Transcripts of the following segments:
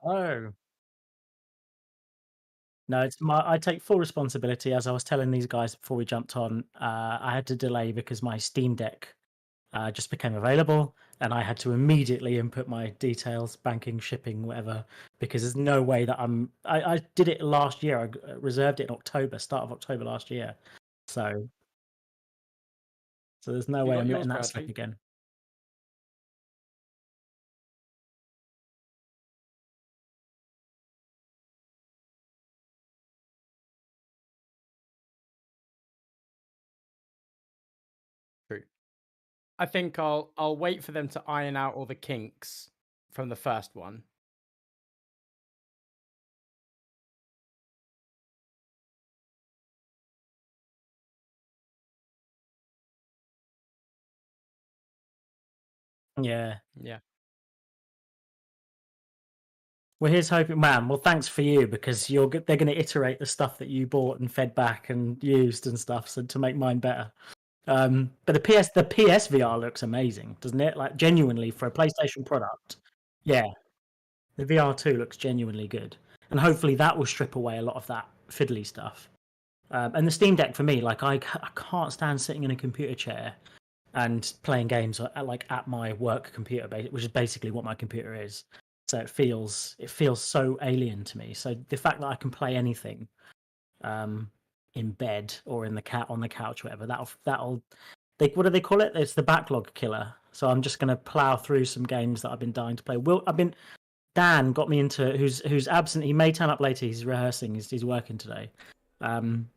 Oh. No, it's my I take full responsibility. As I was telling these guys before we jumped on, I had to delay because my Steam Deck just became available, and I had to immediately input my details, banking, shipping, whatever, because there's no way that I did it last year. I reserved it in October, start of October last year. So so there's no You way got I'm yours, letting that slip Bradley? again. True. I think I'll wait for them to iron out all the kinks from the first one. Yeah. Yeah. Well, here's hoping, man. Well, thanks for you because they're going to iterate the stuff that you bought and fed back and used and stuff, so to make mine better. But the PSVR looks amazing, doesn't it? Like genuinely for a PlayStation product. Yeah, the VR2 looks genuinely good, and hopefully that will strip away a lot of that fiddly stuff. And the Steam Deck for me, like I can't stand sitting in a computer chair and playing games like at my work computer, which is basically what my computer is. So it feels so alien to me. So the fact that I can play anything um, in bed or in the cat on the couch, whatever, that'll what do they call it? It's the backlog killer. So I'm just gonna plow through some games that I've been dying to play. Dan got me into who's absent. He may turn up later. He's rehearsing. He's working today. Um,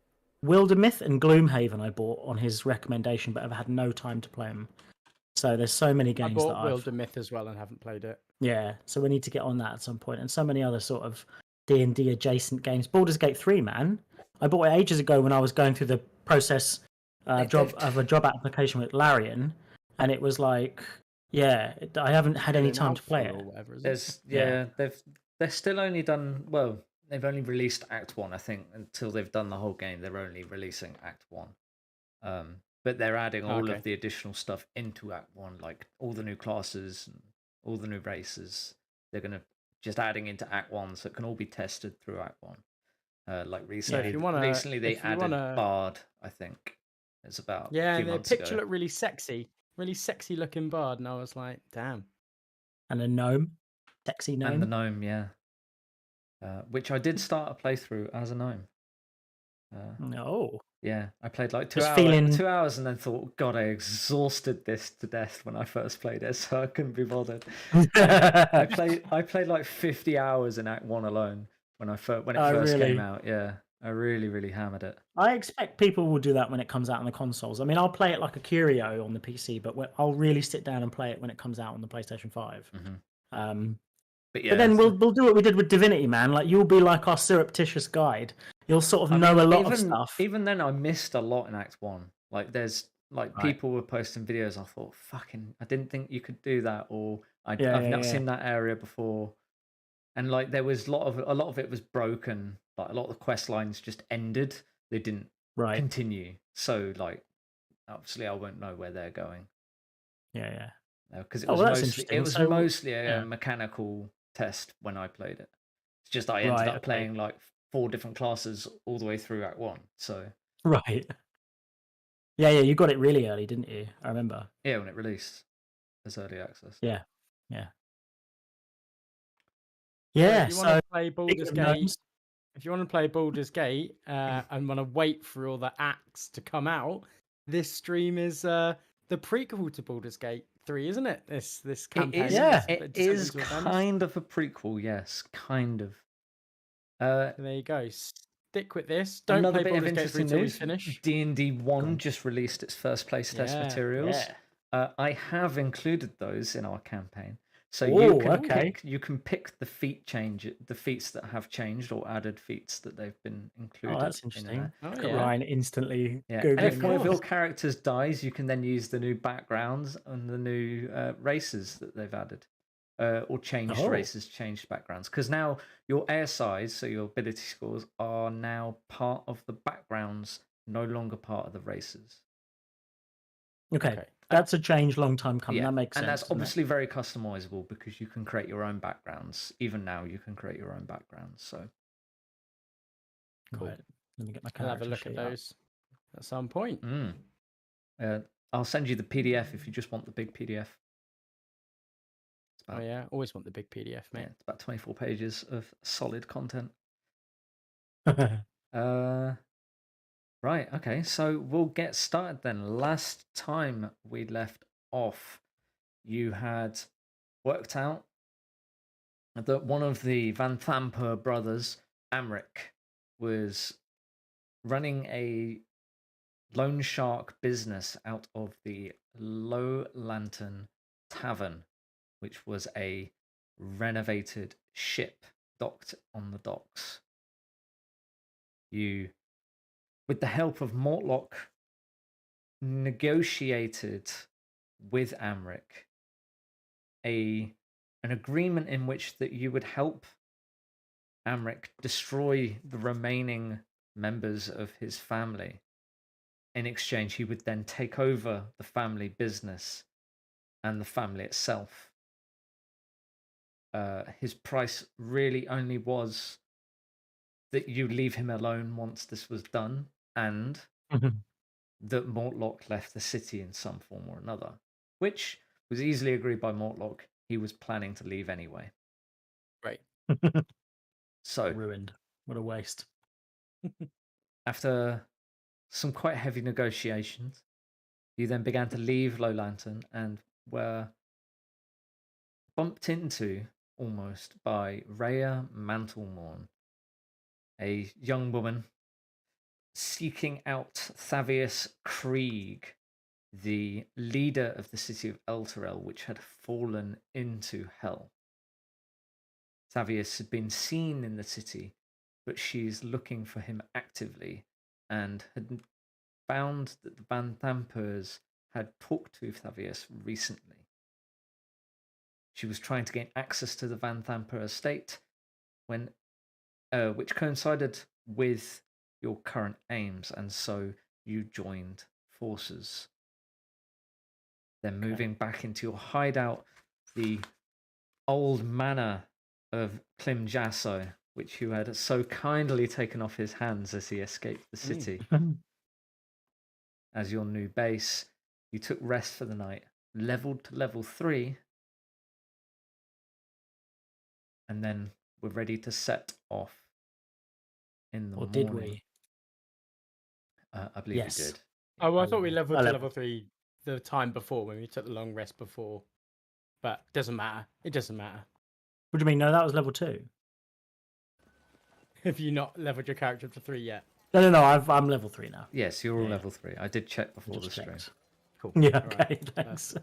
Wildermyth and Gloomhaven I bought on his recommendation, but I've had no time to play them. So there's so many I games that bought I've Wildermyth as well and haven't played it. yeah. So we need to get on that at some point, and so many other sort of D&D adjacent games. Baldur's Gate 3, man. I bought it ages ago when I was going through the process of a job application with Larian, and it was like, yeah, I haven't had Still any in time to play alpha it. or whatever, is it? There's Yeah. yeah, they've still only done well. They've only released Act One, I think. Until they've done the whole game, they're only releasing Act One. But they're adding all Okay. of the additional stuff into Act One, like all the new classes and all the new races. They're gonna just adding into Act One, so it can all be tested through Act One. Like recently, if you wanna, recently they if you added wanna, Bard. I think it's about a yeah, few the months picture ago. looked really sexy looking bard, and I was like, damn. And a gnome, sexy And the gnome. gnome, yeah, which I did start a playthrough as a gnome. No, Yeah, I played like just feeling. 2 hours, and then thought, God, I exhausted this to death when I first played it, so I couldn't be bothered. I played like 50 hours in Act One alone when it Oh, first came really? out. Yeah, I really hammered it. I expect people will do that when it comes out on the consoles. I mean, I'll play it like a curio on the PC, but I'll really sit down and play it when it comes out on the PlayStation 5. Hmm. Um, But but yeah, then we'll do what we did with Divinity, man. Like you'll be like our surreptitious guide. You'll sort of I know mean, a lot of stuff. even then, I missed a lot in Act One. Like, there's like Right. people were posting videos. I thought, fucking, I didn't think you could do that, or Yeah, I've yeah, not yeah. seen that area before. And like, there was a lot of it was broken. Like, a lot of the quest lines just ended. They didn't Right. continue. So like, obviously, I won't know where they're going Yeah, yeah. because Oh, well, that's it interesting. was So, mostly a yeah. mechanical test when I played it. It's just I ended Right. up Okay. playing like 4 different classes all the way through Act One. So Right. Yeah, yeah. You got it really early, didn't you? I remember. yeah, when it released as early access. Yeah. Yeah. So Yeah. if you want to So play speaking Baldur's of Gate, gnomes, and want to wait for all the acts to come out, this stream is the prequel to Baldur's Gate 3, isn't it? This campaign. Yeah. It Descent is into Avernus. kind of a prequel, yes, kind of. So there you go. Stick with this. Don't Another play bit of Baldur's Gate 3 interesting till we news: finish. D&D Go 1 on. just released its first place test Yeah. materials. Yeah. I have included those in our campaign, so Oh, okay. you can pick the feats that have changed or added feats that they've been included. Oh, that's in interesting. there. Oh, Look at yeah. Ryan instantly Yeah, and if googling. one of your course. characters dies, you can then use the new backgrounds and the new races that they've added, or changed Oh. races, changed backgrounds. Because now your ASIs, so your ability scores, are now part of the backgrounds, no longer part of the races. Okay. that's a change long time coming. Yeah, That makes and sense. that's obviously very customizable because you can create your own backgrounds. Even now, you can create your own backgrounds. So cool. Right. Let me get my I'll have a character look at sheet up. those at some point. I'll send you the PDF if you just want the big PDF. Oh yeah, always want the big PDF, mate. Yeah, it's about 24 pages of solid content. Right, okay, so we'll get started then. Last time we left off, you had worked out that one of the Vanthampur brothers, Amric, was running a loan shark business out of the Low Lantern Tavern, which was a renovated ship docked on the docks. You, with the help of Mortlock, negotiated with Amric an agreement in which that you would help Amric destroy the remaining members of his family. In exchange, he would then take over the family business and the family itself. His price really only was that you leave him alone once this was done, and that Mortlock left the city in some form or another, which was easily agreed by Mortlock. He was planning to leave anyway. Right. So ruined. What a waste. after some quite heavy negotiations, you then began to leave Low Lantern and were bumped into almost by Rhea Mantlemorn, a young woman seeking out Thavius Krieg, the leader of the city of Elturel, which had fallen into hell. Thavius had been seen in the city, but she's looking for him actively and had found that the Vanthampurs had talked to Thavius recently. She was trying to gain access to the Vanthampur estate, which coincided with your current aims, and so you joined forces. Then moving back into your hideout, the old manor of Klimjasso, which you had so kindly taken off his hands as he escaped the city. As your new base, you took rest for the night, leveled to level 3, and then were ready to set off in the morning. Or did we? I believe Yes. you did. Oh, well, I thought we leveled to leveled. level 3 the time before when we took the long rest before. But doesn't matter. It doesn't matter. What do you mean? No, that was level 2. Have you not leveled your character to 3 yet? No. I'm level 3 now. Yes, you're all Yeah. level 3. I did check before the Just stream. checked. Cool. Yeah. All Okay. right, Thanks.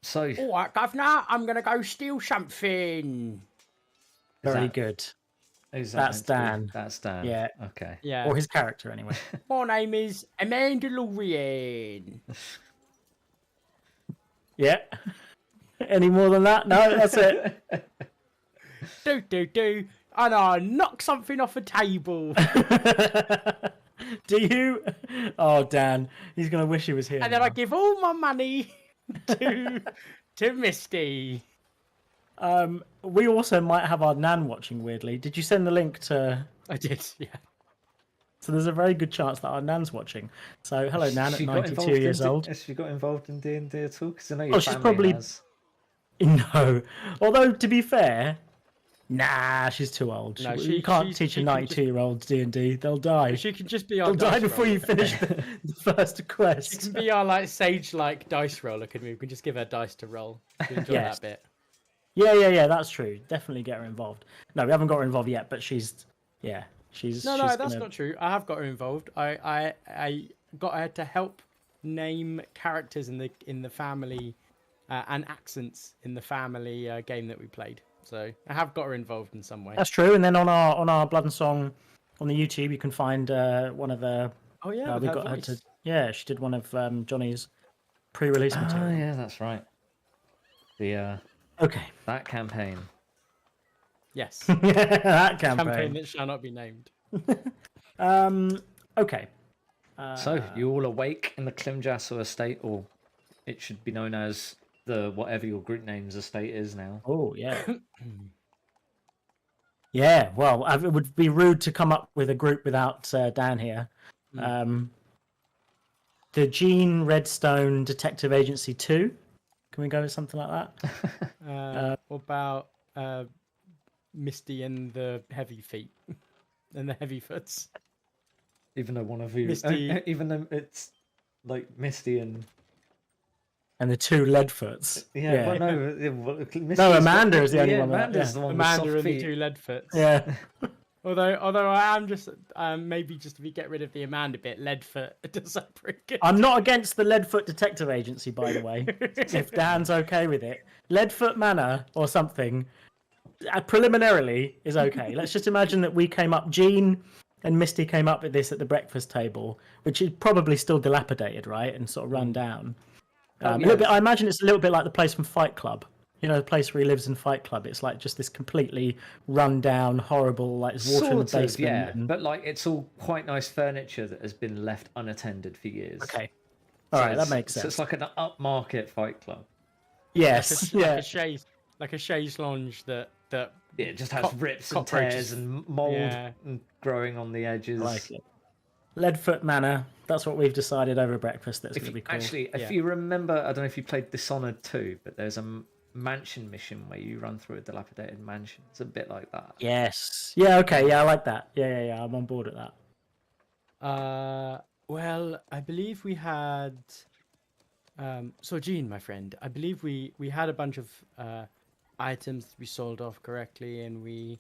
So, All right, Governor, I'm going to go steal something. Very that- good. who's that That's meant to be? Dan. That's Dan. Yeah. Okay. Yeah. Or his character, anyway. My name is a Mandalorian. Yeah. Any more than that? No, that's it. Do. And I knock something off a table. Do you? Oh, Dan, he's gonna wish he was here. And then I now. give all my money to Misty. We also might have our Nan watching weirdly. Did you send the link to? I did, yeah. So there's a very good chance that our Nan's watching. So hello, Nan, at She got 92 involved years in old. Has she got involved in D&D at all? Because I know your she's family probably- has. No, although to be fair, nah, she's too old. No, you can't teach she a can 92-year-old D&D. They'll die. She can just be our They'll die dice before you roller. finish the first She quest. can be our sage-like dice roller. We can just give her dice to roll. We enjoy Yes. that bit. Yeah, that's true. Definitely get her involved. No, we haven't got her involved yet, but she's No, she's that's gonna... not true. I have got her involved. I got her to help name characters in the family and accents in the family game that we played. So I have got her involved in some way. That's true. And then on our Blood and Song on the YouTube, you can find one of the. Oh yeah, we got her to. Yeah, she did one of Johnny's pre-release Oh, material. yeah, that's right. The Okay. that campaign. Yes, That campaign campaign. that shall not be named. Okay. So you all awake in the Klimjasso estate, or it should be known as the whatever your group name's estate is now. Oh, yeah. Yeah, well, it would be rude to come up with a group without Dan here. The Gene Redstone Detective Agency 2. Can we go with something like that? What about Misty and the Heavy Feet and the Heavy Foots? Even though one of you, Misty- even though it's like Misty and And the 2 Leadfoots. yeah. Well, no, Misty's No, Amanda is the only yeah, one. Amanda's the one with Amanda soft and the feet. 2 Leadfoots. Yeah. Although I am just maybe just if you get rid of the Amanda bit, Leadfoot does that pretty good. I'm not against the Leadfoot Detective Agency, by the way, if Dan's okay with it. Leadfoot Manor or something, preliminarily, is okay. Let's just imagine that we came up, Jean and Misty came up with this at the breakfast table, which is probably still dilapidated, right, and sort of run down. A little bit, I imagine it's a little bit like the place from Fight Club. You know, the place where he lives in Fight Club. It's like just this completely run down, horrible, like there's water in the basement. Yeah, but like it's all quite nice furniture that has been left unattended for years. Okay. All right, that makes sense. So it's like an upmarket Fight Club. Yes, like a chaise lounge that it just has rips and tears and mold and growing on the edges. I like it. Leadfoot Manor. That's what we've decided over breakfast. That's going to be cool. Actually, if you remember, I don't know if you played Dishonored 2, but there's a mansion mission where you run through a dilapidated mansion. It's a bit like that. Yes. Yeah. Okay. Yeah, I like that. Yeah. I'm on board with that. Well, I believe we had. So, Gene, my friend, I believe we had a bunch of items that we sold off correctly, and we,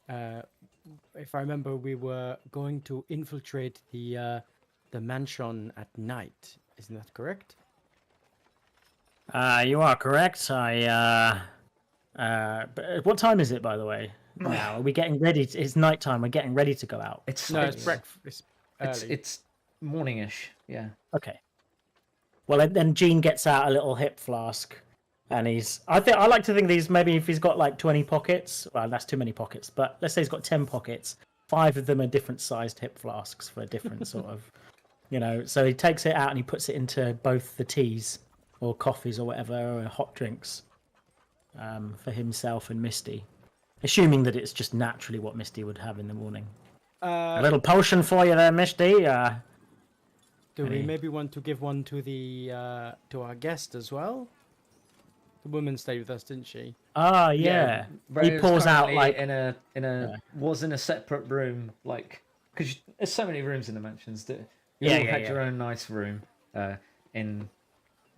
if I remember, we were going to infiltrate the mansion at night. Isn't that correct? You are correct. But what time is it, by the way? Now, are we getting ready? It's nighttime. We're getting ready to go out. It's breakfast. It's early. It's morningish. Yeah. Okay. Well, then Gene gets out a little hip flask, and I like to think these, maybe if he's got like 20 pockets, well, that's too many pockets, but let's say he's got 10 pockets, 5 of them are different sized hip flasks for different sort of, so he takes it out and he puts it into both the teas or coffees or whatever, or hot drinks, for himself and Misty, assuming that it's just naturally what Misty would have in the morning. A little potion for you there, Misty. Do we maybe want to give one to to our guest as well? The woman stayed with us, didn't she? Ah, yeah. He pours out like was in a separate room, like because there's so many rooms in the mansions. That you all had your own nice room, in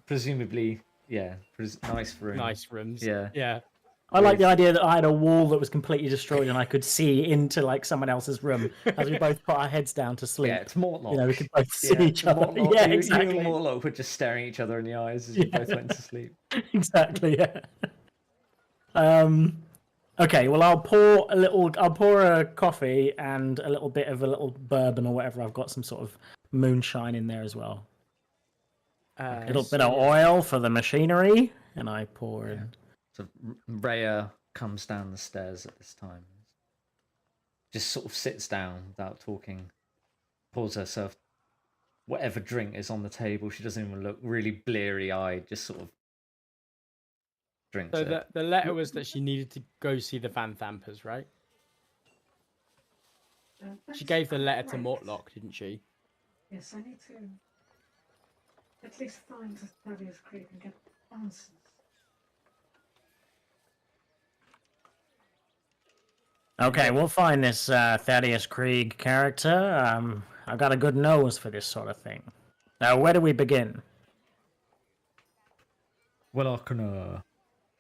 presumably nice room. Nice rooms. Yeah. I like the idea that I had a wall that was completely destroyed and I could see into like someone else's room as we both put our heads down to sleep. Yeah, it's Mortlock. We could both see each other. Mortlock, Yeah, exactly. You and Mortlock were just staring each other in the eyes as you both went to sleep. Exactly. Yeah. Okay. Well, I'll pour a coffee and a little bit of a little bourbon or whatever. I've got some sort of moonshine in there as well. A little bit of oil for the machinery, and I pour in. So Rhea comes down the stairs at this time. Just sort of sits down without talking. Pours herself whatever drink is on the table. She doesn't even look really bleary-eyed. Just sort of drinks it. The letter was that she needed to go see the Vanthampurs, right? She gave the letter to Mortlock, didn't she? Yes, I need to at least find Thaddeus Creek and get answers. Okay, we'll find this Thaddeus Krieg character. I've got a good nose for this sort of thing. Now, where do we begin? Well, I can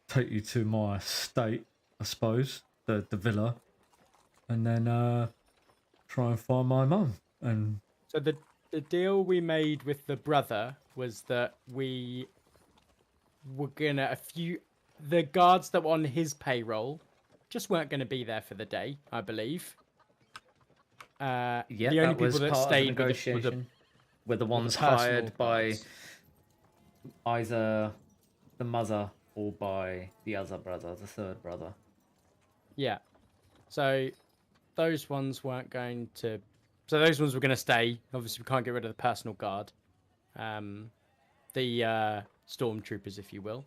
take you to my estate, I suppose, the villa, and then try and find my mum. And so the deal we made with the brother was that we were gonna the guards that were on his payroll just weren't going to be there for the day, I believe. The only people that stayed were the ones hired by either the mother or by the other brother, the third brother. Yeah. So those ones weren't going to So those ones were going to stay. Obviously, we can't get rid of the personal guard. The stormtroopers, if you will.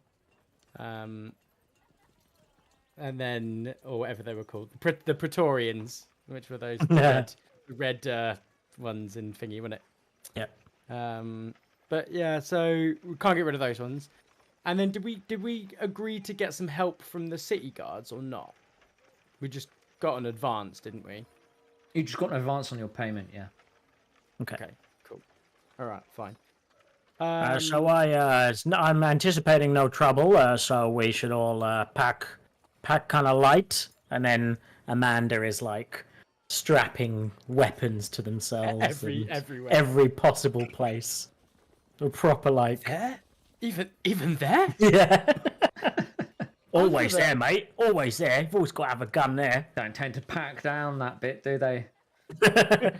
And then, or whatever they were called, the Praetorians, which were those red ones in thingy, wasn't it? Yep. But yeah, so we can't get rid of those ones. And then did we agree to get some help from the city guards or not? We just got an advance, didn't we? You just got an advance on your payment, yeah. Okay, cool. All right, fine. So I'm anticipating no trouble. So we should all pack kind of light, and then Amanda is like strapping weapons to themselves everywhere, every possible place. A proper like there, even there. Yeah. Always there, mate. Always there. You've always got to have a gun there. Don't tend to pack down that bit, do they?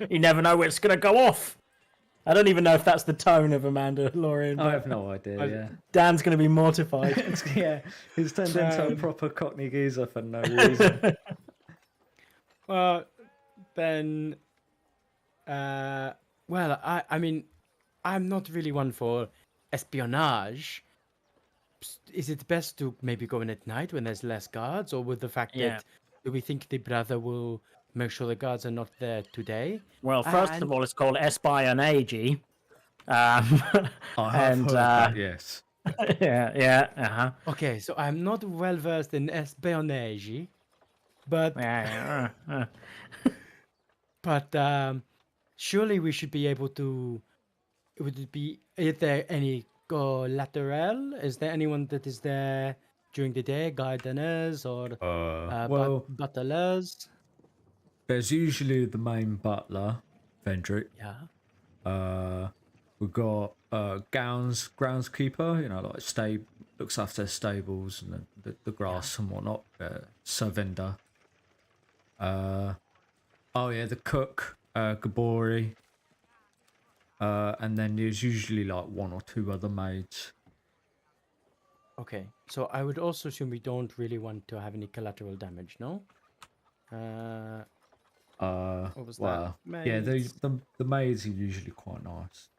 You never know when it's going to go off. I don't even know if that's the tone of Amanda Lorien. I have no idea, yeah. Dan's going to be mortified. Yeah, he's turned into a proper Cockney geezer for no reason. Well, then... well, I mean, I'm not really one for espionage. Is it best to maybe go in at night when there's less guards, or with the fact that do we think the brother will make sure the guards are not there today? Well, first of all, it's called espionage. I have heard that, yes. Yeah. Okay, so I'm not well versed in espionage, but but surely we should be able to. Would it be? Is there any collateral? Is there anyone that is there during the day, gardeners or butlers? There's usually the main butler, Vendrick. Yeah. We've got groundskeeper, like looks after stables and the grass and whatnot. Servinder. The cook, Gabori. And then there's usually like one or two other maids. Okay, so I would also assume we don't really want to have any collateral damage, no? What was that? Yeah, the maids are usually quite nice.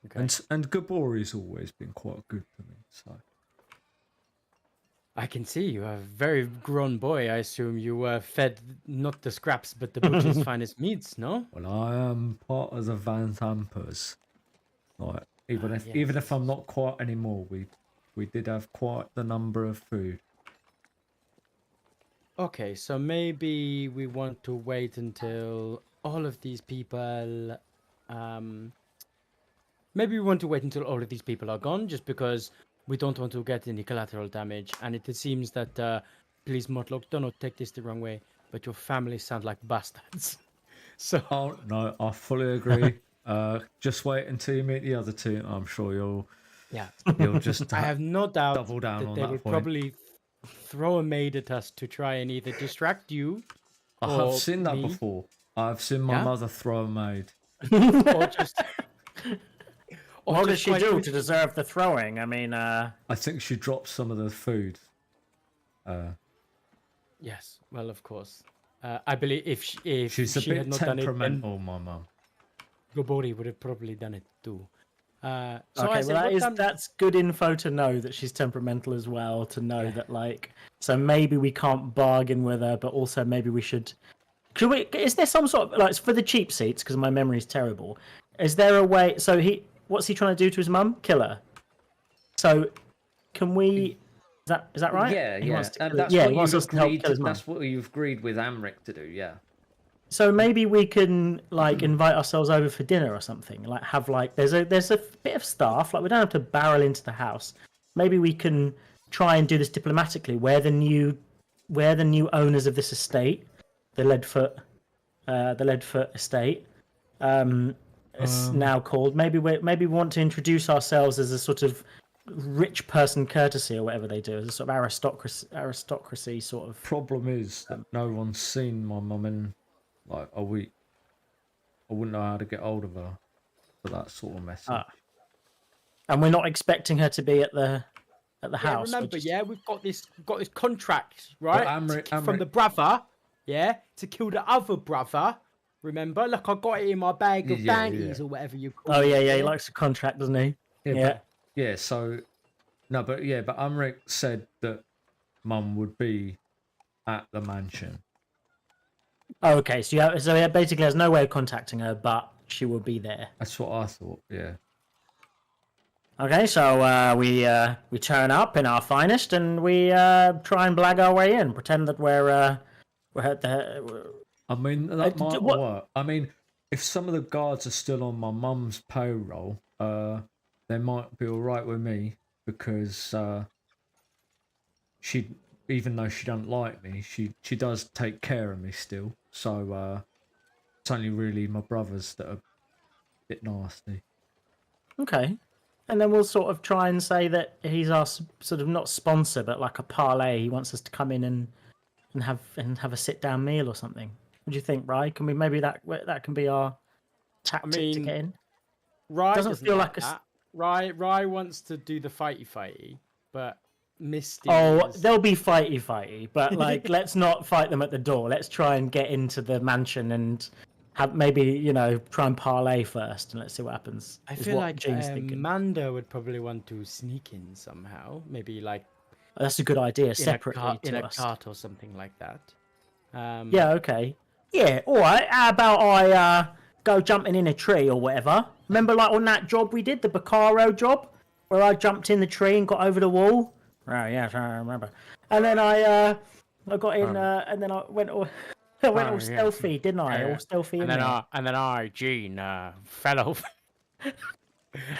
Okay. And Gabori's always been quite good to me, so. I can see you are a very grown boy. I assume you were fed not the scraps, but the butcher's finest meats, no? Well, I am part of the Vanthampurs. Like, even if I'm not quite anymore, we did have quite the number of food. Okay, so maybe we want to wait until all of these people... maybe we want to wait until all of these people are gone, just because we don't want to get any collateral damage. And it seems that, please, Mortlock, do not take this the wrong way, but your family sound like bastards. So... Oh, no, I fully agree. Just wait until you meet the other two. I'm sure you'll just I have no doubt double down that on they that would point. probably throw a maid at us to try and either distract you. I have or seen that me, before. I've seen my mother throw a maid. or just. What does just she quite do lit- to deserve the throwing? I mean, I think she dropped some of the food. Yes, well, of course. I believe if She's a she had bit not done it, then temperamental, my mum. Gobori would have probably done it too. So I okay, said, well that's good info to know that she's temperamental as well. To know that, like, so maybe we can't bargain with her, but also maybe we should. Could we? Is there some sort of like for the cheap seats? Because my memory is terrible. Is there a way? So what's he trying to do to his mum? Kill her. So, can we? Is that right? Yeah, He yeah. wants to And kill- that's yeah, what he wants you've us to help agreed. kill his mum. That's what you've agreed with Amric to do. Yeah. So maybe we can like invite ourselves over for dinner or something. Like have like there's a bit of staff. Like we don't have to barrel into the house. Maybe we can try and do this diplomatically. We're the new owners of this estate, the Leadfoot estate. It's now called. Maybe we want to introduce ourselves as a sort of rich person courtesy or whatever they do, as a sort of aristocracy sort of. Problem is that no one's seen my mum in like a week. I wouldn't know how to get hold of her for that sort of message. And we're not expecting her to be at the house. Remember, we've got this contract, right? Amric- From the brother, to kill the other brother, Remember? Look, I got it in my bag of Yeah, bandies yeah. or whatever you call Oh it. yeah, yeah. He likes a contract, doesn't he? Yeah. But, yeah. So no, but Umric said that Mum would be at the mansion. Oh, okay. So he basically has no way of contacting her, but she will be there. That's what I thought. Yeah. Okay, so we turn up in our finest and we try and blag our way in, pretend that we're at the. I mean, that might what- work. I mean, if some of the guards are still on my mum's payroll, they might be all right with me because she, even though she doesn't like me, she does take care of me still. So it's only really my brothers that are a bit nasty. Okay, and then we'll sort of try and say that he's our sort of not sponsor, but like a parlay. He wants us to come in and have a sit down meal or something. What do you think, Rye? Can we maybe that can be our tactic to mean, get in? Rye Doesn't doesn't feel like like a that. Rye wants to do the fighty, but Misty. Oh, is... they'll be fighty, but like, let's not fight them at the door. Let's try and get into the mansion and have maybe try and parlay first, and let's see what happens. I is feel what like Jane's thinking. Amanda would probably want to sneak in somehow. Maybe like That's a good idea. Separately in a to us. cart or something like that. Yeah. Okay. Yeah. All right. How about I go jumping in a tree or whatever? Remember, like on that job we did, the Bacaro job, where I jumped in the tree and got over the wall. Right. Yeah. I remember. And then I got in, and then I went all. I went all stealthy, didn't I? All stealthy in there. And then I, Gene, fell over.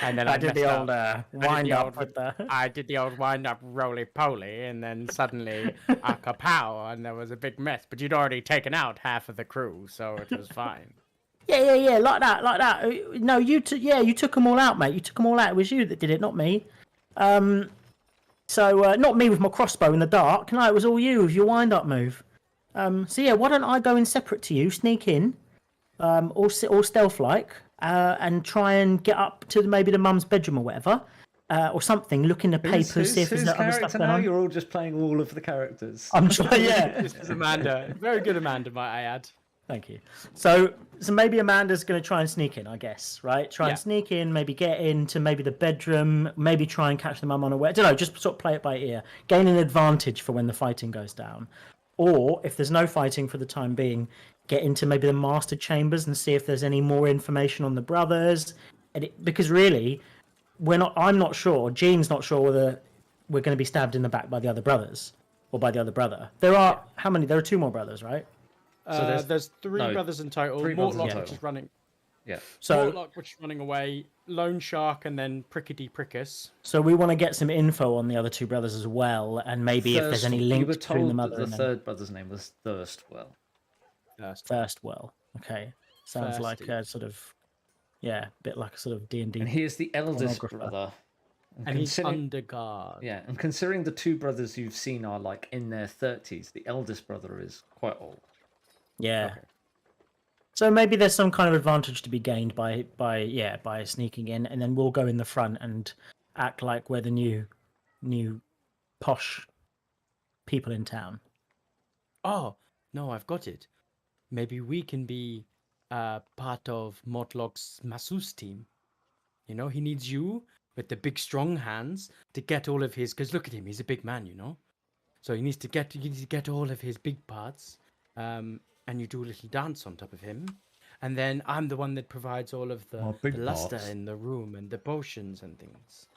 And then I did the old wind up old- with the. I did the old wind up roly poly, and then suddenly a kapow, and there was a big mess. But you'd already taken out half of the crew, so it was fine. Yeah, like that. No, you took them all out, mate. You took them all out. It was you that did it, not me. So not me with my crossbow in the dark. No, it was all you with your wind-up move. So yeah, why don't I go in separate to you, sneak in, all stealth-like, and try and get up to maybe the mum's bedroom or whatever, or something. Look in the papers, see if there's other stuff going on. You're all just playing all of the characters. I'm trying, yeah. This is Amanda. Very good, Amanda, might I add. Thank you. So maybe Amanda's going to try and sneak in, I guess, right? Try Yeah. and sneak in, maybe get into maybe the bedroom, maybe try and catch the mum unaware. I don't know, just sort of play it by ear. Gain an advantage for when the fighting goes down. Or, if there's no fighting for the time being, get into maybe the master chambers and see if there's any more information on the brothers. Because really, I'm not sure, Jean's not sure whether we're going to be stabbed in the back by the other brothers. Or by the other brother. There are, how many? There are 2 more brothers, right? So there's 3 brothers in total. 3 brothers in Mortlock, total. which is running. Yeah. So Mortlock, which is running away. Lone Shark, and then Prickety Prickus. So we want to get some info on the other 2 brothers as well, and maybe if there's any You link were between the told mother that and the them. third brother's name was Thirstwell. Thirstwell. Okay, sounds like Thirsty. a sort of, yeah, a bit like a sort of D&D. And he is the eldest Pornographer. brother. And he's considering- under guard. Yeah, and considering the 2 brothers you've seen are like in their 30s, the eldest brother is quite old. Yeah. Okay. So maybe there's some kind of advantage to be gained by sneaking in, and then we'll go in the front and act like we're the new posh people in town. Oh, no, I've got it. Maybe we can be part of Mortlock's Masseuse team. You know, he needs you with the big strong hands to get all of his. Because look at him, he's a big man, you know. So he needs to get all of his big parts. And you do a little dance on top of him. And then I'm the one that provides all of the big luster parts. in the room and the potions and things.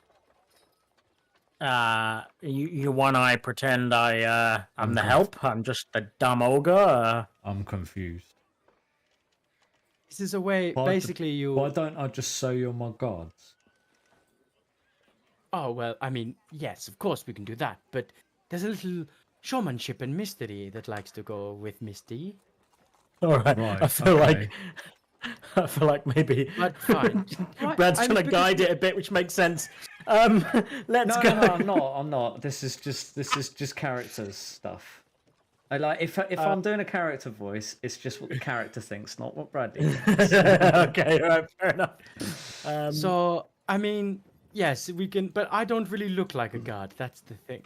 You want I pretend I'm I'm the conf- help? I'm just a dumb ogre. I'm confused. This is a way, Why basically you... Why don't I just say you're my gods? Oh, well, I mean, yes, of course we can do that. But there's a little showmanship and mystery that likes to go with Misty. All right. Right, I feel okay. like maybe But fine. Brad's I trying mean, to guide it a bit, which makes sense. Let's go. No, I'm not. This is just characters stuff. If I'm doing a character voice, it's just what the character thinks, not what Bradley thinks. Okay, all right, fair enough. So, I mean, yes, we can, but I don't really look like a guard. That's the thing.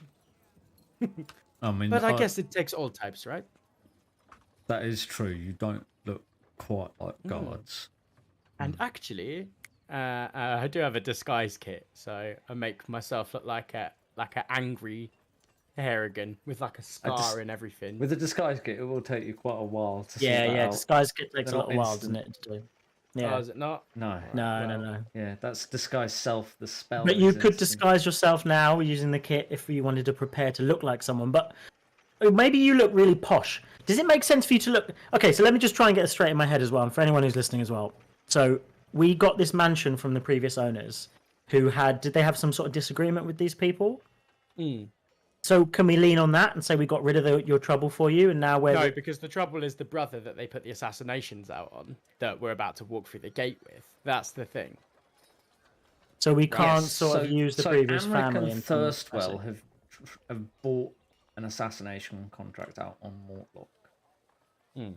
I mean, But I guess it takes all types, right? that is true. You don't look quite like guards. And actually, I do have a disguise kit, so I make myself look like a angry Harrigan with like a scar and everything. With the disguise kit, it will take you quite a while to Yeah, sort that yeah. out. Disguise kit takes a They're little not while, instant. doesn't it? To do. Oh, Yeah. is it not? No. Alright, No, well, no. Yeah, that's disguise self. The spell. But you is could instant. disguise yourself now using the kit if you wanted to prepare to look like someone. But maybe you look really posh. Does it make sense for you to look? Okay, so let me just try and get it straight in my head as well, and for anyone who's listening as well. So we got this mansion from the previous owners, who did they have some sort of disagreement with these people? So can we lean on that and say we got rid of your trouble for you, and now we're No, because the trouble is the brother that they put the assassinations out on that we're about to walk through the gate with. That's the thing. so we can't Yes, sort of use the previous Amric family. and Thirstwell have bought an assassination contract out on Mortlock.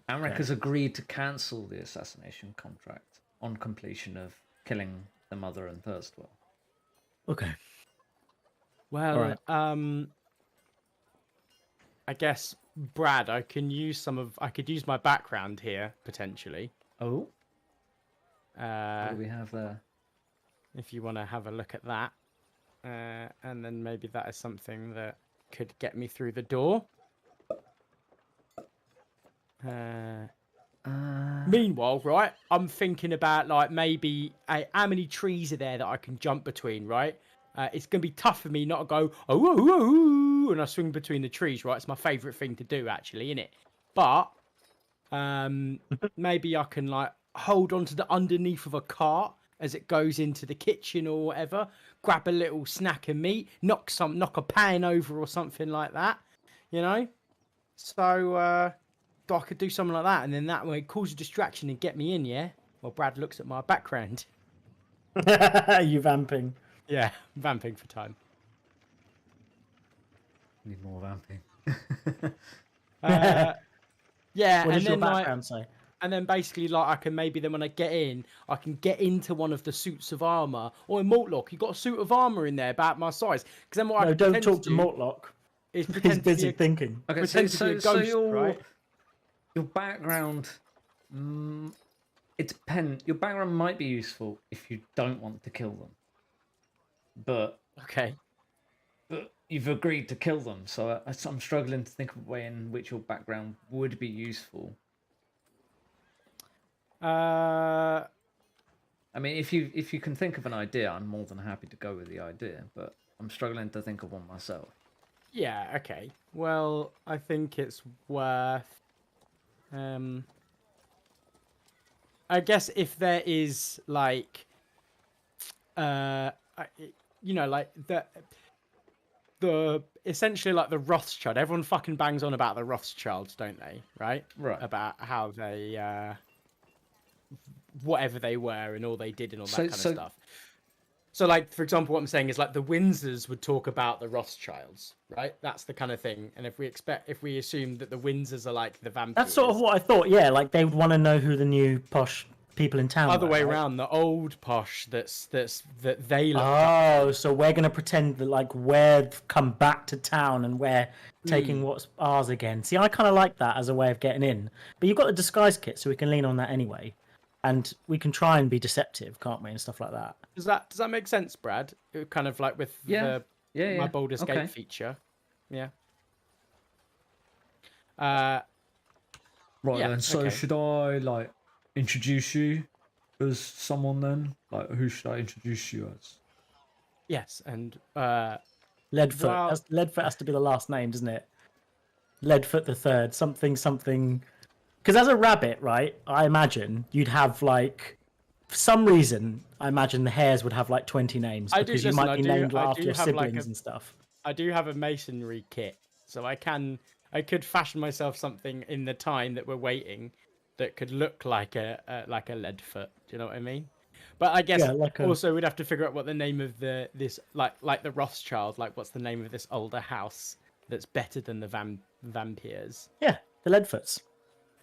Amric has agreed to cancel the assassination contract on completion of killing the mother and Thirstwell. Okay. Well, I guess Brad, I could use my background here potentially. Oh, what Uh, do we have there? if you want to have a look at that, and then maybe that is something that could get me through the door. Meanwhile, right, I'm thinking about like maybe how many trees are there that I can jump between, right? It's gonna be tough for me not to go oh, and I swing between the trees, right? It's my favourite thing to do, actually, isn't it? But maybe I can like hold onto the underneath of a cart as it goes into the kitchen or whatever, grab a little snack of meat, knock a pan over or something like that, you know. So I could do something like that, and then that way cause a distraction and get me in, yeah. Well, Brad looks at my background. You vamping? Yeah, vamping for time. Need more vamping. Yeah, What and does your then like, background say? and then basically like I can maybe then when I get in, I can get into one of the suits of armor. Or in Mortlock, you got a suit of armor in there about my size. Because then what I No, can don't pretend talk to do Mortlock. is He's pretend to be busy a, thinking. Okay, pretend to be a ghost, right? Your background, it depends. Your background might be useful if you don't want to kill them, but Okay. you've agreed to kill them. So I'm struggling to think of a way in which your background would be useful. I mean, if you can think of an idea, I'm more than happy to go with the idea, but I'm struggling to think of one myself. Yeah, okay. Well, I think it's worth I guess if there is like you know, like the essentially like the Rothschild, everyone fucking bangs on about the Rothschilds, don't they? Right? Right. About how they whatever they were and all they did and all that kind of stuff. So, like, for example, what I'm saying is, like, the Windsors would talk about the Rothschilds, right? That's the kind of thing. And if we assume that the Windsors are like the vampires, That's sort of what I thought. Yeah, like they would want to know who the new posh people in town. other were, way right? around, the old posh that they look up. Oh, so we're gonna pretend that like we're come back to town and we're taking what's ours again. See, I kind of like that as a way of getting in. But you've got the disguise kit, so we can lean on that anyway, and we can try and be deceptive, can't we, and stuff like that. Does that make sense, Brad? Kind of like with my bold escape feature. Yeah. Right Yeah, then. So okay. should I like introduce you as someone then? Like, who should I introduce you as? Yes, and Leadfoot. Well- Leadfoot has to be the last name, doesn't it? Leadfoot the third. Something. Because as a rabbit, right? I imagine you'd have like, for some reason, I imagine the hares would have like 20 names because you might be named after your siblings and stuff. I do have a masonry kit, so I could fashion myself something in the time that we're waiting that could look like a Leadfoot. Do you know what I mean? But I guess also we'd have to figure out what the name of this like the Rothschild, like what's the name of this older house that's better than the vampires? Yeah, the Leadfoots.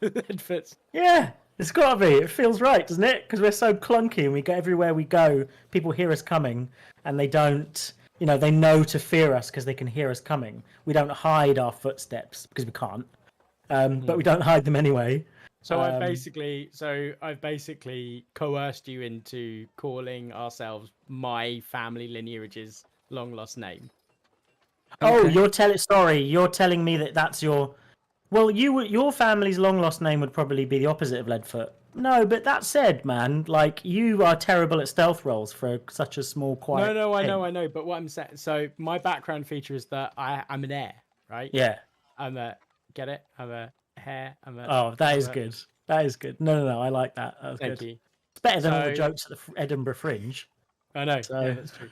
Leadfoots. Yeah, it's got to be. It feels right, doesn't it? Because we're so clunky and we go everywhere we go. People hear us coming and they don't, they know to fear us because they can hear us coming. We don't hide our footsteps because we can't. But we don't hide them anyway. So I've basically coerced you into calling ourselves my family lineage's long lost name. Oh, Okay. you're telling me that that's your. Well, your family's long lost name would probably be the opposite of Leadfoot. No, but that said, man, like you are terrible at stealth rolls for such a small, quiet. No, I thing. know. But what I'm saying, so my background feature is that I'm an heir, right? Yeah. I'm a get it. I'm a hair. I'm a. Oh, that I'm is a- good. That is good. No, I like that. That was Thank good. you. It's better than all the So- jokes at the Edinburgh Fringe. I know. So- Yeah, that's true.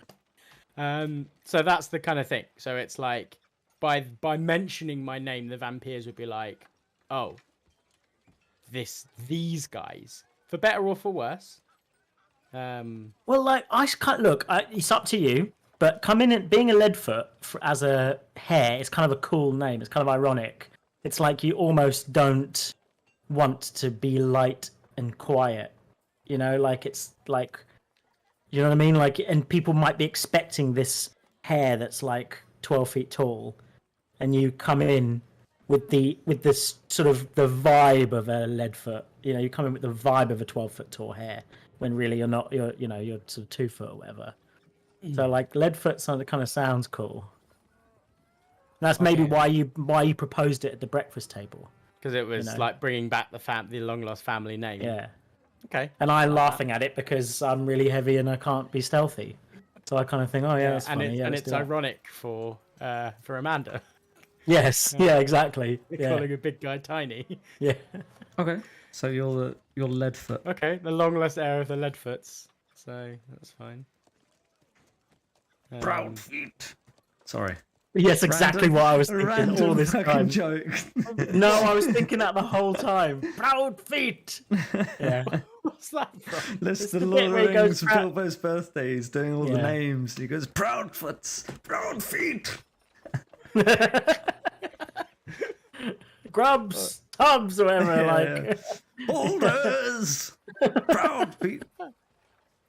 So that's the kind of thing. So it's like by mentioning my name, the vampires would be like, oh, these guys, for better or for worse. Well, like I can't look. It's up to you. But coming in, being a Leadfoot as a hare is kind of a cool name. It's kind of ironic. It's like you almost don't want to be light and quiet. You know, like it's like, you know what I mean? Like, and people might be expecting this hare that's like 12 feet tall, and you come in with this sort of the vibe of a Leadfoot. You know, you come in with the vibe of a 12-foot tall hare when really you're not. You're sort of 2 foot or whatever. So like Leadfoot kind of sounds cool. That's maybe Okay. why you proposed it at the breakfast table. Because it was know. like bringing back the long lost family name. Yeah. Okay. And I'm laughing at it because I'm really heavy and I can't be stealthy. So I kind of think, oh yeah, that's and funny. it's Let's do that. ironic for Amanda. Yes, yeah, exactly. Yeah, Calling a big guy tiny. yeah. Okay. So you're Leadfoot. Okay, the long lost heir of the Leadfoots. So that's fine. Proud feet. Sorry. Yes, exactly what I was thinking Random all this fucking time. joke. No, I was thinking that the whole time. Proud feet. Yeah. What's that from? Listen to the Lord bit of where the he goes Rings for proud- Bilbo's birthday. He's doing all the Yeah. names. He goes, Proudfoots, proud feet. Grubs, tubs, or whatever. Yeah. Like, Boulders, proud feet. Well,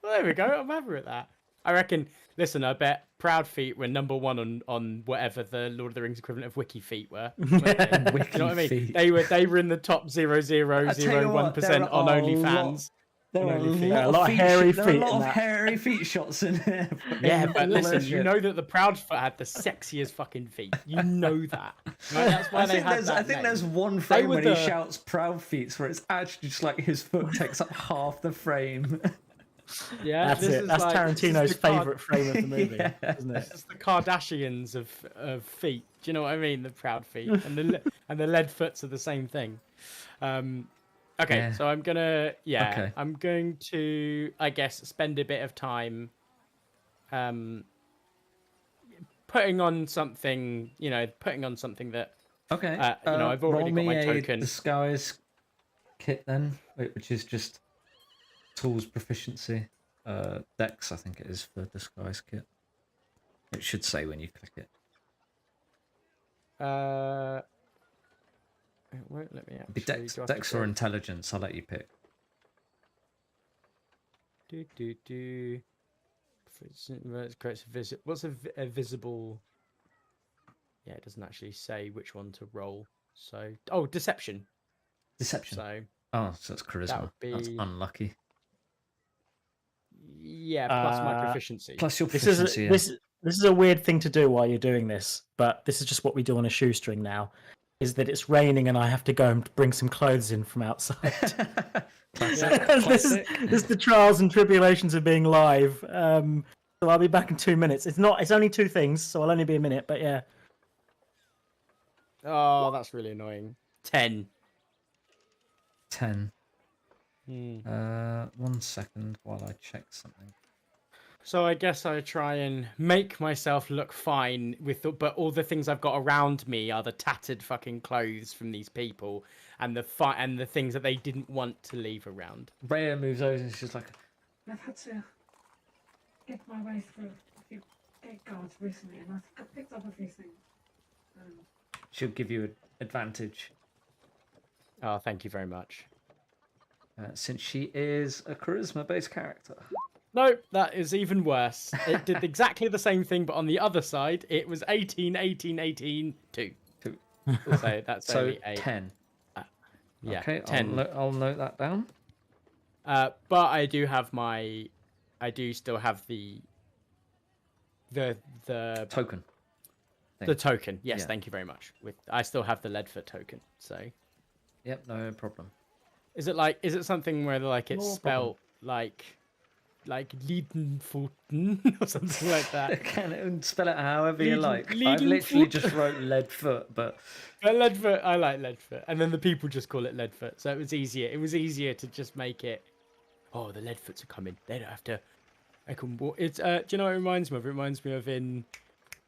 there we go. I'm happy with that. I reckon. Listen, I bet Proud Feet were number one on whatever the Lord of the Rings equivalent of Wiki Feet were. weren't they? Wiki You know what I mean? feet. They were in the top 0.0001% on OnlyFans. There are Only feet. a lot of hairy There are a feet lot in of that. hairy feet shots in here. Yeah, but listen, you Bullshit. know that the Proudfoot had the sexiest fucking feet. You know that. Right? That's why they had that I think name. there's one frame were when the- he shouts "proud feet" where it's actually just like his foot takes up half the frame. Yeah, that's this it. is That's like- Tarantino's this is the favourite frame of the movie, Yeah. isn't it? It's the Kardashians of feet. Do you know what I mean? The proud feet and the lead foots are the same thing. Okay, Yeah. so I'm gonna Okay. I'm going to I guess spend a bit of time putting on something that Okay. I've already roll got me my a token. disguise kit then, which is just tools proficiency. Dex, I think it is for disguise kit. It should say when you click it. It won't let me Be actually. Dex, do I have to Dex or go- intelligence. I'll let you pick. do. It creates a what's a visible? Yeah, it doesn't actually say which one to roll. So, deception. Deception. So, Oh, so it's charisma. would That's be- unlucky. yeah, plus my Uh, proficiency. Plus your This proficiency. is this is a weird thing to do while you're doing this, but this is just what we do on a shoestring now. Is that it's raining and I have to go and bring some clothes in from outside. Classic. this is the trials and tribulations of being live. So I'll be back in 2 minutes. It's only two things, so I'll only be a minute. But yeah, Oh, that's really annoying. 10. 10. Hmm. 1 second while I check something. So I guess I try and make myself look fine but all the things I've got around me are the tattered fucking clothes from these people and the things that they didn't want to leave around. Rhea moves over and she's like, I've had to get my way through a few gate guards recently, and I've picked up a few things. she'll give you an advantage Oh, thank you very much. since she is a charisma-based character. No, that is even worse. It did exactly the same thing, but on the other side, it was 18, 18, 18, 2. Two. So that's So only 8. 10. Yeah, Okay, 10. I'll note that down. But I do still have the Token. the token. Yes, Yeah. thank you very much. I still have the Leadfoot token. So Yep, no problem. is it something where like it's No problem. spelled like Liedenfuten or something like that? Can spell it however you like. I've Leadenfoot. literally just wrote Leadfoot, but But Leadfoot, I like Leadfoot, and then the people just call it Leadfoot, so it was easier. It was easier to just make it. Oh, the Leadfoots are coming. They don't have to. I can walk. It's. Do you know what it reminds me of? It reminds me of in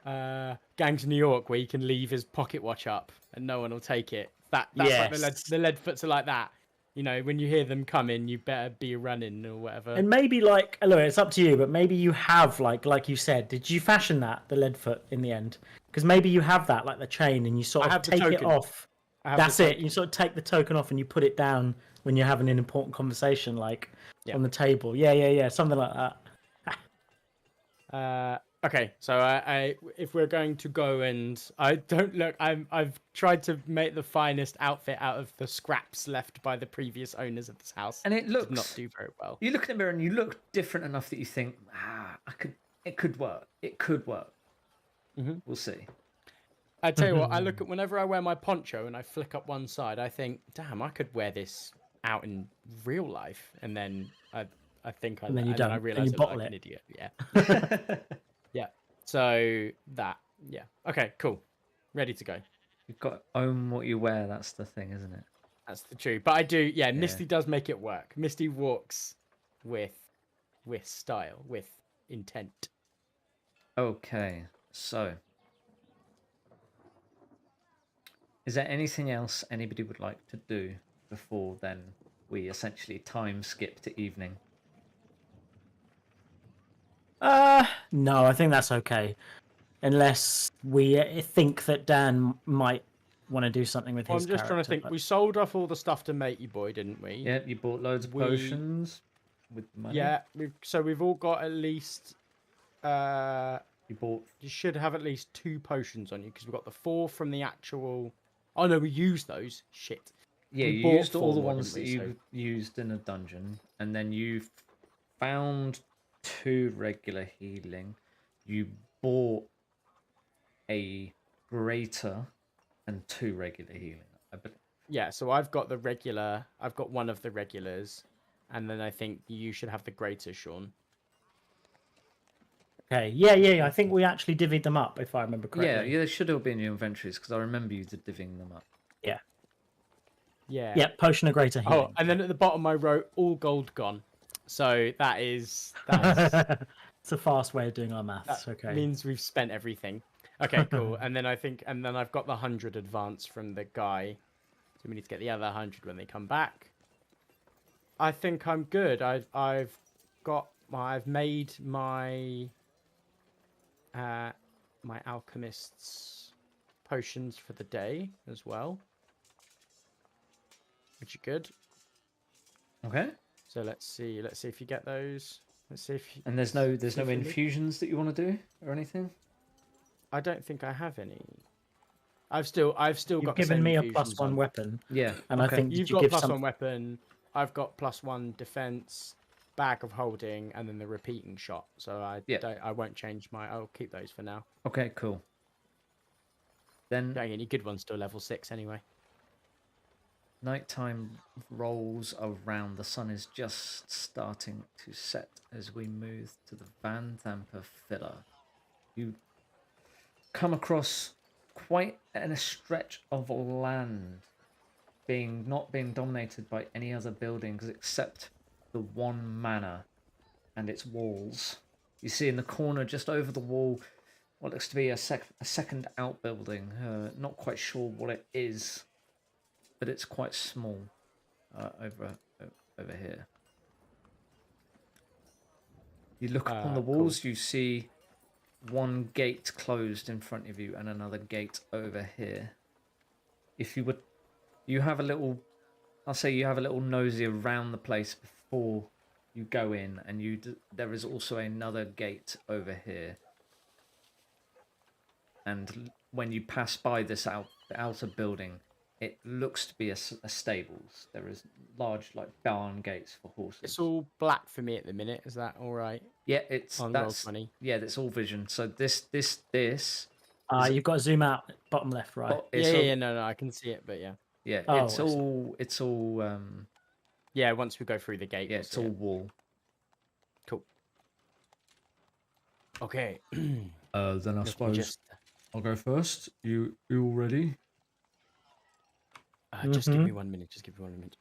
Gangs of New York, where you can leave his pocket watch up and no one will take it. That's like Yes. the Leadfoots are like that. You know, when you hear them coming, you better be running or whatever. And maybe like, look, it's up to you, but maybe you have like you said, did you fashion the Leadfoot in the end? Because maybe you have that like the chain, and you sort I of have the take it token. off. I have That's the it. token. You sort of take the token off and you put it down when you're having an important conversation, like Yeah. on the table. Yeah, something like that. Okay, so I if we're going to go and I've tried to make the finest outfit out of the scraps left by the previous owners of this house. and it Did looks. not do very well. You look in the mirror and you look different enough that you think, it could work. It could work. Mhm. We'll see. I tell you what, I look at whenever I wear my poncho and I flick up one side, I think, damn, I could wear this out in real life, and then I think And then you and then don't, I and realize you I look bottle like an it. idiot. Yeah, yeah. So yeah. Okay, cool. Ready to go. You've got to own what you wear. That's the thing, isn't it? That's the truth. But I do, yeah. Misty does make it work. Misty walks with style, with intent. Okay, so is there anything else anybody would like to do before then we essentially time skip to evening? No, I think that's okay. Unless we think that Dan might want to do something with his I'm just trying to character, think. but- We sold off all the stuff to Matey Boy, didn't we? Yeah, you bought loads of potions with money. Yeah, we've all got at least. You bought. You should have at least 2 potions on you because we've got the 4 from the actual. Oh no, we used those. Shit. Yeah, We you bought used all 4 the more, ones that didn't we? you used in a dungeon, and then you found 2 regular healing. You bought a greater and 2 regular healing. Yeah, so I've got the regular. I've got one of the regulars, and then I think you should have the greater, Sean. Okay, yeah. I think we actually divvied them up, if I remember correctly. Yeah, they should all be in your inventories because I remember you divvying them up. Yeah. Yeah. Yeah, potion of greater healing. Oh, and then at the bottom I wrote all gold gone. So that is It's a fast way of doing our maths. that Okay. means we've spent everything. Okay, cool. And then I've got the 100 advance from the guy. So we need to get the other 100 when they come back. I think I'm good. I've made my my alchemist's potions for the day as well. Which are good. Okay. So let's see if you get those. Let's see if you, And there's no see if you look. infusions that you want to do or anything. I don't think I have any. I've still You've got the given same me a infusions +1 on. weapon, Yeah. and I okay. think You've did you got give plus some... 1 weapon. I've got +1 defense, bag of holding, and then the repeating shot. So I won't change my. I'll keep those for now. Okay. Cool. Then Don't any good ones till level 6 anyway. nighttime rolls around. The sun is just starting to set as we move to the Vanthampur filler. You come across quite a stretch of land not being dominated by any other buildings except the one manor and its walls. You see in the corner just over the wall what looks to be a second outbuilding. Not quite sure what it is, but it's quite small over here. You look upon the walls, Cool. you see one gate closed in front of you and another gate over here. If you would, you have a little, I'll say you have a little nosy around the place before you go in, and there is also another gate over here. And when you pass by this outer building, It looks to be a stables. There is large like barn gates for horses. It's all black for me at the minute. Is that all right? Yeah, it's On that's Roll20. yeah, that's all vision. So this is You've got to zoom out bottom left, right. oh, it's Yeah, all, yeah, no, I can see it, but yeah. yeah, Oh, it's I see. all Yeah, once we go through the gate, yeah, we'll it's see all it. wall. Cool. Okay. Then I Let me suppose just, I'll go first. You all ready? just give me Mhm. 1 minute. Just give me 1 minute.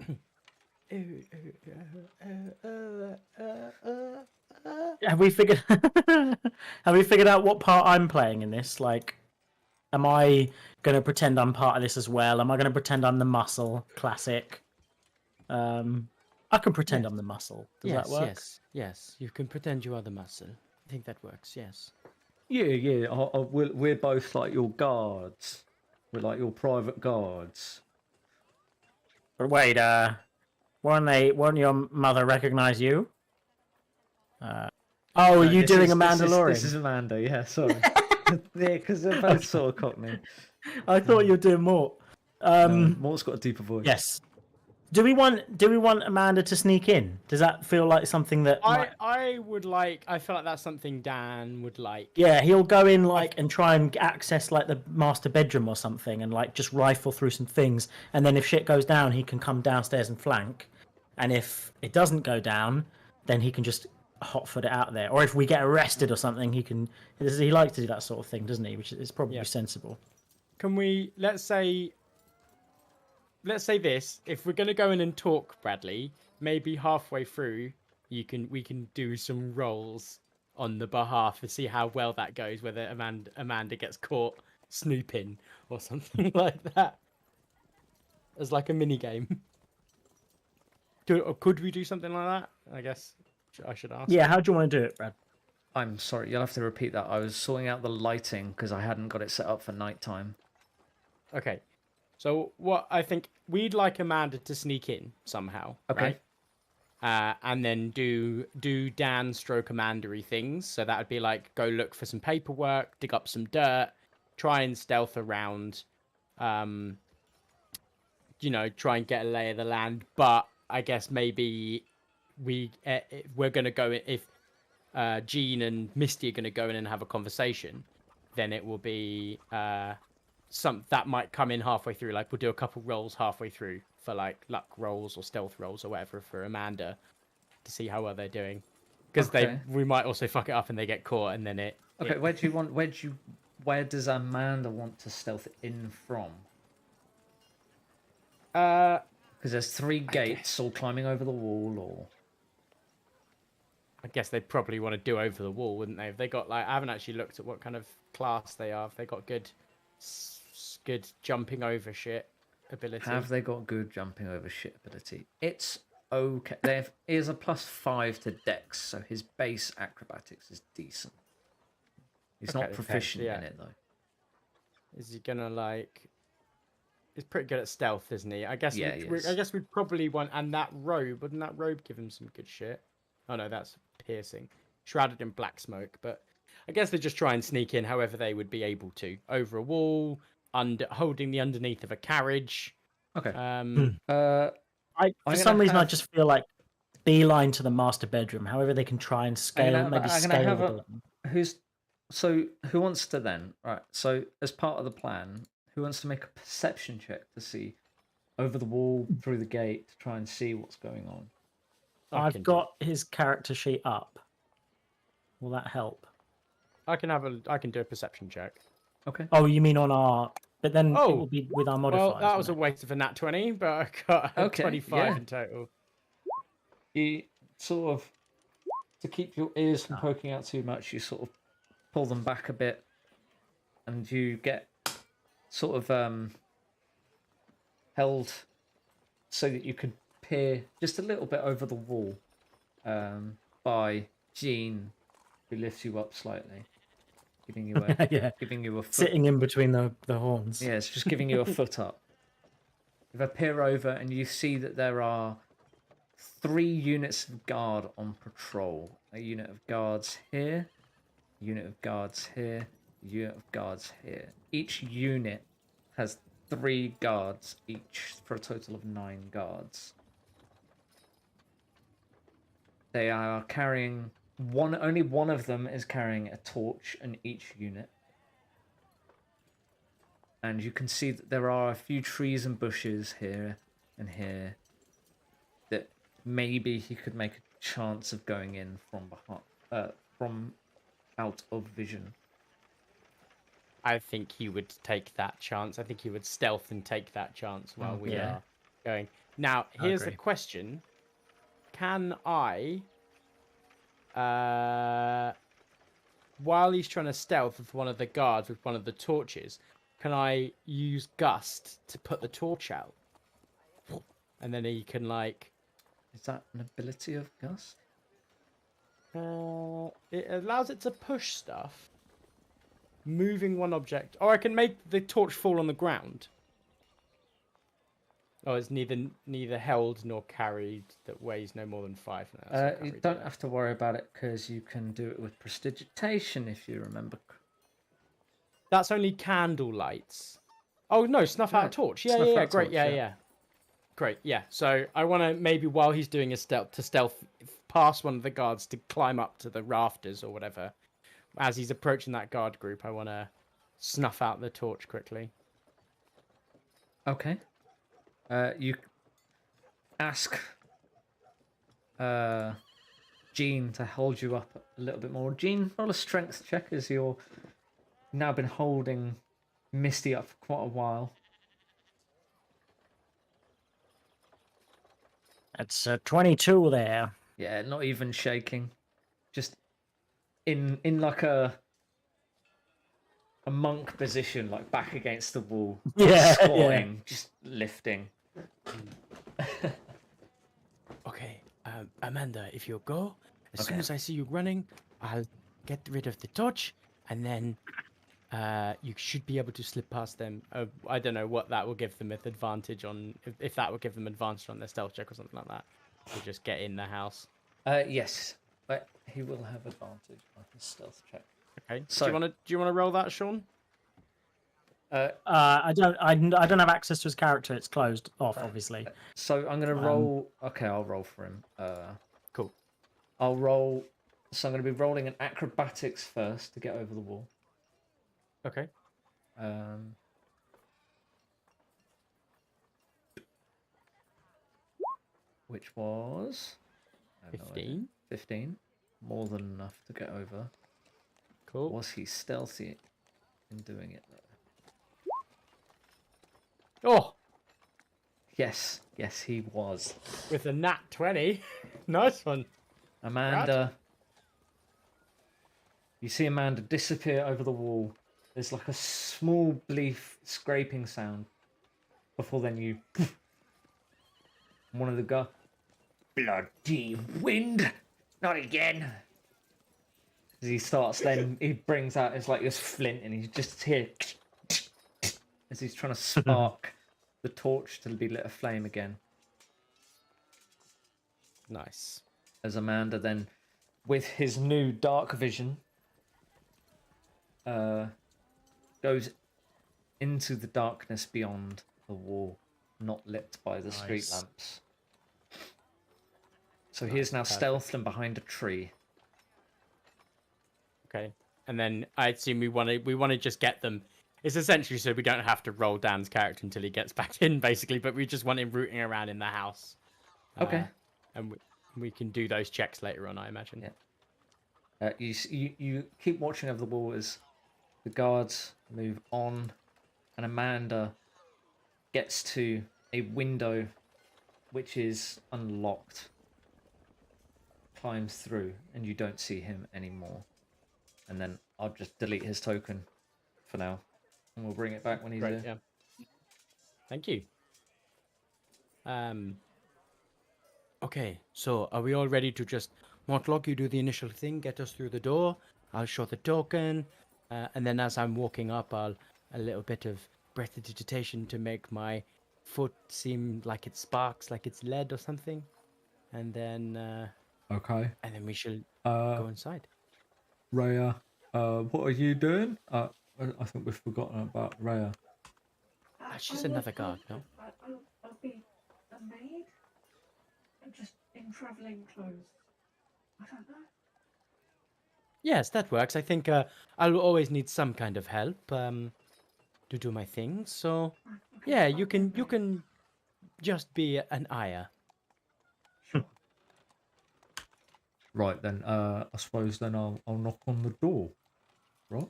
Have we figured? Have we figured out what part I'm playing in this? Like, am I going to pretend I'm part of this as well? Am I going to pretend I'm the muscle? Classic. I can pretend Yes. I'm the muscle. Does Yes, that work? yes. You can pretend you are the muscle. I think that works. Yes. Yeah. We're both like your guards. We're like your private guards. But wait, won't your mother recognize you? Oh, are No, you this doing is- a Mandalorian? This is Amanda. Yeah, sorry. Yeah, because they're both sort of Cockney. I thought you were doing more. No, Mort's got a deeper voice. Yes. Do we want Amanda to sneak in? Does that feel like something that might... I would like. I feel like that's something Dan would like. Yeah, he'll go in like and try and access like the master bedroom or something and like just rifle through some things, and then if shit goes down he can come downstairs and flank, and if it doesn't go down then he can just hotfoot it out there, or if we get arrested or something he likes to do that sort of thing, doesn't he, which is probably Yeah. sensible. Can we? Let's say this. If we're gonna go in and talk, Bradley, maybe halfway through, we can do some rolls on the behalf to see how well that goes. Whether Amanda gets caught snooping or something like that, as like a mini game. Could we do something like that? I guess I should ask. Yeah, how do you want to do it, Brad? I'm sorry, you'll have to repeat that. I was sorting out the lighting because I hadn't got it set up for nighttime. Okay. So what I think we'd like Amanda to sneak in somehow. Okay. Right? And then do Dan stroke Amandery things. So that would be like go look for some paperwork, dig up some dirt, try and stealth around, try and get a lay of the land. But I guess maybe we're gonna go if Jean and Misty are gonna go in and have a conversation, then it will be some that might come in halfway through. Like we'll do a couple rolls halfway through for like luck rolls or stealth rolls or whatever for Amanda to see how well they're doing, because Okay. we might also fuck it up and they get caught and then it. Okay, where does Amanda want to stealth in from? Because there's 3 gates all climbing over the wall, or I guess they'd probably want to do over the wall, wouldn't they? If they got like, I haven't actually looked at what kind of class they are. If they got good jumping over shit ability. have they got good jumping over shit ability? It's okay. He has a +5 to Dex, so his base acrobatics is decent. He's Okay, not okay, proficient yeah. in it though. Is he gonna like? He's pretty good at stealth, isn't he? I guess. Yeah, he I is. guess we'd probably want, and that robe, wouldn't that robe give him some good shit? Oh no, that's piercing, shrouded in black smoke. But I guess they just try and sneak in, however they would be able to, over a wall, holding the underneath of a carriage. Okay. For some reason I just feel like beeline to the master bedroom, however they can try and scale I'm gonna scale have the a building. who wants to then, right, so as part of the plan, who wants to make a perception check to see over the wall, through the gate, to try and see what's going on? I've got his character sheet up. Will that help? I can do a perception check. Okay. Oh, you mean on our... But then it Oh, will be with our modifiers. Well, that was a won't waste of a nat 20, but I got a Okay, 25 yeah. in total. You sort of, to keep your ears from poking out too much, you sort of pull them back a bit, and you get sort of held so that you can peer just a little bit over the wall by Jean, who lifts you up slightly, giving you a it? Yeah, giving you a foot. sitting in between the horns. Yeah, it's just giving you a foot up. If I peer over and you see that there are 3 units of guard on patrol. A unit of guards here, a unit of guards here, a unit of guards here. Each unit has 3 guards each for a total of 9 guards. They are carrying only one of them is carrying a torch in each unit. And you can see that there are a few trees and bushes here and here that maybe he could make a chance of going in from behind, from out of vision. I think he would take that chance. I think he would stealth and take that chance while we yeah. are going. Now, I here's the agree. question. Can I, while he's trying to stealth with one of the guards with one of the torches, can I use Gust to put the torch out? And then he can, like... Is that an ability of Gus? It allows it to push stuff. Moving one object. Or I can make the torch fall on the ground. Oh, it's neither held nor carried that weighs no more than 5. No, that's not You carried, don't yeah. have to worry about it because you can do it with prestidigitation if you remember. That's only candle lights. Oh, no, snuff out a Right, torch. Yeah, snuff yeah, yeah. out Great, torch, yeah, yeah. yeah. Great, yeah. So I want to maybe while he's doing his stealth past one of the guards to climb up to the rafters or whatever. As he's approaching that guard group, I want to snuff out the torch quickly. Okay. You ask Jean to hold you up a little bit more. Jean, roll a strength check as you're now been holding Misty up for quite a while. It's 22 there. Yeah, not even shaking. Just in like a monk position, like back against the wall. Yeah, Squatting, just lifting. Okay, Amanda, if you go, as soon Okay. as I see you running, I'll get rid of the torch, and then you should be able to slip past them. I don't know what that will give them with advantage on, if that will give them advantage on their stealth check or something like that. Or just get in the house. Yes, but he will have advantage on his stealth check. Okay. So- do you wanna roll that, Sean? I don't have access to his character. It's closed off, obviously. So I'm gonna roll. Okay, I'll roll for him. Cool. I'll roll. So I'm gonna be rolling an acrobatics first to get over the wall. Okay. Which was I have no idea. 15. 15. More than enough to get over. Cool. Was he stealthy in doing it though? Oh, Yes, he was. with a nat 20. Nice one. Amanda. You see Amanda disappear over the wall. There's like a small bleep scraping sound. Before then you... One of the guys... Bloody wind! Not again! As he starts then, he brings out his like this flint and he's just here... As he's trying to spark the torch to be lit aflame again. Nice. As Amanda then, with his new dark vision, goes into the darkness beyond the wall, not lit by the street Nice. lamps. So he is now Perfect. stealthed and behind a tree. Okay. And then I assume we want to just get them. It's essentially so we don't have to roll Dan's character until he gets back in, basically. But we just want him rooting around in the house. Okay. And we can do those checks later on, I imagine. Yeah. You keep watching over the wall as the guards move on, and Amanda gets to a window which is unlocked, climbs through, and you don't see him anymore. And then I'll just delete his token for now, and we'll bring it back when he's Great, there. yeah. Thank you. Okay, so are we all ready to just... Mortlock, you do the initial thing, get us through the door. I'll show the token. And then as I'm walking up, I'll a little bit of prestidigitation to make my foot seem like it sparks, like it's lead or something. And then Okay. we shall Uh, go inside. Rhea, what are you doing? I think we've forgotten about Rhea. She's just another guard, no? I'll be a maid, and just in travelling clothes. I don't know. Yes, that works. I think I'll always need some kind of help to do my things. So Right, okay, yeah, I'll you be a can maid. just be an ayah. Sure. Right then, I suppose then I'll knock on the door. Right?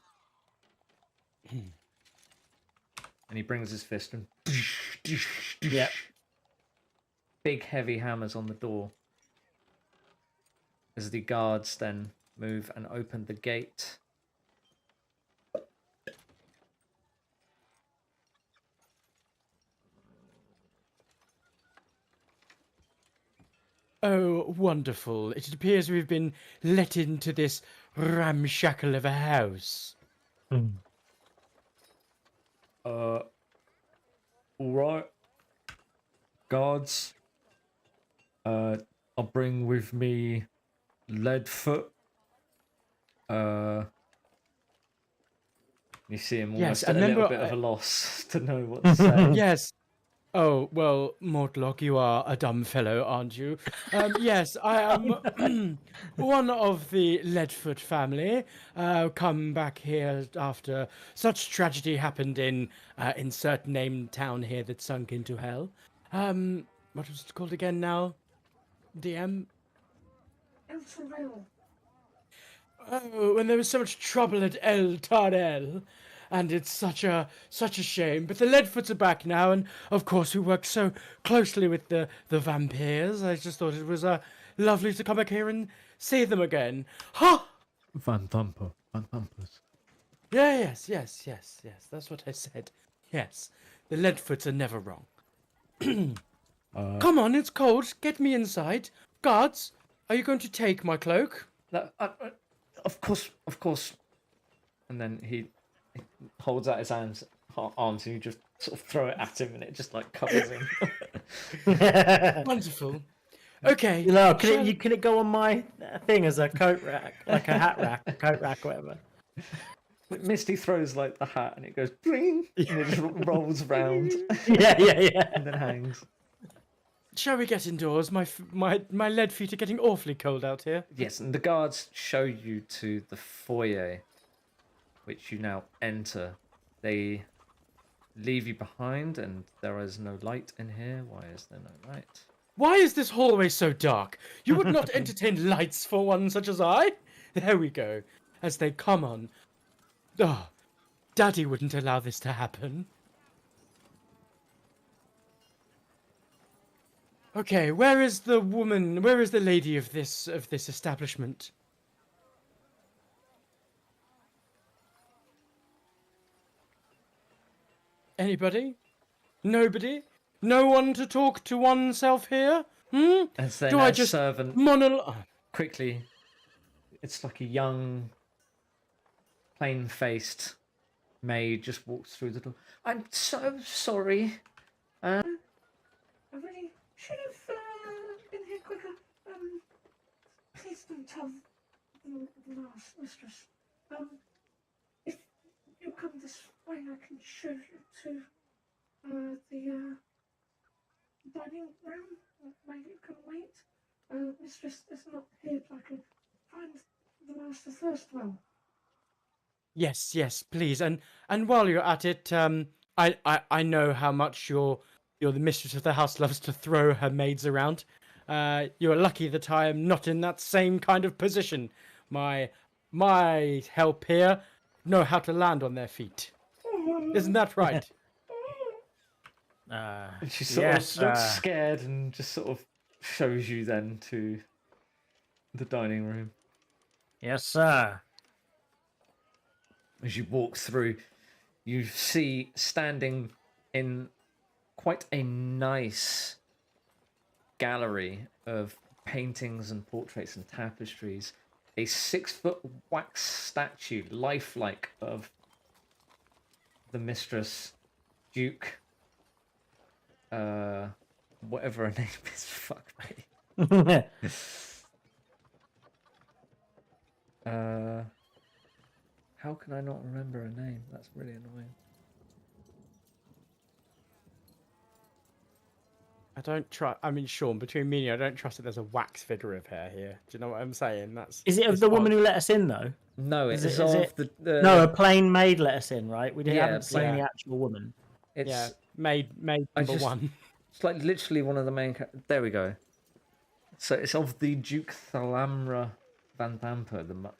And he brings his fist and Yep. big heavy hammers on the door. As the guards then move and open the gate. Oh, wonderful. It appears we've been let into this ramshackle of a house. All right, guards. I'll bring with me Leadfoot. You see him Yes, almost I at a little remember. bit of a loss to know what to say. Yes. Oh, well, Mortlock, you are a dumb fellow, aren't you? Yes, I am one of the Leadfoot family, come back here after such tragedy happened in certain named town here that sunk into hell. What was it called again now? DM? Elturel. Oh, when there was so much trouble at El Tardel, and it's such a shame. But the Leadfoots are back now, and of course we work so closely with the vampires. I just thought it was lovely to come back here and see them again. Ha! Vanthampur. Vanthampurs. Yeah, yes. That's what I said. Yes, the Leadfoots are never wrong. Come on, it's cold. Get me inside. Guards, are you going to take my cloak? Of course. And then he holds out his arms and you just sort of throw it at him and it just like covers him. Wonderful. Okay. You know, can it go on my thing as a coat rack, like a hat rack, a coat rack, whatever? Misty throws like the hat and it goes bling and it just rolls round Yeah. and then hangs. Shall we get indoors? My lead feet are getting awfully cold out here. Yes, and the guards show you to the foyer, which you now enter. They leave you behind, and there is no light in here. Why is there no light? Why is this hallway so dark? You would not entertain lights for one such as I? There we go. As they come on. Oh, Daddy wouldn't allow this to happen. Okay, where is the woman? Where is the lady of this establishment? Anybody? Nobody? No one to talk to oneself here? As then Do I a just servant quickly, it's like a young, plain-faced maid just walks through the door. I'm so sorry. I really should have been here quicker. Please don't tell the last mistress. If you come this way, I can show you to the dining room. Maybe you can wait. Mistress is not here, but I can find the master first. Well, Yes, please. And while you're at it, I know how much you're the mistress of the house loves to throw her maids around. You're lucky that I am not in that same kind of position. My help here know how to land on their feet. Isn't that right? And she sort Yes, of looks scared and just sort of shows you then to the dining room. yes, sir. As you walk through, you see standing in quite a nice gallery of paintings and portraits and tapestries, a 6-foot wax statue, lifelike, of the mistress, Duke, whatever her name is, fuck me. How can I not remember her name? That's really annoying. I don't trust. I mean, Sean, between me and you, I don't trust that there's a wax figure of her here. Do you know what I'm saying? Is it of it's the woman odd. who let us in though? No, Is it's it? Is of it? the No, a plain maid let us in, right? We Yeah, haven't seen plain- the actual woman. it's Yeah, maid I number just- one. it's like literally one of the main. There we go. So it's of the Duke Thalamra Vanthampur,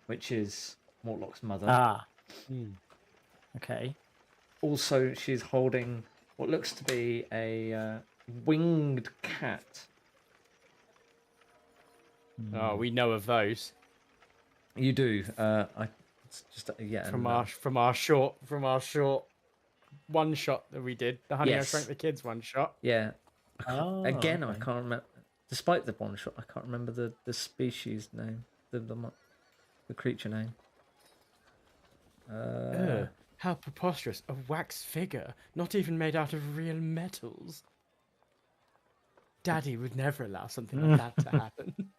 which is Mortlock's mother. Ah, Hmm. okay. Also, she's holding what looks to be a winged cat. Oh, we know of those You do. It's just from our short one shot that we did. The Honey I Yes. Shrunk the Kids one shot. Yeah. Oh, Again, I okay. can't remember. Despite the one shot, I can't remember the species name, the creature name. Ugh, how preposterous! A wax figure, not even made out of real metals. Daddy would never allow something like that to happen.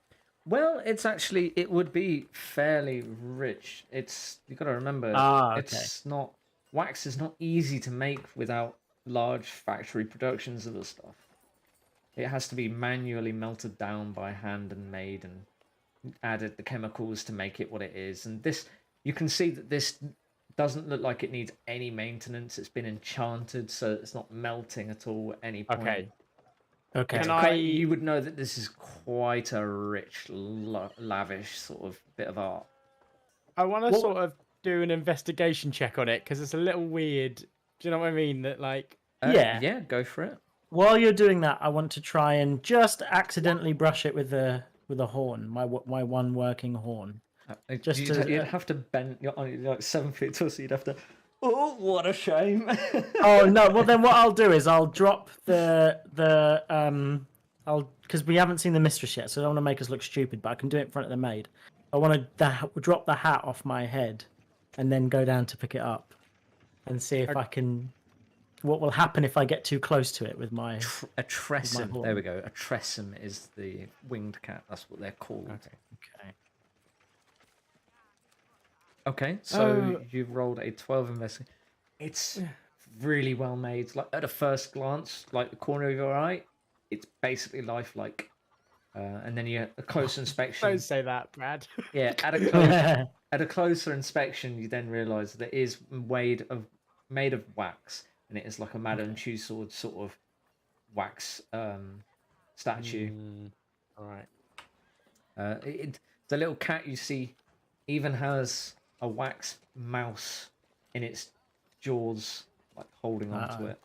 Well, it would be fairly rich. You got to remember, Ah, okay. it's not wax is not easy to make without large factory productions of the stuff. It has to be manually melted down by hand and made and added the chemicals to make it what it is. And this, you can see that this doesn't look like it needs any maintenance. It's been enchanted, so it's not melting at all at any point. Okay. Okay. Can You would know that this is quite a rich, lavish sort of bit of art. I want to What- sort of do an investigation check on it because it's a little weird. Do you know what I mean? That like, Yeah. Yeah, go for it. While you're doing that, I want to try and just accidentally brush it with a horn, my one working horn. Just You'd have to bend. You're like 7 feet tall, so you'd have to. Oh, what a shame! Oh no! Well, then what I'll do is I'll drop because we haven't seen the mistress yet, so I don't want to make us look stupid. But I can do it in front of the maid. I want to drop the hat off my head, and then go down to pick it up, and see if I can. What will happen if I get too close to it with my? A tressum. horn. There we go. A tressum is the winged cat. That's what they're called. Okay. Okay, so Oh. you've rolled a 12 investigation. It's really well made. Like at a first glance, like the corner of your eye, it's basically lifelike. And then you a close inspection. don't say that, Brad. Yeah, at a closer inspection, you then realise that it is made of wax, and it is like a Madame Tussauds sort of wax statue. All right. The little cat you see even has a wax mouse in its jaws, like holding onto it.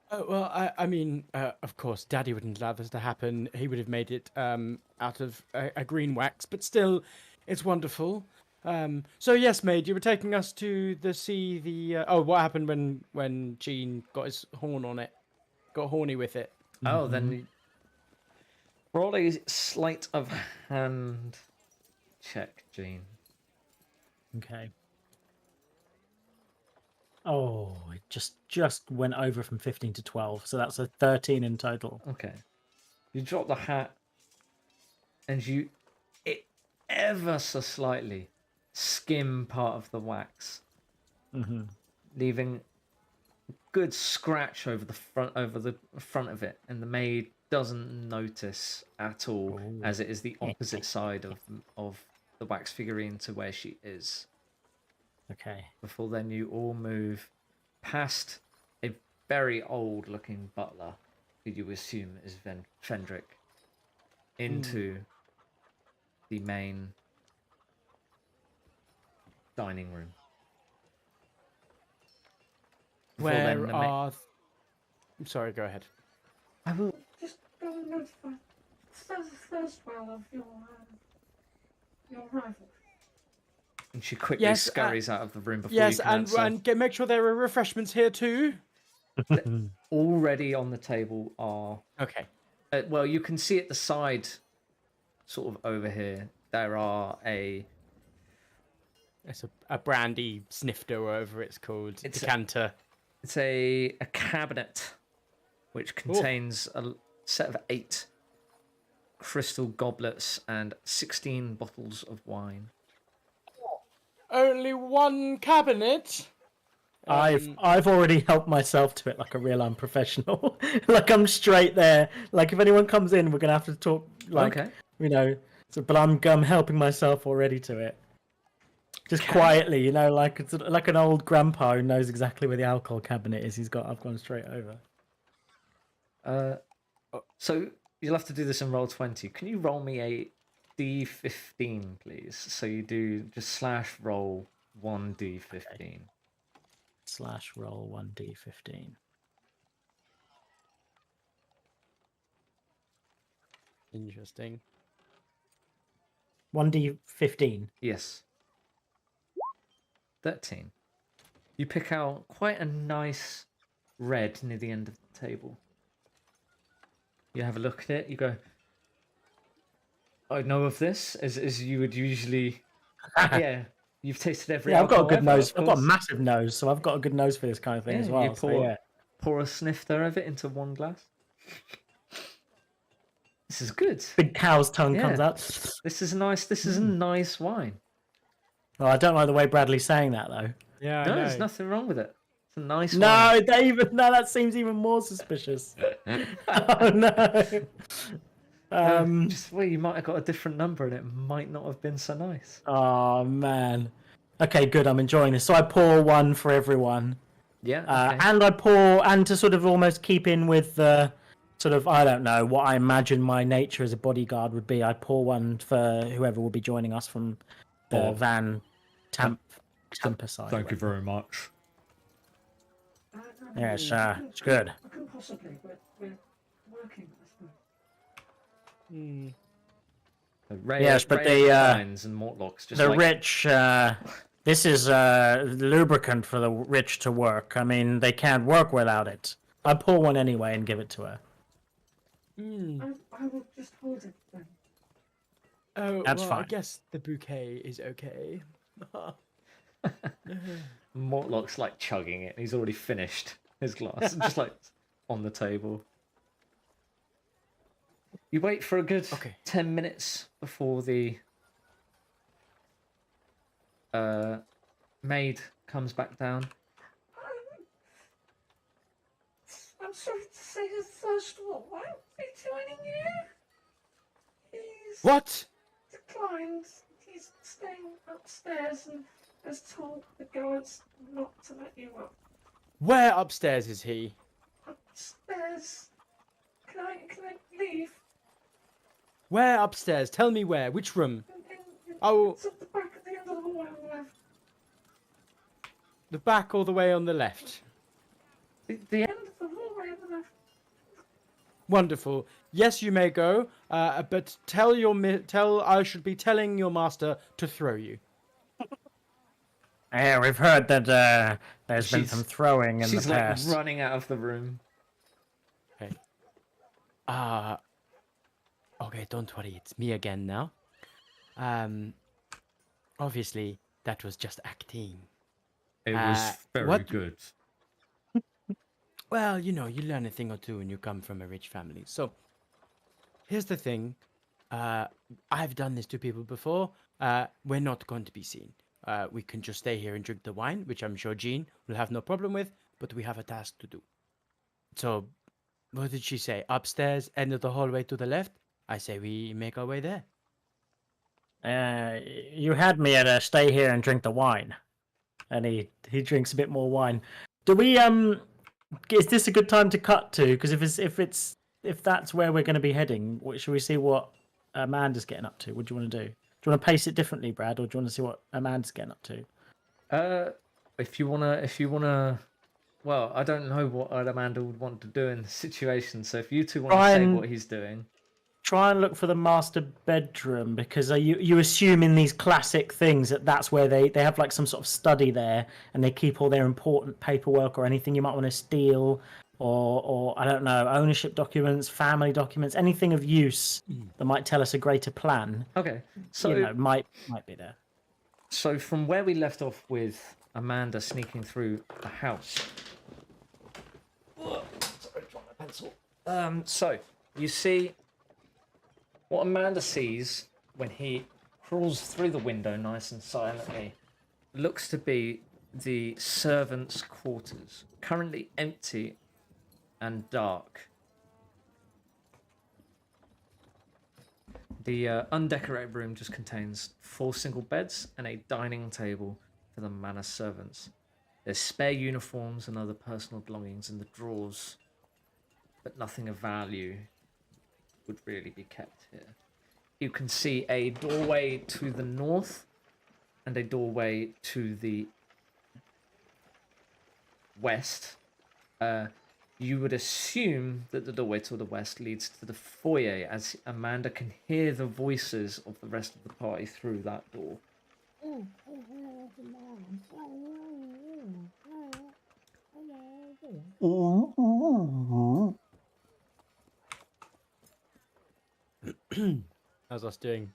Oh, well, I mean, of course, Daddy wouldn't allow this to happen. He would have made it out of a green wax, but still, it's wonderful. So yes, maid, you were taking us to see the. What happened when Gene got his horn on it? Got horny with it. Oh, then roll a sleight of hand check, Gene. Okay. Oh, it just went over from 15 to 12, so that's a 13 in total. Okay. You drop the hat, and it ever so slightly skim part of the wax, leaving a good scratch over the front of it, and the maid doesn't notice at all, as it is the opposite side of the wax figurine to where she is. Okay. Before then, you all move past a very old-looking butler, who you assume is Fendrick, into the main dining room. Before then, Where are? I'm sorry. Go ahead. I will. Just go and notify Thurswell of your arrival. And she quickly Yes, scurries out of the room before Yes, you can answer. make sure there are refreshments here too. Already on the table are. Okay. Well, you can see at the side, sort of over here, there are a. It's a brandy snifter, or whatever it's called. It's Decanter. It's a cabinet, which contains a set of 8 crystal goblets and 16 bottles of wine. Only one cabinet. I've already helped myself to it like a real unprofessional. Like I'm straight there. Like if anyone comes in, we're gonna have to talk. Like Okay. you know. So, but I'm helping myself already to it. Just quietly, like it's like an old grandpa who knows exactly where the alcohol cabinet is. I've gone straight over. So you'll have to do this in roll 20. Can you roll me a d15, please? So you do just /roll 1d15. /roll 1d15. Interesting. 1d15. Yes. 13. You pick out quite a nice red near the end of the table. You have a look at it. You go, I know of this, as you would usually. Yeah, you've tasted every. Yeah, I've got a good alcohol ever, nose. of I've got a course. massive nose, so I've got a good nose for this kind of thing as well. You So, pour, yeah. pour a snifter of it into one glass. This is good. Big cow's tongue comes Yeah. out. This is nice. This is a nice wine. Oh, I don't like the way Bradley's saying that though. Yeah, No, I know. there's nothing wrong with it. It's a nice No, wine. that seems even more suspicious. Oh no. Just well, you might have got a different number and it might not have been so nice. Oh man. Okay, good. I'm enjoying this. So I pour one for everyone, Yeah. Okay. and I pour, and to sort of almost keep in with the sort of, I don't know what I imagine my nature as a bodyguard would be. I pour one for whoever will be joining us from the Oh. Tampa side. Thank you very much. Yes, it's good. I couldn't possibly, but we're working, I suppose. Yes, but Vines and Mortlocks just the like rich. This is lubricant for the rich to work. I mean, they can't work without it. I pour one anyway and give it to her. I will just hold it then. Oh, That's well, fine. I guess the bouquet is okay. Mortlock's like chugging it. He's already finished his glass, just like on the table. You wait for a good 10 minutes before the maid comes back down. I'm sorry to say the first one won't be joining you. He's What? declined. He's staying upstairs and has told the guards not to let you up. Where upstairs is he? Upstairs. Can I leave? Where upstairs? Tell me where. Which room? In, Oh, it's at the back at the end of the hallway on the left. the back all the way on the left. The End of the hallway on the left. Wonderful. Yes, you may go, but tell I should be telling your master to throw you. Yeah, we've heard that there's been She's- some throwing in the she's like past. running out of the room. Okay. Okay, don't worry. It's me again now. Obviously, that was just acting. It was very what- good. Well, you learn a thing or two when you come from a rich family. So, here's the thing. I've done this to people before. We're not going to be seen. We can just stay here and drink the wine, which I'm sure Jean will have no problem with, but we have a task to do. So, what did she say? Upstairs, end of the hallway to the left? I say we make our way there. You had me at stay here and drink the wine, and he drinks a bit more wine. Do we Is this a good time to cut to? Because if that's where we're going to be heading, should we see what Amanda's getting up to? What do you want to do? Do you want to pace it differently, Brad, or do you want to see what Amanda's getting up to? If you wanna, well, I don't know what Amanda would want to do in the situation. So if you two want to say what he's doing, try and look for the master bedroom, because you assume in these classic things that's where they have like some sort of study there, and they keep all their important paperwork or anything you might want to steal, or I don't know, ownership documents, family documents, anything of use that might tell us a greater plan. okay. So Might be there. So from where we left off with Amanda sneaking through the house. Sorry, drop my pencil. So you see what Amanda sees when he crawls through the window nice and silently looks to be the servants' quarters, currently empty and dark. The undecorated room just contains 4 single beds and a dining table for the manor servants. There's spare uniforms and other personal belongings in the drawers, but nothing of value would really be kept here. You can see a doorway to the north and a doorway to the west. You would assume that the doorway to the west leads to the foyer, as Amanda can hear the voices of the rest of the party through that door. How's us doing?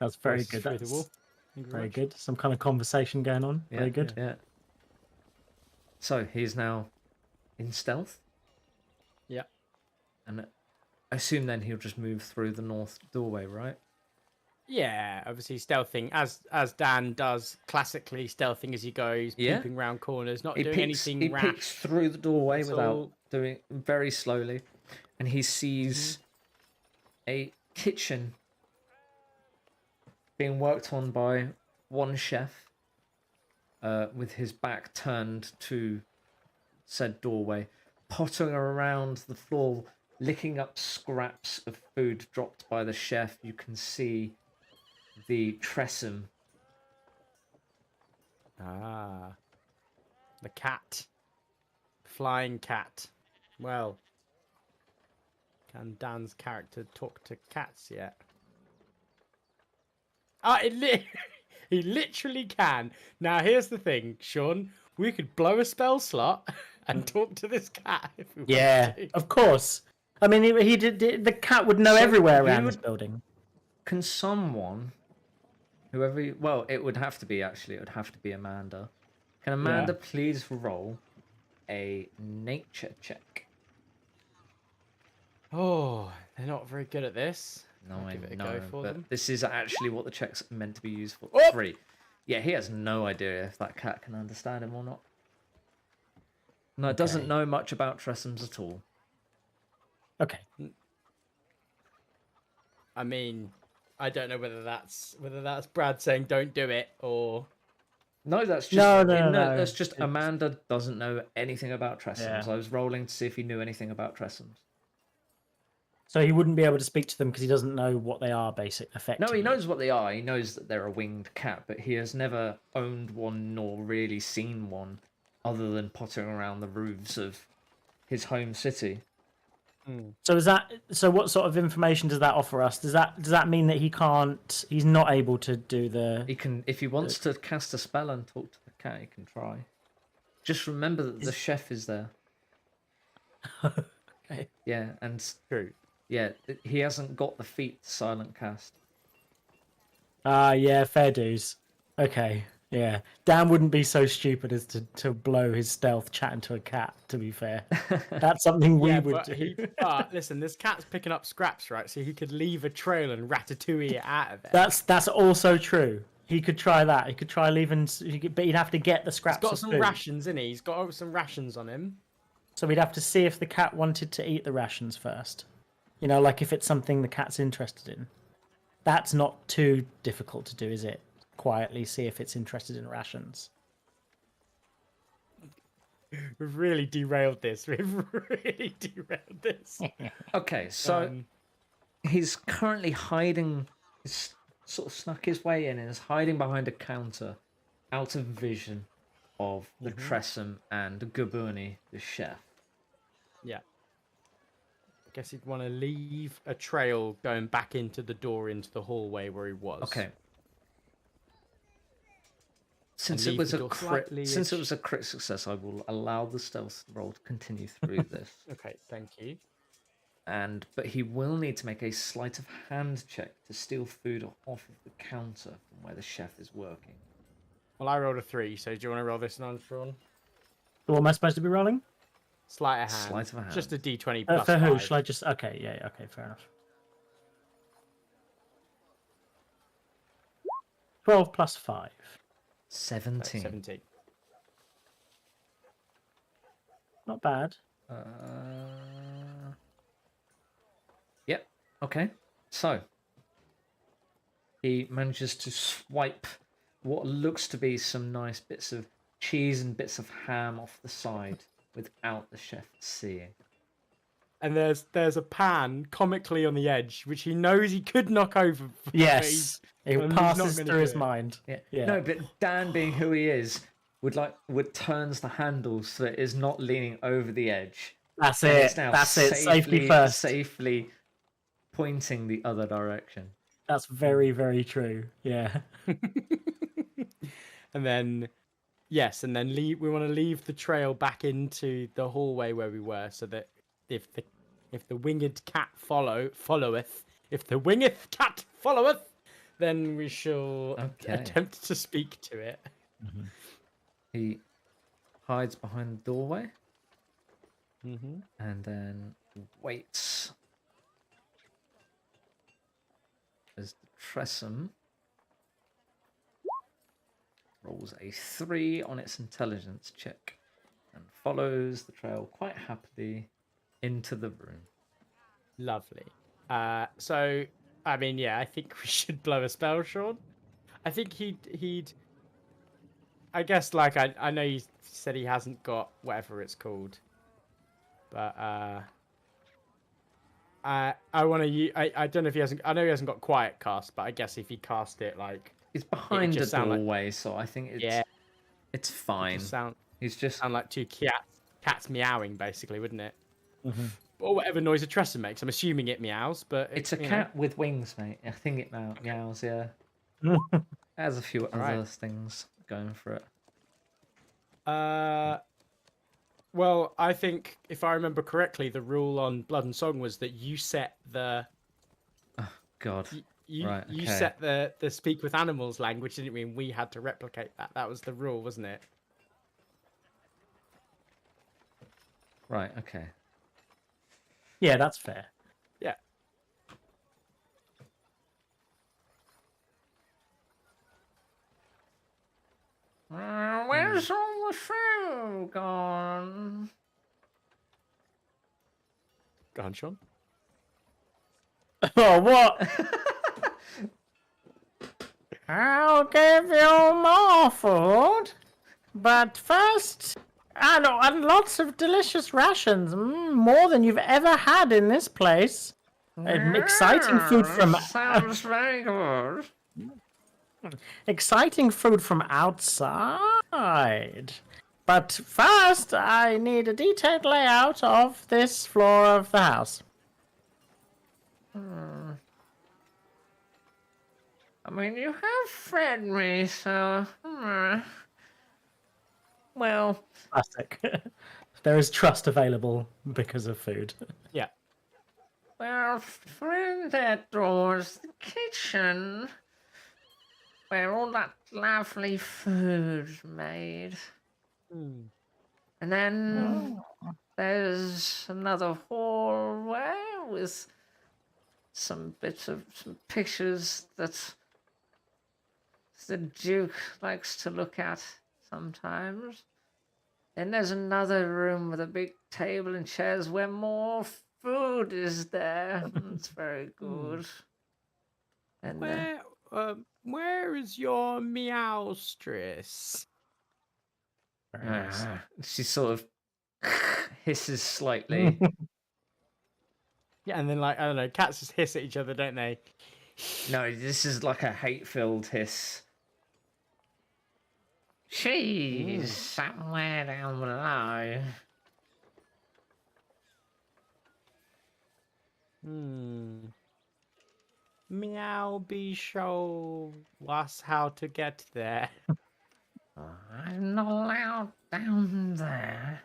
That's very Voices good. through the That's wall. Thank you very very much. good. Some kind of conversation going on. Yeah, Very good. Yeah. So he's now in stealth, Yeah. and I assume then he'll just move through the north doorway, right? Yeah, obviously stealthing as Dan does classically, stealthing as he goes, Yeah. peeping round corners, not He doing peeks, anything he rash. peeks through the doorway It's without all- doing very slowly, and he sees a kitchen being worked on by one chef, with his back turned to said doorway, pottering around the floor, licking up scraps of food dropped by the chef. You can see the Tressum. Ah, the cat, flying cat. Well, can Dan's character talk to cats yet? Ah, he literally can. Now here's the thing, Sean. We could blow a spell slot and talk to this cat if we Yeah, wanted to. of course. I mean, he did. The cat would know So everywhere you around this would- building. Can someone, whoever, well, it would have to be Amanda. Can Amanda please roll a nature check? Oh, they're not very good at this. No, I'll I give it a know, go for but them. this is actually what the check's meant to be used for. Oh! 3. Yeah, he has no idea if that cat can understand him or not. No, it doesn't Okay. know much about Tressums at all. Okay. I mean, I don't know whether that's Brad saying don't do it or No, that's just No. that's just It's- Amanda doesn't know anything about Tressums. Yeah. I was rolling to see if he knew anything about Tressums. So he wouldn't be able to speak to them because he doesn't know what they are, effectively. No, he knows what they are. He knows that they're a winged cat, but he has never owned one nor really seen one, other than pottering around the roofs of his home city. So what sort of information does that offer us? Does that mean that he's not able to do the? He can, if he wants to cast a spell and talk to the cat, he can try. Just remember that the chef is there. Okay. Yeah, and true. yeah, he hasn't got the feat to silent cast. Yeah, fair dues. Okay, yeah. Dan wouldn't be so stupid as to blow his stealth chatting to a cat, to be fair. That's something we would do. But listen, this cat's picking up scraps, right? So he could leave a trail and ratatouille it out of there. That's also true. He could try that. He could try leaving, but he'd have to get the scraps He's got of some food. rations, in he? He's got some rations on him. So we'd have to see if the cat wanted to eat the rations first. You know, like if it's something the cat's interested in. That's not too difficult to do, is it? Quietly see if it's interested in rations. We've really derailed this. We've really derailed this. Okay, so he's currently hiding. He's sort of snuck his way in and is hiding behind a counter, out of vision of the Tressum and Gabuni, the chef. Yeah. I guess he'd want to leave a trail going back into the door into the hallway where he was. Okay. Since leave it was the a door crit, slightly since it was a crit success, I will allow the stealth roll to continue through this. Okay, thank you. But he will need to make a sleight of hand check to steal food off of the counter from where the chef is working. Well, I rolled a 3, so do you want to roll this one, Sean? What am I supposed to be rolling? Sleight of hand. Sleight of hand. Just a d20 plus For who? 5. Shall I just? Okay, yeah, okay, fair enough. 12 plus 5. 17. 17. not bad. Yep. Okay. So he manages to swipe what looks to be some nice bits of cheese and bits of ham off the side without the chef seeing. And there's a pan comically on the edge, which he knows he could knock over. but Yes, it he's not passes gonna through do his it. mind. Yeah. Yeah. No, but Dan, being who he is, would turns the handle so it is not leaning over the edge. That's And it. it's now That's it. Safety first. safely pointing the other direction. That's very, very true. Yeah. And then, yes, and then we want to leave the trail back into the hallway where we were, so that if the winged cat followeth, if the winged cat followeth, then we shall attempt to speak to it. He hides behind the doorway Mm-hmm. and then waits as the Tressum rolls a 3 on its intelligence check and follows the trail quite happily into the room. Lovely. So, I mean, yeah, I think we should blow a spell, Sean. I think he'd. I guess, like, I know you said he hasn't got whatever it's called, but I want to. I don't know if he hasn't. I know he hasn't got quiet cast, but I guess if he cast it, like, He's behind the just sound like- doorway, so I think it's fine. He's just sound like two cats meowing, basically, wouldn't it? Mm-hmm. Or whatever noise a Tressa makes. I'm assuming it meows, but it's a cat with wings, mate. I think it meows. Yeah, it has a few other things going for it. Well, I think if I remember correctly, the rule on Blood and Song was that you set the. Oh God. You set the speak with animals language, didn't mean we had to replicate that. That was the rule, wasn't it? Right. Okay. Yeah, that's fair. Yeah. Where's all the food gone? Go on, Sean. Oh, what? I'll give you more food, but first, and lots of delicious rations, more than you've ever had in this place. Exciting food from Sounds very good. exciting food from outside. But first, I need a detailed layout of this floor of the house. I mean, you have fed me, so. Well. Classic. There is trust available because of food. Yeah. Well, through that door's the kitchen, where all that lovely food's made. And then there's another hallway with some pictures that the Duke likes to look at sometimes. Then there's another room with a big table and chairs where more food is there. It's very good. And where is your meowstress? she sort of hisses slightly. Yeah, and then, like, I don't know, cats just hiss at each other, don't they? No, this is like a hate-filled hiss. She's somewhere down below. Meow be show us how to get there. I'm not allowed down there.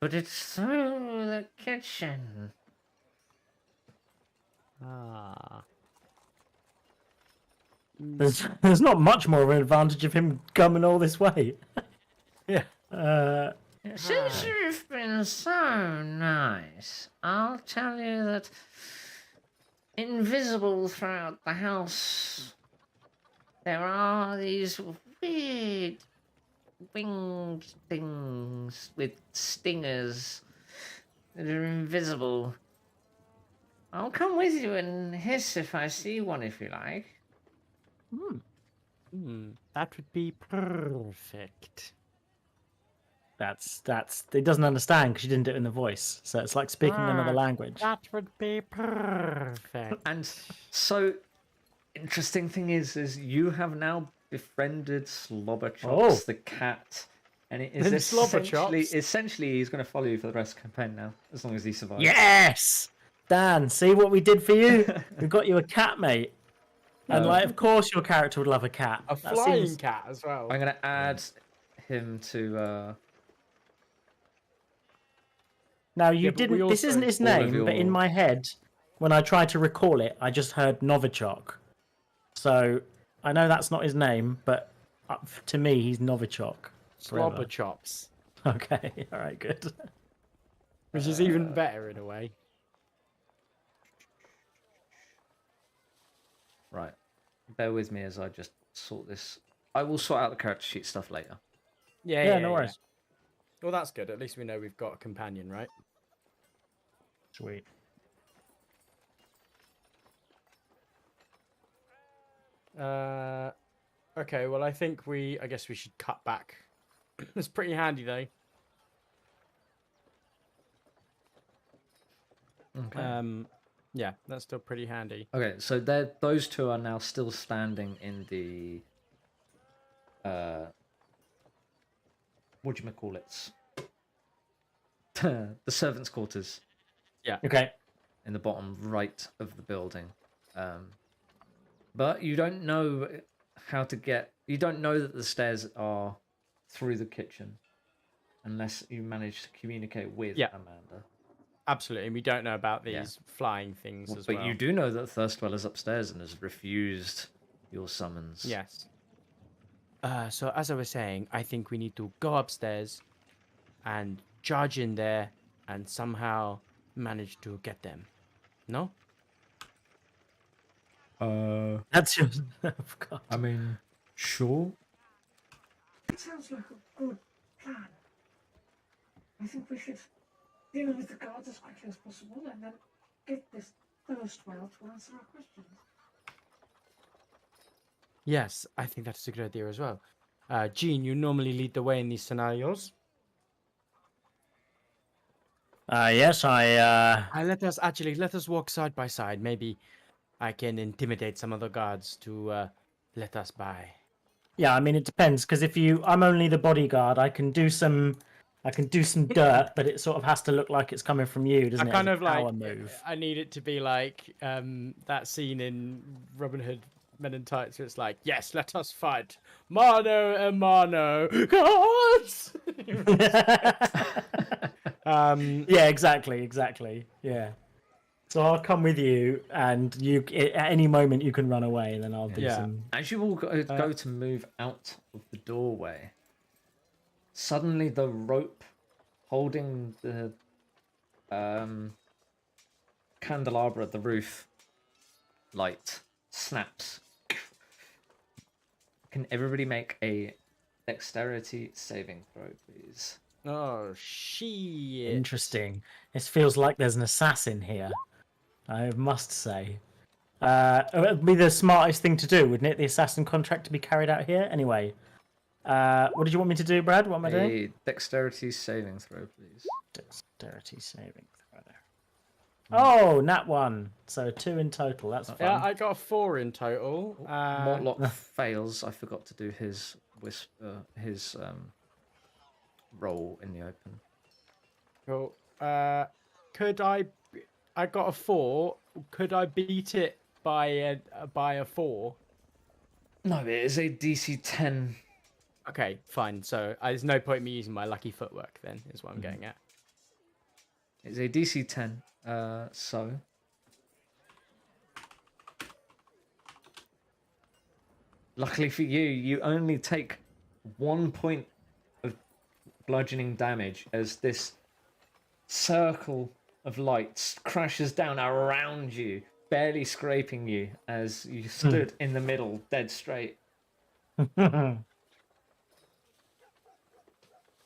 But it's through the kitchen. There's not much more of an advantage of him coming all this way. Yeah. Since you've been so nice, I'll tell you that invisible throughout the house, there are these weird winged things with stingers that are invisible. I'll come with you and hiss if I see one, if you like. That would be perfect. That's it doesn't understand because you didn't do it in the voice, so it's like speaking another language. That would be perfect. And so, interesting thing is you have now befriended Slobberchops, the cat, and it is Then Slobberchops? essentially he's going to follow you for the rest of the campaign now, as long as he survives. Yes, Dan. See what we did for you? We got you a cat, mate. And like, of course, your character would love a cat. A That flying seems- cat as well. I'm going to add him to. Now you Yeah, but we didn't. This also- isn't his all of name, but in your- my head, when I tried to recall it, I just heard Novichok. So I know that's not his name, but to me, he's Novichok. forever. Slobberchops. Okay, all right, good. Which is even better in a way. Right. Bear with me as I just sort this. I will sort out the character sheet stuff later. Yeah, no worries. Well, that's good. At least we know we've got a companion, right? Sweet. Okay, well, I think I guess we should cut back. It's pretty handy, though. Okay. Yeah, that's still pretty handy. Okay, so those two are now still standing in the whatchamacallits? The servants' quarters Okay. in the bottom right of the building. But you don't know how to get. You don't know that the stairs are through the kitchen, unless you manage to communicate with Yeah. Amanda. Absolutely. And we don't know about these flying things as But well. you do know that Thirstwell is upstairs and has refused your summons. Yes. So as I was saying, I think we need to go upstairs and charge in there and somehow manage to get them. No? That's just. Oh, God. I mean, sure. It sounds like a good plan. I think we should deal with the guards as quickly as possible and then get this Thirstwell to answer our questions. Yes, I think that's a good idea as well. Jean, you normally lead the way in these scenarios. Yes, Let us walk side by side. Maybe I can intimidate some of the guards to let us by. Yeah, I mean it depends because I'm only the bodyguard. I can do some dirt, but it sort of has to look like it's coming from you, doesn't I it? kind as a of like. power move. I need it to be like that scene in Robin Hood Men in Tights where it's like, yes, let us fight, mano a mano, guards. Yeah, exactly. Yeah. So I'll come with you, and at any moment you can run away, and then I'll do Yeah. some. As you all go to move out of the doorway, suddenly the rope holding the candelabra at the roof light snaps. Can everybody make a dexterity saving throw, please? Oh shit! Interesting. This feels like there's an assassin here. I must say. It would be the smartest thing to do, wouldn't it? The assassin contract to be carried out here. Anyway, what did you want me to do, Brad? What am I doing? A dexterity saving throw, please. Dexterity saving throw. Oh, nat 1. So 2 in total. That's fun. Yeah, I got a 4 in total. Mortlock fails. I forgot to do his roll in the open. Cool. Could I? I got a 4. Could I beat it by a 4? No, it is a DC 10. Okay, fine. So there's no point in me using my lucky footwork then, is what I'm getting at. It's a DC 10. So luckily for you, you only take 1 point of bludgeoning damage as this circle of lights crashes down around you, barely scraping you as you stood in the middle, dead straight.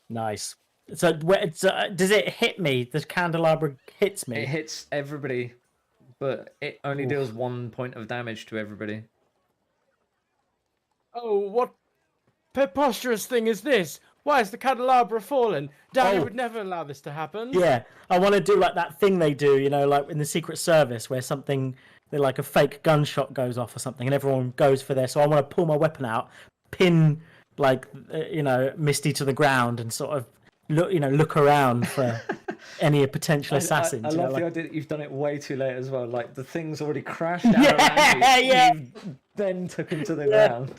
Nice. So does it hit me? The candelabra hits me. It hits everybody, but it only Oof. deals 1 point of damage to everybody. Oh, what preposterous thing is this? Why is the candelabra fallen? Daddy Oh. would never allow this to happen. Yeah, I want to do like that thing they do, like in the Secret Service where like a fake gunshot goes off or something, and everyone goes for this. So I want to pull my weapon out, pin like Misty to the ground, and sort of look around for any potential assassins. I love the idea that you've done it way too late as well. Like the thing's already crashed out around you. Yeah. You've then took him to the ground.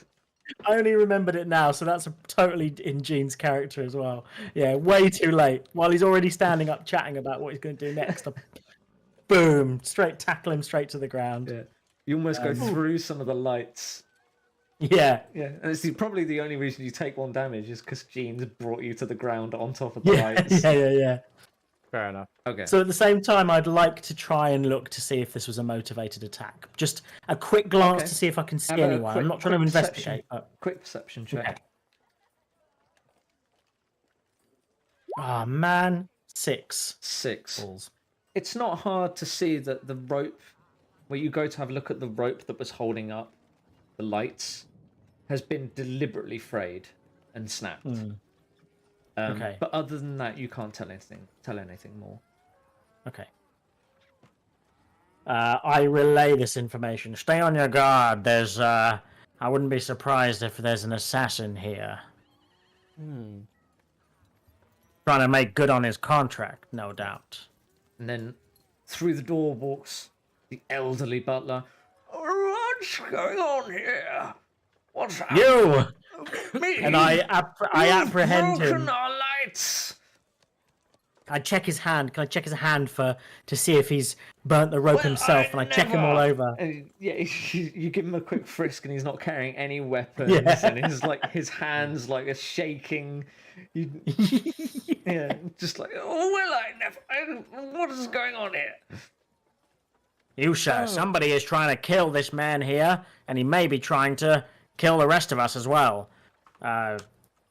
I only remembered it now, so that's totally in Gene's character as well. Yeah, way too late. While he's already standing up chatting about what he's going to do next, boom, tackle him straight to the ground. Yeah, you almost go through some of the lights. Yeah, yeah, and it's probably the only reason you take 1 damage is because Gene's brought you to the ground on top of the lights. Yeah. Fair enough. Okay. So at the same time, I'd like to try and look to see if this was a motivated attack. Just a quick glance to see if I can see anyone. I'm not trying to investigate. Quick perception check. Okay. Oh man, 6. 6. Balls. It's not hard to see that the rope, where you go to have a look at the rope that was holding up the lights, has been deliberately frayed and snapped. Okay. But other than that, you can't tell anything more. Okay. I relay this information. Stay on your guard. I wouldn't be surprised if there's an assassin here. Trying to make good on his contract, no doubt. And then through the door walks the elderly butler. What's going on here? What's happening? You! Me? And I apprehend broken him. our lights. I check his hand. Can I check his hand to see if he's burnt the rope himself? And I check him all over. And you give him a quick frisk, and he's not carrying any weapons, Yeah. and his hands are shaking. Just like, what is going on here? You, sir, somebody is trying to kill this man here, and he may be trying to kill the rest of us as well.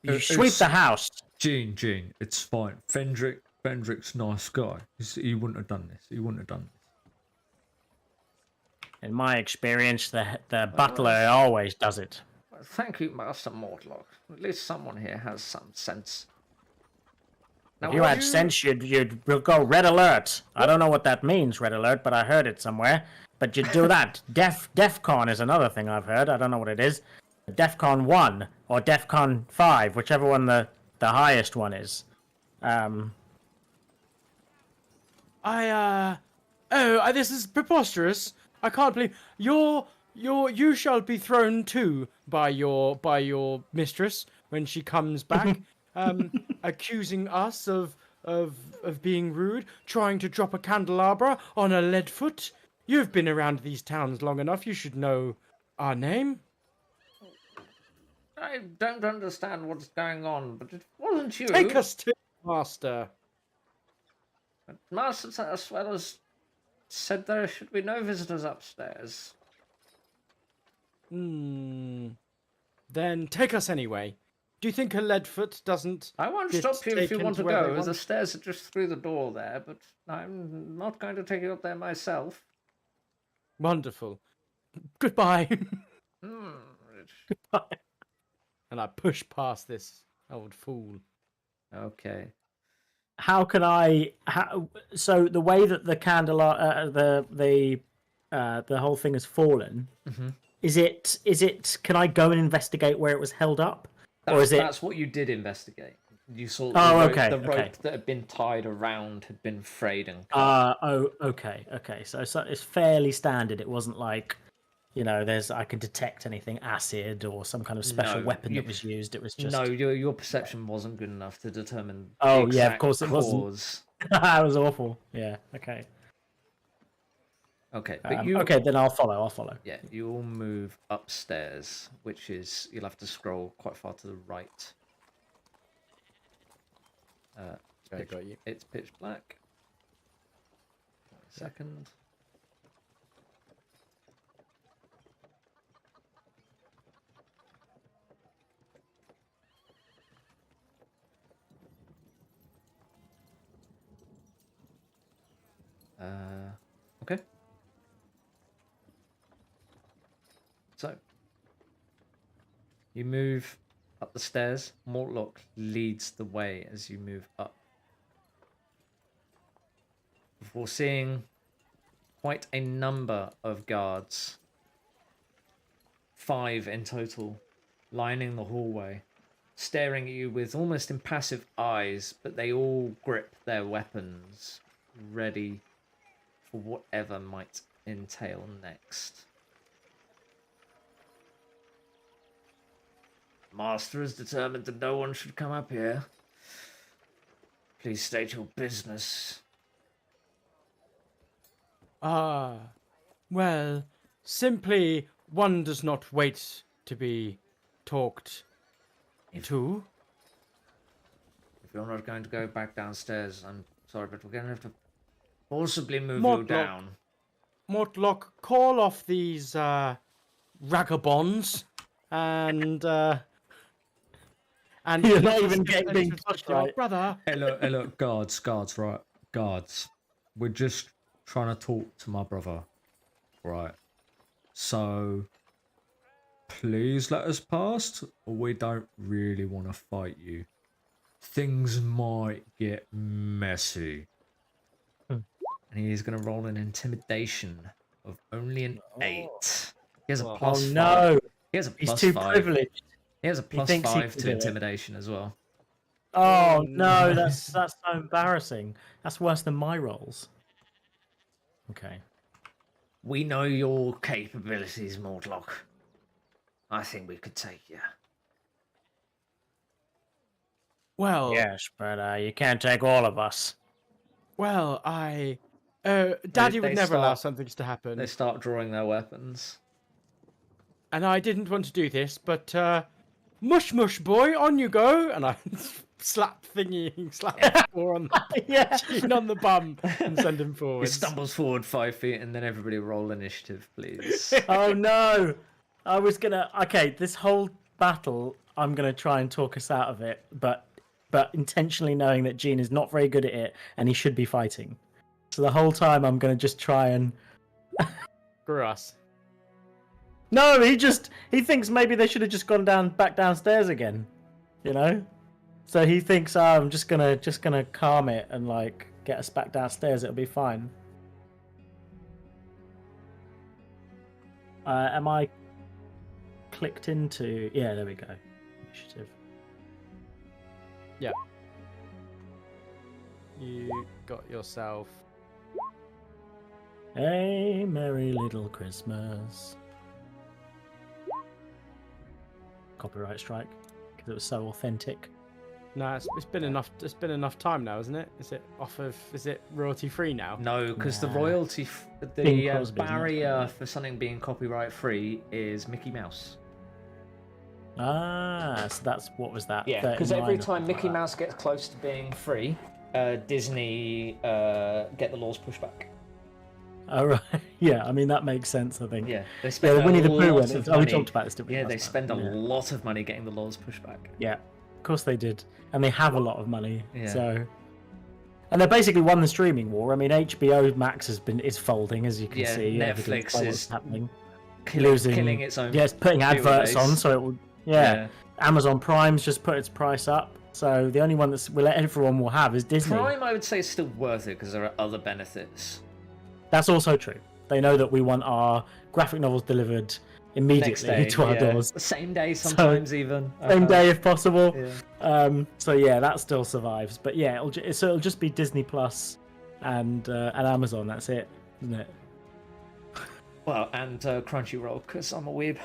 You sweep the house. Gene, it's fine. Fendrick's nice guy. He wouldn't have done this. In my experience, the butler always does it. Thank you, Master Mortlock. At least someone here has some sense. Now, If you had sense, you'd go red alert. I don't know what that means, red alert, but I heard it somewhere. But you'd do that. DEFCON is another thing I've heard. I don't know what it is. DEFCON 1 or DEFCON 5, whichever one the highest one is. This is preposterous. I can't believe you shall be thrown too by your mistress when she comes back, accusing us of being rude, trying to drop a candelabra on a lead foot. You've been around these towns long enough. You should know our name. I don't understand what's going on, but it wasn't you. Take us to Master. Master Sweaters said there should be no visitors upstairs. Then take us anyway. Do you think a Leadfoot doesn't... I won't get stop you if you taken want to to where they go. want? The stairs are just through the door there, but I'm not going to take you up there myself. Wonderful. Goodbye. Goodbye. And I push past this old fool. Okay. How can so the way that the the whole thing has fallen, is it can I go and investigate where it was held up? That's what you did investigate. You saw the rope that had been tied around had been frayed and cut. Okay. So it's fairly standard. It wasn't like, I can detect anything acid or some kind of special weapon that was used. It was just your perception wasn't good enough to determine. Of course it cause. wasn't. That was awful. Yeah. Okay. Okay, but okay, then I'll follow. Yeah, you all move upstairs, which is you'll have to scroll quite far to the right. Got you. It's pitch black. Second. You move up the stairs. Mortlock leads the way as you move up. Before seeing quite a number of guards, 5 in total, lining the hallway, staring at you with almost impassive eyes, but they all grip their weapons, ready for whatever might entail next. Master is determined that no one should come up here. Please state your business. Well, simply one does not wait to be talked to. If you're not going to go back downstairs, I'm sorry, but we're going to have to forcibly move you Mortlock. down. Mortlock, call off these ragabonds and You're not even getting touched, your right? brother. Hey, look, guards, right? Guards. We're just trying to talk to my brother, right? So, please let us past, or we don't really want to fight you. Things might get messy. And he's going to roll an intimidation of only an 8. He has a Oh plus 5. no, He has a he's plus too 5. privileged. He has a plus thinks he 5 can to do it. intimidation as well. Oh no, that's so embarrassing. That's worse than my rolls. Okay. We know your capabilities, Mortlock. I think we could take you. Well, Yes, but you can't take all of us. well, Daddy would they never allow start- something to happen, They start drawing their weapons. and I didn't want to do this, but mush mush boy, on you go, and I slap four on Yeah. chin on the bum and send him He forward. stumbles forward 5 feet, and then everybody roll initiative, please. Oh no, I was gonna. Okay, this whole battle, I'm gonna try and talk us out of it, but intentionally knowing that Gene is not very good at it, and he should be fighting. So the whole time, I'm gonna just try and. Screw us. No, he thinks maybe they should have just gone back downstairs again, you know. So he thinks, I'm just gonna calm it and like get us back downstairs. It'll be fine. Am I clicked into? Yeah, there we go. Initiative. You got yourself. A merry little Christmas. Copyright strike because it was so authentic. No, it's been enough. It's been enough time now, isn't it? Is it royalty free now? No, because the Nah. royalty, Bing the Crosby, isn't it? barrier for something being copyright free is Mickey Mouse. Ah, so that's what was that? Yeah, because every 39 or time something Mickey like that. Mouse gets close to being free, Disney get the laws pushed back. Oh right, yeah. I mean that makes sense. I think. Yeah, they Yeah, spend the a Winnie the Pooh lot one. of Oh, we money. talked about this, didn't we? Yeah, last they time? spend a Yeah. lot of money getting the laws pushed back. Yeah, of course they did, and they have a lot of money. Yeah. So, and they basically won the streaming war. I mean, HBO Max is folding, as you can Yeah, see. Netflix evidenced by what's is happening. Killing its own. Yeah, it's putting viewer adverts base. on, so it will. Yeah. Amazon Prime's just put its price up, so the only one that's everyone will have is Disney. Prime, I would say, is still worth it because there are other benefits. That's also true. They know that we want our graphic novels delivered Next immediately day, to our yeah. doors. Same day, sometimes even. Same day if possible. Yeah. So yeah, that still survives. But yeah, it'll just be Disney Plus and Amazon. That's it, isn't it? Well, and Crunchyroll because I'm a weeb.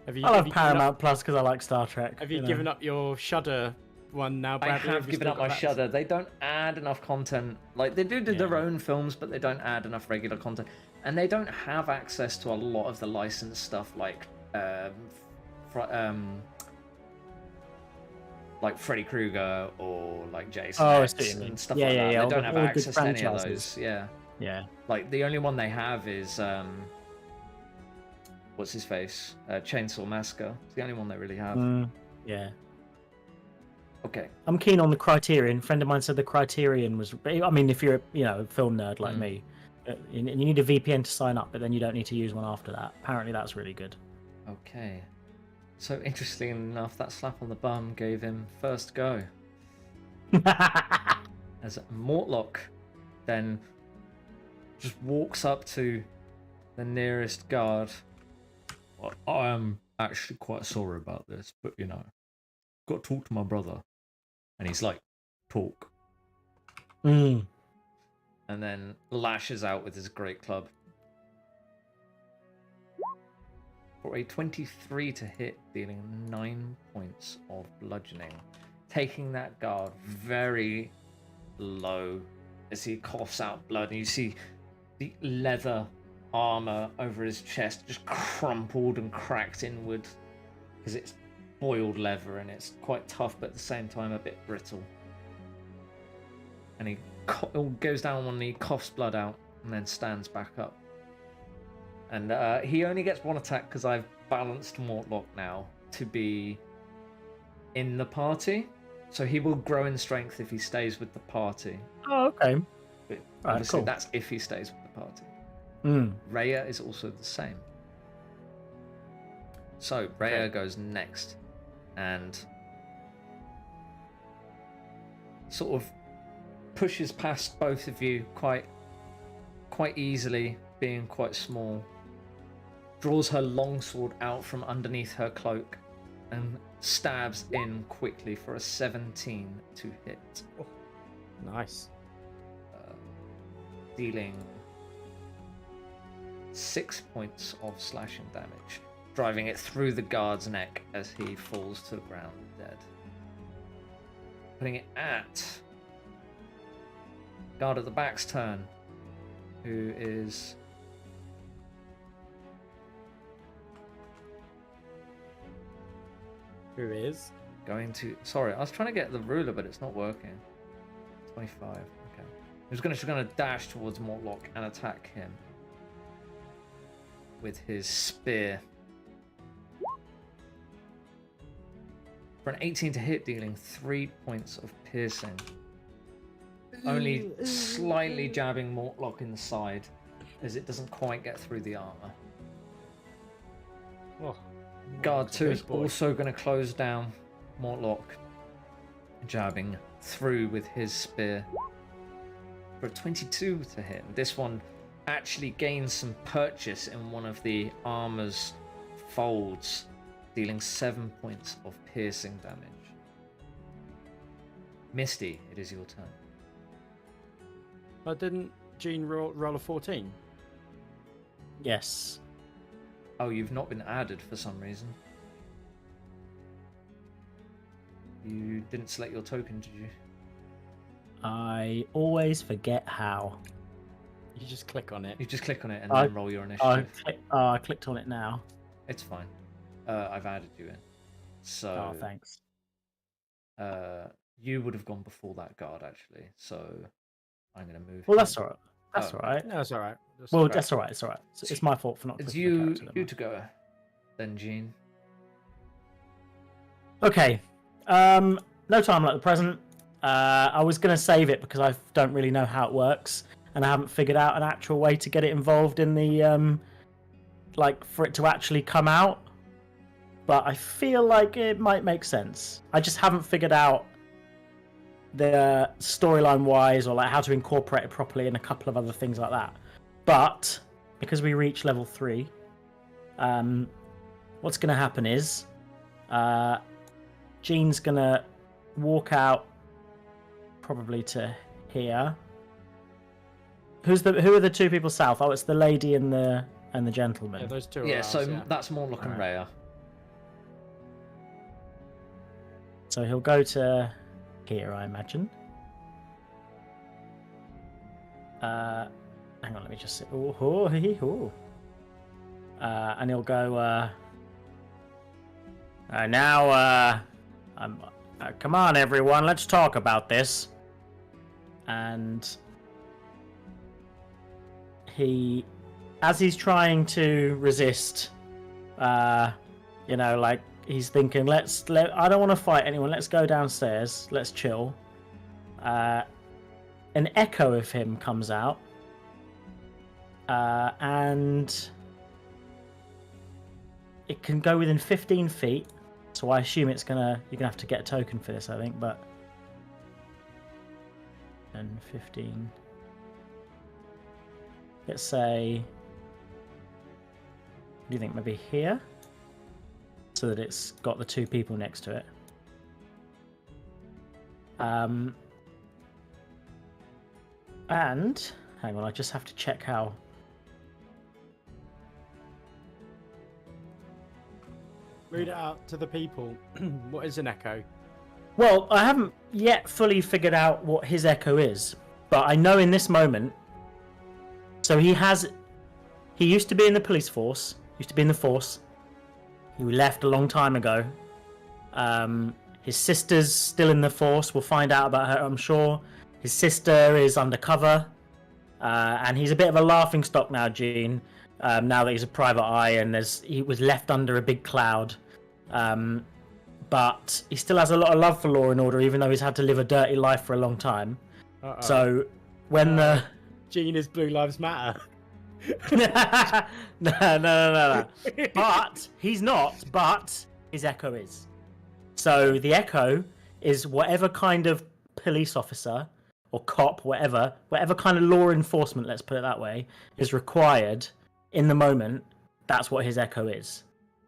Have you, I love have you given Paramount up, Plus because I like Star Trek. have you given up your Shudder one now, I Bradley? have you given still up got my that? Shudder. They don't add enough content. Like they do their own films, but they don't add enough regular content, and they don't have access to a lot of the licensed stuff, like Freddy Krueger or like Jason Oh, I X see what you mean. and stuff Yeah, like yeah, that. yeah, They all don't the- have all the access to any of franchises. those. Yeah, Yeah. like the only one they have is what's his face? Chainsaw Massacre. It's the only one they really have. Yeah. Okay. I'm keen on the Criterion. A friend of mine said the Criterion was. I mean, if you're a film nerd like me, and you need a VPN to sign up, but then you don't need to use one after that. Apparently, that's really good. Okay. So interestingly enough, that slap on the bum gave him first go. As Mortlock then just walks up to the nearest guard. Well, I am actually quite sorry about this, but you know, got to talk to my brother. And he's like, talk. Mm. And then lashes out with his great club. For a 23 to hit, dealing 9 points of bludgeoning. Taking that guard very low as he coughs out blood. And you see the leather armor over his chest just crumpled and cracked inward. Because it's boiled leather and it's quite tough, but at the same time a bit brittle. And he goes down on one knee, coughs blood out, and then stands back up. And he only gets one attack because I've balanced Mortlock now to be in the party. So he will grow in strength if he stays with the party. Oh, okay. But Right, obviously, cool. that's if he stays with the party. Mm. Rhea is also the same. So Rhea goes next, and sort of pushes past both of you quite easily, being quite small. Draws her longsword out from underneath her cloak and stabs in quickly for a 17 to hit. Nice. Dealing 6 points of slashing damage, driving it through the guard's neck as he falls to the ground dead. Putting it at guard at the back's turn, who is going to... Sorry, I was trying to get the ruler, but it's not working. 25, okay. He's just going to dash towards Mortlock and attack him with his spear. For an 18 to hit, dealing 3 points of piercing. Only slightly jabbing Mortlock in the side, as it doesn't quite get through the armor. Oh, Guard 2 is big boy. also going to close down Mortlock, jabbing through with his spear. For a 22 to hit. This one actually gains some purchase in one of the armor's folds, dealing 7 points of piercing damage. Misty, it is your turn. Didn't Jean roll a 14? Yes. Oh, you've not been added for some reason. You didn't select your token, did you? I always forget how. You just click on it. You just click on it and I- then roll your initiative. I clicked on it now. It's fine. I've added you in. So Oh, thanks. you would have gone before that guard, actually. So I'm going to move Well, him. that's all right. That's Oh. all right. No, it's all right. Just Well, grab- that's all right. It's all right. It's my fault for not. It's clicking the you character, don't I? to go, then, Jean. Okay. No time like the present. I was going to save it because I don't really know how it works, and I haven't figured out an actual way to get it involved in the like for it to actually come out. But I feel like it might make sense. I just haven't figured out the storyline wise or like how to incorporate it properly and a couple of other things like that. But because we reach level 3, what's going to happen is Jean's going to walk out probably to here. Who are the two people south? Oh, it's the lady and the gentleman. Yeah, those two are Yeah, ours, so yeah. that's Mortlock and Rhea. So he'll go to here, I imagine. Hang on, let me just see. And he'll go. Now, come on, everyone, let's talk about this. And as he's trying to resist, like he's thinking, I don't want to fight anyone. Let's go downstairs. Let's chill. An echo of him comes out, and it can go within 15 feet. So I assume you're gonna have to get a token for this, I think. But 10, 15. Let's say. What do you think? Maybe here, so that it's got the 2 people next to it. And hang on, I just have to check how. Read it out to the people. What is an echo? Well, I haven't yet fully figured out what his echo is, but I know in this moment. So he used to be in the police force, used to be in the force. He left a long time ago. His sister's still in the force. We'll find out about her, I'm sure. His sister is undercover, and he's a bit of a laughingstock now, Gene. Now that he's a private eye, and he was left under a big cloud. But he still has a lot of love for law and order, even though he's had to live a dirty life for a long time. Uh-oh. So when the Gene is Blue Lives Matter. no. But he's not. But his echo is. So the echo is whatever kind of police officer or cop, whatever kind of law enforcement, let's put it that way, is required in the moment. That's what his echo is.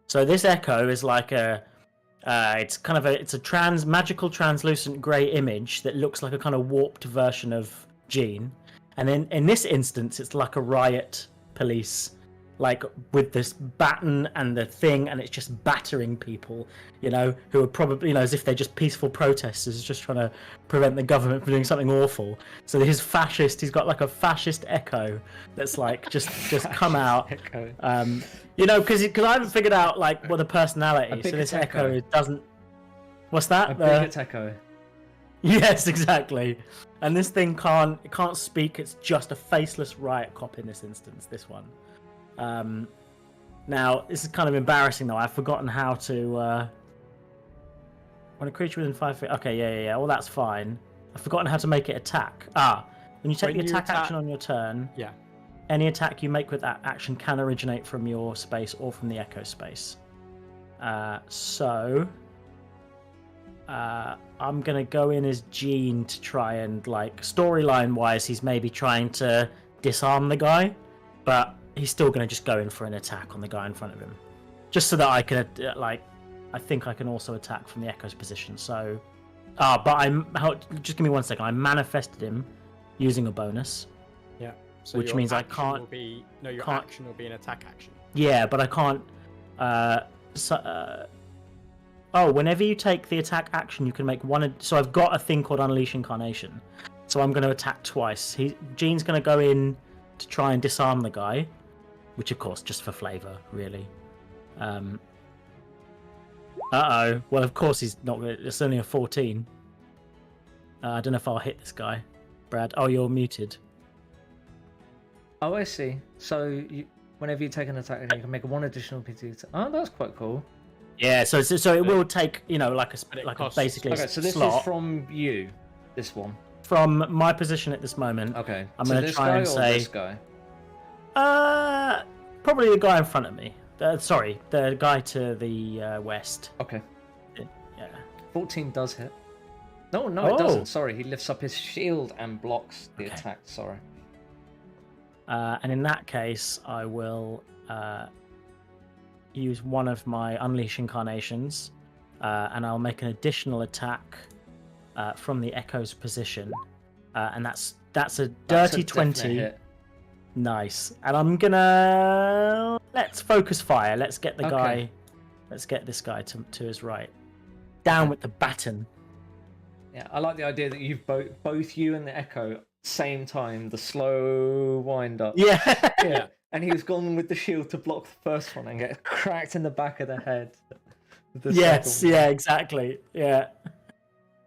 So this echo is like it's a magical translucent grey image that looks like a kind of warped version of Gene. And in this instance, it's like a riot police, like with this baton and the thing, and it's just battering people, who are probably, as if they're just peaceful protesters just trying to prevent the government from doing something awful. So he's got like a fascist echo that's like just come out. Echo. Because I haven't figured out like what the personality. So this echo doesn't. What's that? A bigot echo. Yes, exactly. And this thing can't speak. It's just a faceless riot cop in this instance. This one. Now this is kind of embarrassing though. I've forgotten how to. When a creature within 5 feet. Okay, yeah. Well, that's fine. I've forgotten how to make it attack. When you take the attack action on your turn. Yeah. Any attack you make with that action can originate from your space or from the echo space. I'm gonna go in as Gene to try and, like, storyline wise, he's maybe trying to disarm the guy, but he's still gonna just go in for an attack on the guy in front of him, just so that I can, I think I can also attack from the echo's position. So, just give me 1 second. I manifested him using a bonus. Yeah. So which your means I action can't. will be, your action will be an attack action. Yeah, but I can't. Whenever you take the attack action, you can make one. So I've got a thing called Unleash Incarnation. So I'm going to attack twice. Gene's going to go in to try and disarm the guy, which of course just for flavour, really. Well, of course he's not. It's only a 14. I don't know if I'll hit this guy, Brad. Oh, you're muted. Oh, I see. So whenever you take an attack, you can make one additional PT. Oh, that's quite cool. Yeah, so it will take, basically Okay, so this slot. is from you, this one. From my position at this moment. Okay. I'm going to try and say this guy? probably the guy in front of me. The guy to the west. Okay. Yeah. 14 does hit. No, it doesn't. Sorry, he lifts up his shield and blocks the attack. Sorry. And in that case, I will use one of my Unleash Incarnations, and I'll make an additional attack from the Echo's position, and that's a dirty 20. Hit. Nice. And I'm gonna let's focus fire. Let's get the guy. Let's get this guy to his right. Down with the baton. Yeah, I like the idea that you've both you and the Echo same time, the slow wind up. Yeah. Yeah. And he was gone with the shield to block the first one and get cracked in the back of the head. Yes, yeah, exactly. Yeah.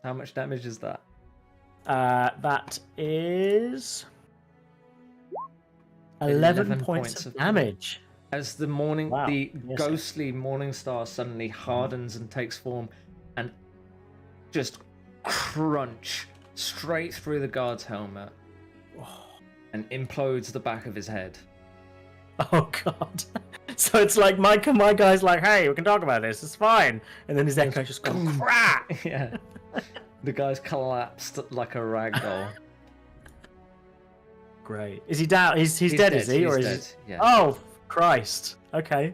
How much damage is that? That is 11 points of damage. As the ghostly morning star suddenly hardens and takes form and just crunch straight through the guard's helmet and implodes the back of his head. Oh god. So it's like my guy's like, hey, we can talk about this. It's fine. And then his echo just goes crap. Yeah. The guy's collapsed like a ragdoll. Great. Is he down? He's dead, is he? He's Or is dead. he... Yeah. Oh Christ. Okay.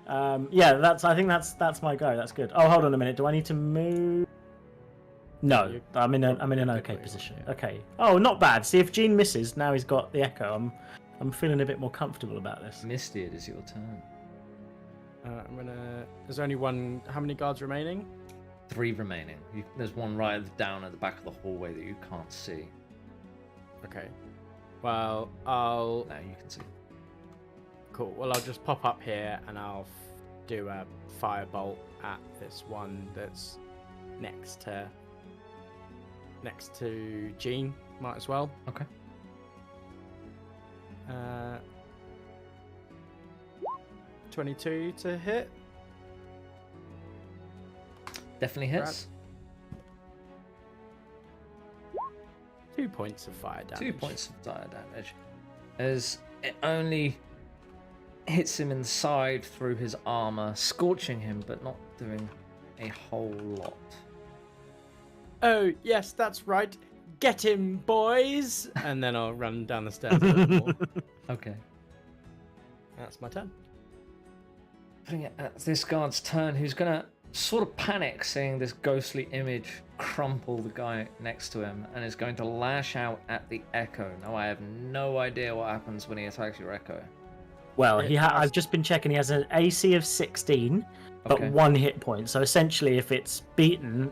Yeah, I think that's my go. That's good. Oh, hold on a minute. Do I need to move? No, I'm in an okay position. Okay. Oh, not bad. See, if Gene misses, now he's got the echo. I'm feeling a bit more comfortable about this. Misty, it is your turn. There's only one. How many guards remaining? 3 remaining. There's one right down at the back of the hallway that you can't see. Okay. Well, I'll. Now you can see. Cool. Well, I'll just pop up here and I'll do a firebolt at this one that's next to Jean. Might as well. Okay. 22 to hit. Definitely hits. 2 points of fire damage. 2 points of fire damage. As it only hits him in the side through his armor, scorching him, but not doing a whole lot. Oh, yes, that's right. Get him, boys! And then I'll run down the stairs a little more. Okay. That's my turn. Putting it at this guard's turn, who's gonna sort of panic seeing this ghostly image crumple the guy next to him, and is going to lash out at the echo. Now I have no idea what happens when he attacks your echo. Well, I've just been checking. He has an AC of 16, but Okay. 1 hit point. So essentially, if it's beaten,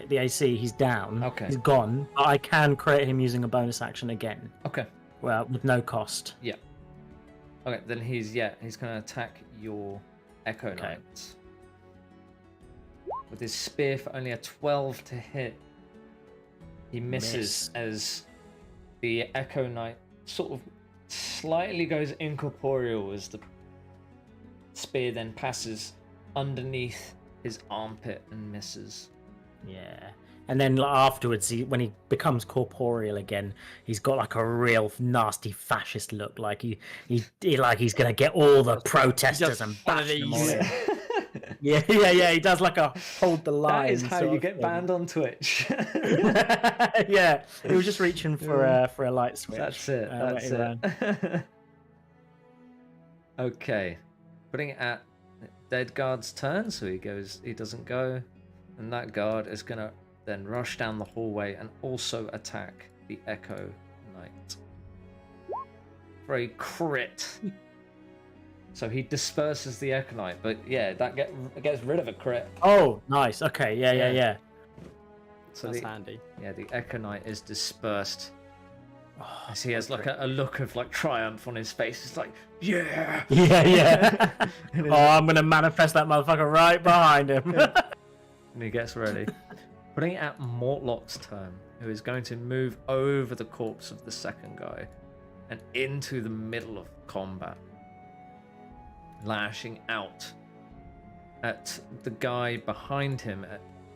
the AC, he's down. Okay. He's gone. But I can create him using a bonus action again. Okay. Well, with no cost. Yeah. Okay, then he's gonna attack your Echo Okay. Knight. With his spear for only a 12 to hit. He misses as the Echo Knight sort of slightly goes incorporeal as the spear then passes underneath his armpit and misses. Yeah. And then afterwards, when he becomes corporeal again, he's got like a real nasty fascist look. Like he's gonna get all the protesters and bash them all in. Yeah. He does like a hold the line. That is how sort you of get thing. banned on Twitch. Yeah, he was just reaching for a light switch. That's it. That's it. Okay, putting it at dead guard's turn, so he doesn't go, and that guard is gonna then rush down the hallway and also attack the Echo Knight for a crit. So he disperses the Echo Knight, but yeah, that gets rid of a crit. Oh, nice. Okay, yeah. So That's handy. Yeah, the Echo Knight is dispersed. Oh, As he has like a look of like triumph on his face. It's like, yeah. Yeah. And Oh, I'm gonna manifest that motherfucker right behind him. And he gets ready. Putting it at Mortlock's turn, who is going to move over the corpse of the second guy and into the middle of combat. Lashing out at the guy behind him.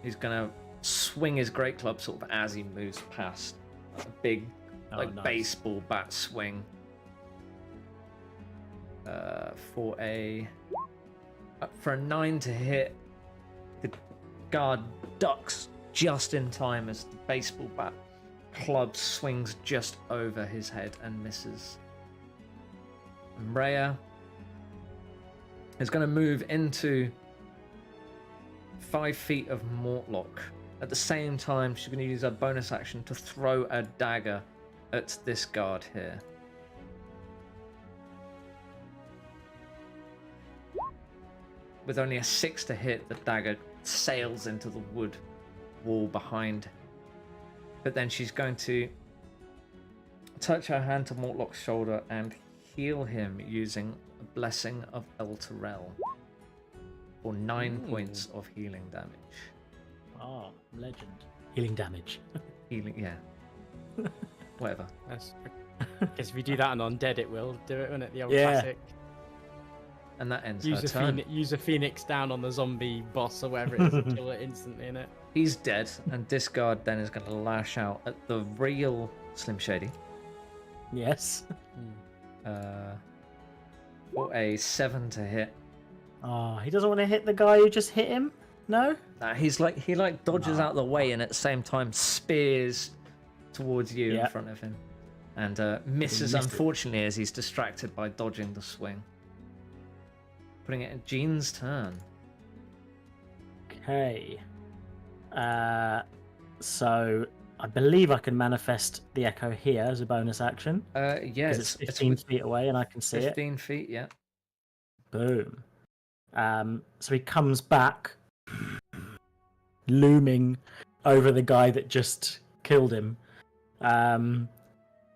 He's going to swing his great club sort of as he moves past. A big Nice. baseball bat swing. For a 9 to hit. The guard ducks just in time as the baseball bat club swings just over his head and misses. And Rhea is going to move into 5 feet of Mortlock. At the same time, she's going to use her bonus action to throw a dagger at this guard here. With only a 6 to hit, the dagger sails into the wood wall behind. But then she's going to touch her hand to Mortlock's shoulder and heal him using a Blessing of El Terrell for 9 points of healing damage. Oh, legend. Healing damage. Healing, yeah. Whatever. I guess if you do that on undead, it will do it, won't it? The old Yeah. classic. And that ends Use her a, turn. use a phoenix down on the zombie boss or whatever it is and kill it instantly in it. He's dead, and this guard then is going to lash out at the real Slim Shady. Yes. for a 7 to hit. Oh, he doesn't want to hit the guy who just hit him? No? He dodges out the way and at the same time spears towards you in Yeah. front of him. And misses, missed it. unfortunately, as he's distracted by dodging the swing. Putting it in Jean's turn. Okay. So I believe I can manifest the echo here as a bonus action. Yeah, Because it's 15 feet away and I can see it. 15 feet, yeah. Boom. So he comes back, looming over the guy that just killed him.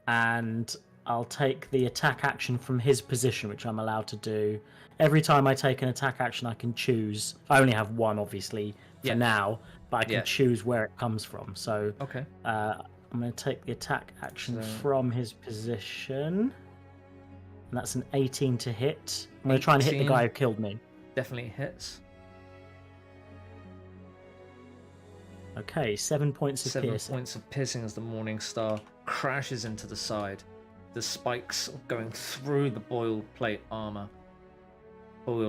And I'll take the attack action from his position, which I'm allowed to do. Every time I take an attack action, I can choose. I only have one, obviously, for now, but I can choose where it comes from. So Okay. I'm going to take the attack action So- from his position. And that's an 18 to hit. I'm going to try and hit the 18. guy who killed me. Definitely hits. Okay, 7 points of 7 piercing. points of piercing as the Morning Star crashes into the side. The spikes going through the boiled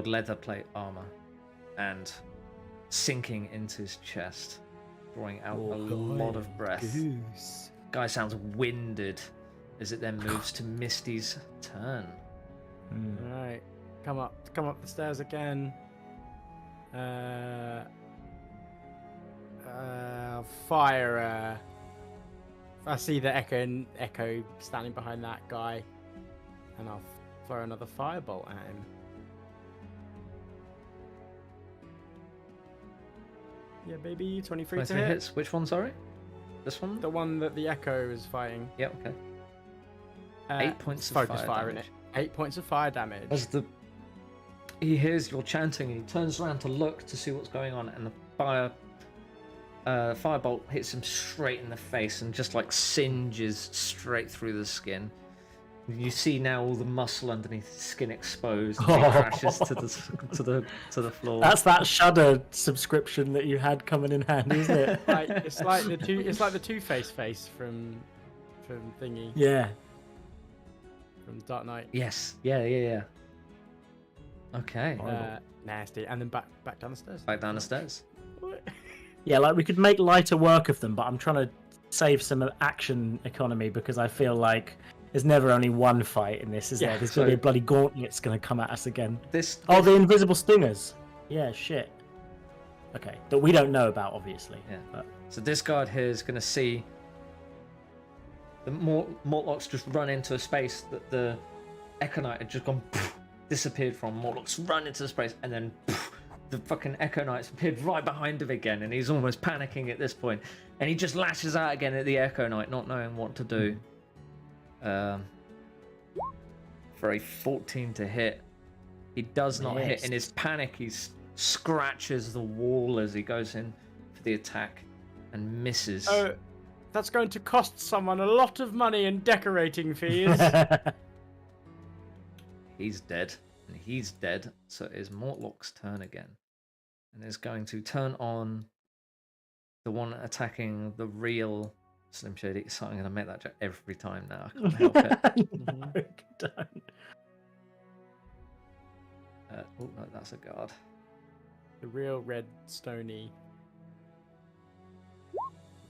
leather plate armor, and sinking into his chest, drawing out a lot of breath. Guy sounds winded as it then moves to Misty's turn. Right, come up the stairs again. Fire. I see the echo standing behind that guy, and I'll throw another firebolt at him. Yeah, baby, 23 to 23 hit. hits. Which one, sorry? This one? The one that the echo is fighting. Yeah, okay. 8 points of focus fire in damage. it. 8 points of fire damage. As he hears your chanting, he turns around to look to see what's going on, and the firebolt hits him straight in the face and just like singes straight through the skin. You see now all the muscle underneath his skin exposed as he crashes to the floor. That's that Shudder subscription that you had coming in handy, isn't it? It's like the Two-Face face from thingy, Yeah. from Dark Knight. Yes. Yeah. Okay. Nasty. And then back down the stairs. Back down the stairs. Yeah, like we could make lighter work of them, but I'm trying to save some action economy because I feel like there's never only one fight in this, is there? There's going to be a bloody gauntlet's going to come at us again. Oh, the invisible stingers. Yeah, shit. Okay, that we don't know about, obviously. Yeah. But... So this guard here is going to see the Mortlocks just run into a space that the Echo Knight had just gone disappeared from. Mortlocks run into the space, and then the fucking Echo Knight's appeared right behind him again, and he's almost panicking at this point. And he just lashes out again at the Echo Knight, not knowing what to do. For a 14 to hit. He does not hit. In his panic, he scratches the wall as he goes in for the attack and misses. Oh, that's going to cost someone a lot of money in decorating fees. He's dead. And he's dead. So it is Mortlock's turn again. And is going to turn on the one attacking the real Slim Shady. So I'm going to make that joke every time now. I can't help it. No, don't. Oh, no, that's a guard. The real red stony.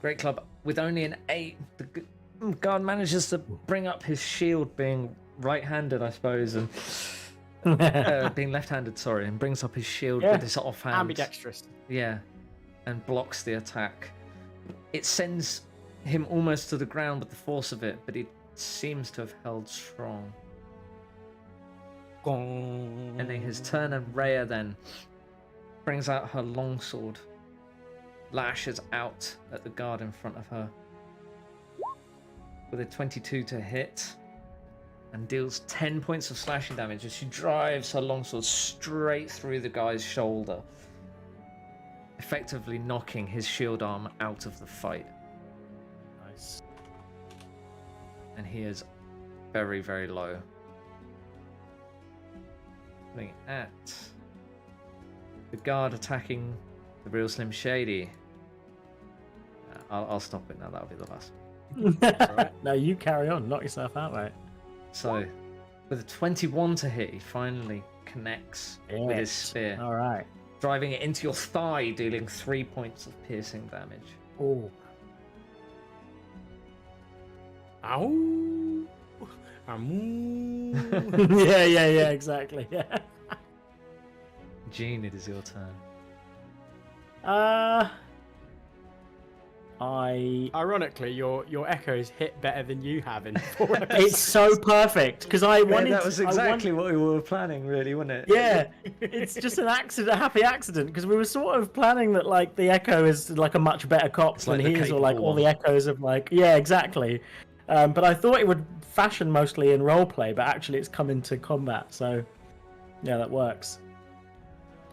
Great club. With only an 8, the guard manages to bring up his shield, being right-handed, I suppose, and being left-handed, sorry, and brings up his shield with his offhand. Ambidextrous. Yeah, and blocks the attack. It sends him almost to the ground with the force of it, but he seems to have held strong. Ending his turn, and Rhea then brings out her longsword, lashes out at the guard in front of her with a 22 to hit, and deals 10 points of slashing damage as she drives her longsword straight through the guy's shoulder, effectively knocking his shield arm out of the fight. Nice. And he is very, very low. Looking at the guard attacking the real Slim Shady. I'll stop it now. That'll be the last. No, you carry on. Knock yourself out, mate. So With a 21 to hit, he finally connects with his Yes. spear, All right. driving it into your thigh, dealing 3 points of piercing damage. Oh. Ow. yeah, exactly. Yeah. Jean, it is your turn. Ironically, your echoes hit better than you have in 4 It's episodes. so perfect because I wanted. that was exactly what we were planning, really, wasn't it? Yeah, it's just an accident, a happy accident, because we were sort of planning that like the Echo is like a much better cop It's than like the he is, or like capable all the one. Echoes of like exactly. But I thought it would fashion mostly in roleplay, but actually it's come into combat, so yeah, that works.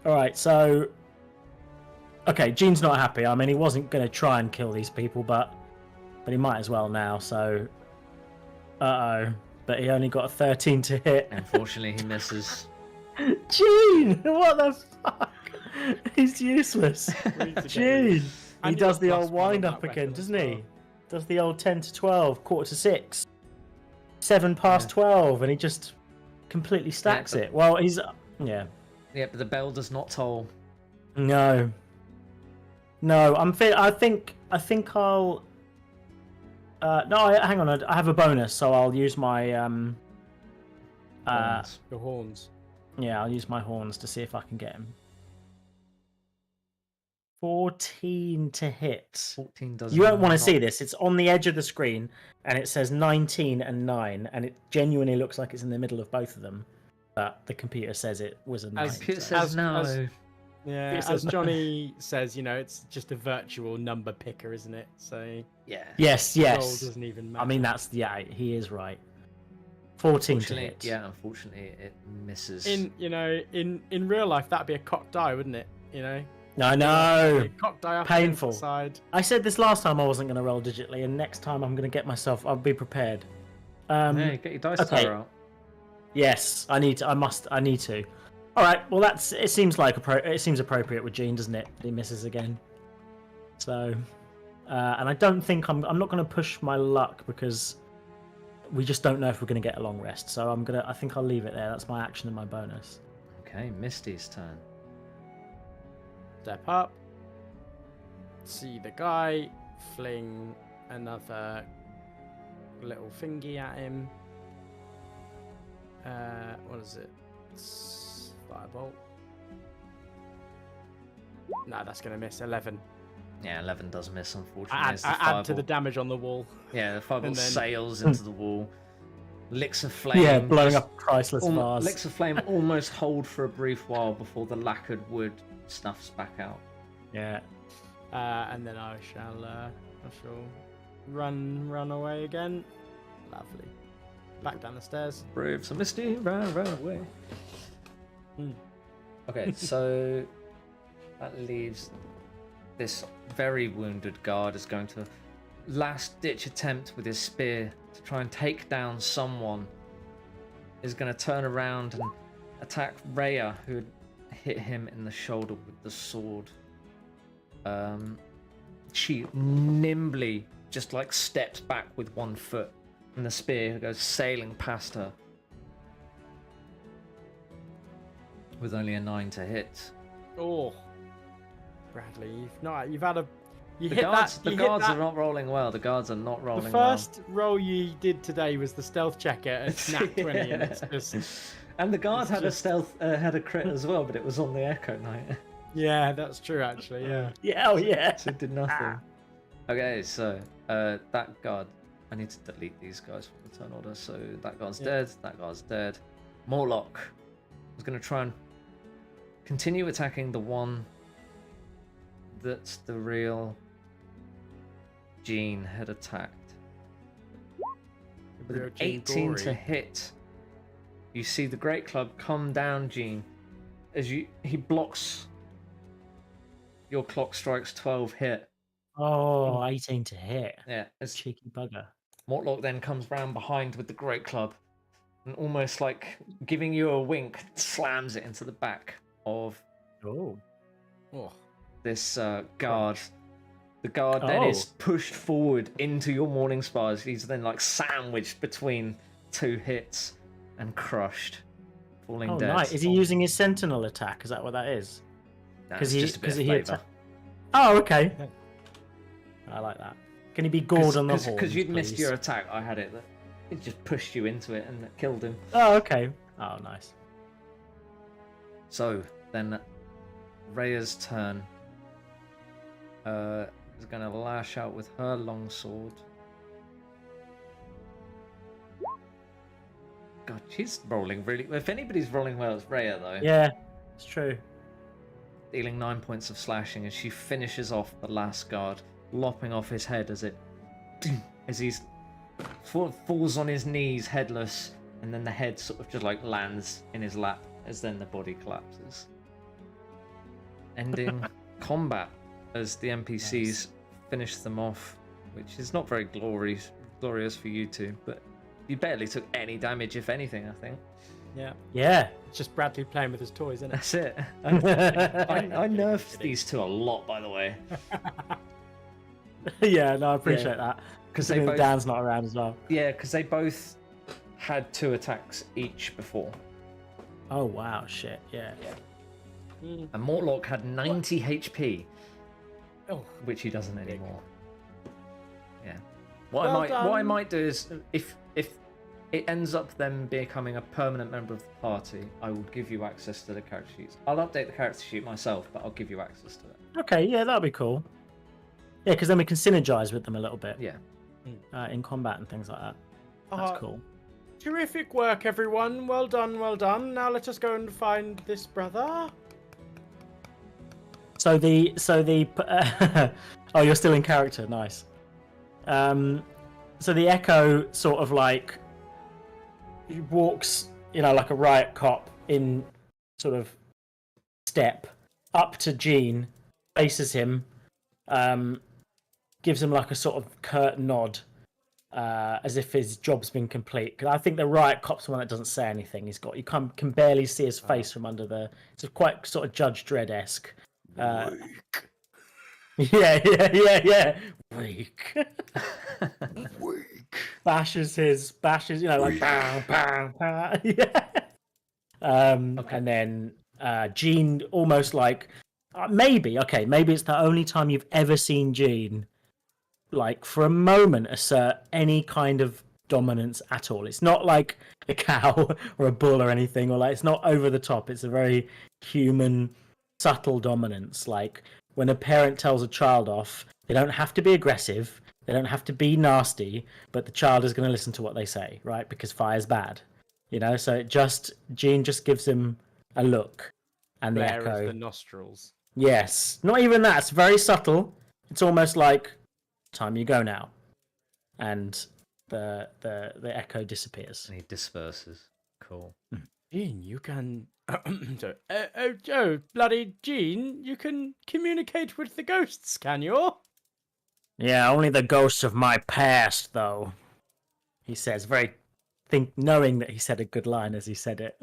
All right, so okay, Gene's not happy. I mean, he wasn't going to try and kill these people, but he might as well now. So, but he only got a 13 to hit. Unfortunately, he misses. Gene, what the fuck? He's useless. Gene, he And does the you're old +1 on wind that up again, weapon as doesn't well. he? Does the old 10 to 12, quarter to 6, 7 past Yeah. 12, and he just completely stacks but- it. Well, he's yeah. Yeah, but the bell does not toll. No. I think I'll. Hang on. I have a bonus, so I'll use my Horns. Your horns. Yeah, I'll use my horns to see if I can get him. 14 to hit. 14 does You won't want to not- see this. It's on the edge of the screen, and it says 19 and 9, and it genuinely looks like it's in the middle of both of them. But the computer says it was a 9. As- Computer so- says no. Yeah, It as says no. Johnny says, it's just a virtual number picker, isn't it? So Yeah. Yes, roll yes. doesn't even matter. I mean, he is right. 14 to Unfortunately, hit. yeah, unfortunately, it misses. in real life, that'd be a cocked die, wouldn't it? I know. Cocked die up Painful. against the side. I said this last time I wasn't going to roll digitally, and next time I'm going to get myself. I'll be prepared. Hey, get your dice okay. tower out. Yes, I need to. I need to. All right. Well, it seems like it seems appropriate with Gene, doesn't it? He misses again. So, and I don't think I'm not going to push my luck because we just don't know if we're going to get a long rest. So I think I'll leave it there. That's my action and my bonus. Okay, Misty's turn. Step up. See the guy. Fling another little thingy at him. What is it? It's firebolt. No, that's gonna miss. 11. Yeah, 11 does miss, unfortunately. I It's the add to the fireball. damage on the wall. Yeah, the fireball and then- sails into the wall. Licks of flame. Yeah, blowing just up a priceless vase. Licks of flame almost hold for a brief while before the lacquered wood snuffs back out. Yeah. And then I shall run away again. Lovely. Back down the stairs. Brave, so Misty, run away. Okay, so that leaves this very wounded guard is going to last ditch attempt with his spear to try and take down someone. Is going to turn around and attack Rhea, who had hit him in the shoulder with the sword. She nimbly just like steps back with one foot, and the spear goes sailing past her. With only a 9 to hit. Oh, Bradley, you've had a. You The hit guards, that. the you guards hit are that. not rolling well. The guards are not rolling The well. first roll you did today was the stealth checker at nat 20, and it's just. And the guard it's had just- a stealth, had a crit as well, but it was on the Echo Knight, Yeah, that's true. Actually, yeah. Yeah. Oh yeah. so it did nothing. Okay, so that guard. I need to delete these guys from the turn order. So that guard's dead. That guard's dead. Morlock was going to try and continue attacking the one that's the real Jean had attacked. With Real an Jean 18 to Gory. hit, you see the Great Club come down, Jean, as he blocks. Your clock strikes 12 hit. Oh, 18 to hit. Yeah, as Cheeky bugger. Mortlock then comes round behind with the Great Club and almost like giving you a wink, slams it into the back of Oh. Oh, this guard. The guard then is Oh. pushed forward into your morning spars. He's then like sandwiched between two hits. and crushed, falling Oh, dead. nice. Is he using his sentinel attack? Is that what that is? No, 'Cause it's he- just a bit 'cause of he flavour. Oh, okay. I like that. Can he be gored on the horns, Because you'd missed please? your attack, I had it. It just pushed you into it and it killed him. Oh, okay. Oh, nice. So then, Rhea's turn. Is going to lash out with her longsword. God, she's rolling really. If anybody's rolling well, it's Rhea though. Yeah, it's true. Dealing 9 points of slashing as she finishes off the last guard, lopping off his head as he's falls on his knees, headless, and then the head sort of just like lands in his lap as then the body collapses, ending combat as the NPCs finish them off, which is not very glorious for you two, but you barely took any damage, if anything. I think. Yeah. Yeah. It's just Bradley playing with his toys, isn't it? That's it. I nerfed these two a lot, by the way, Yeah, no, I appreciate that. because Considering they both Dan's not around as well. because they both had 2 attacks each before. Oh, wow, shit, yeah. Mm. And Mortlock had 90 HP, Oh, which he doesn't anymore. Yeah. Well What I done. might do is if it ends up them becoming a permanent member of the party, I will give you access to the character sheets. I'll update the character sheet myself, but I'll give you access to it. Okay, yeah, that'll be cool. Yeah, because then we can synergize with them a little bit Yeah. in combat and things like that. That's Uh, cool. terrific work, everyone. Well done, well done. Now let us go and find this brother. So the oh, you're still in character. Nice. So the Echo sort of like he walks, like a riot cop in sort of step up to Gene, faces him, gives him like a sort of curt nod, as if his job's been complete. 'Cause I think the riot cop's the one that doesn't say anything. You can barely see his face from under the. It's quite sort of Judge Dredd-esque. Yeah. Weak. Bashes, like bang, bang, bang. Yeah. Okay. And then Gene almost like maybe it's the only time you've ever seen Gene like for a moment assert any kind of dominance at all. It's not like a cow or a bull or anything, or like it's not over the top. It's a very human, subtle dominance. Like when a parent tells a child off, they don't have to be aggressive, they don't have to be nasty, but the child is going to listen to what they say, right? Because fire's bad, So Gene just gives him a look, and the Glare Echo. of the nostrils. Yes, not even that. It's very subtle. It's almost like time you go now, and the Echo disappears. And he disperses. Cool. Gene, you can. Oh, bloody Gene, you can communicate with the ghosts, can you? Yeah, only the ghosts of my past, though. He says, knowing that he said a good line as he said it.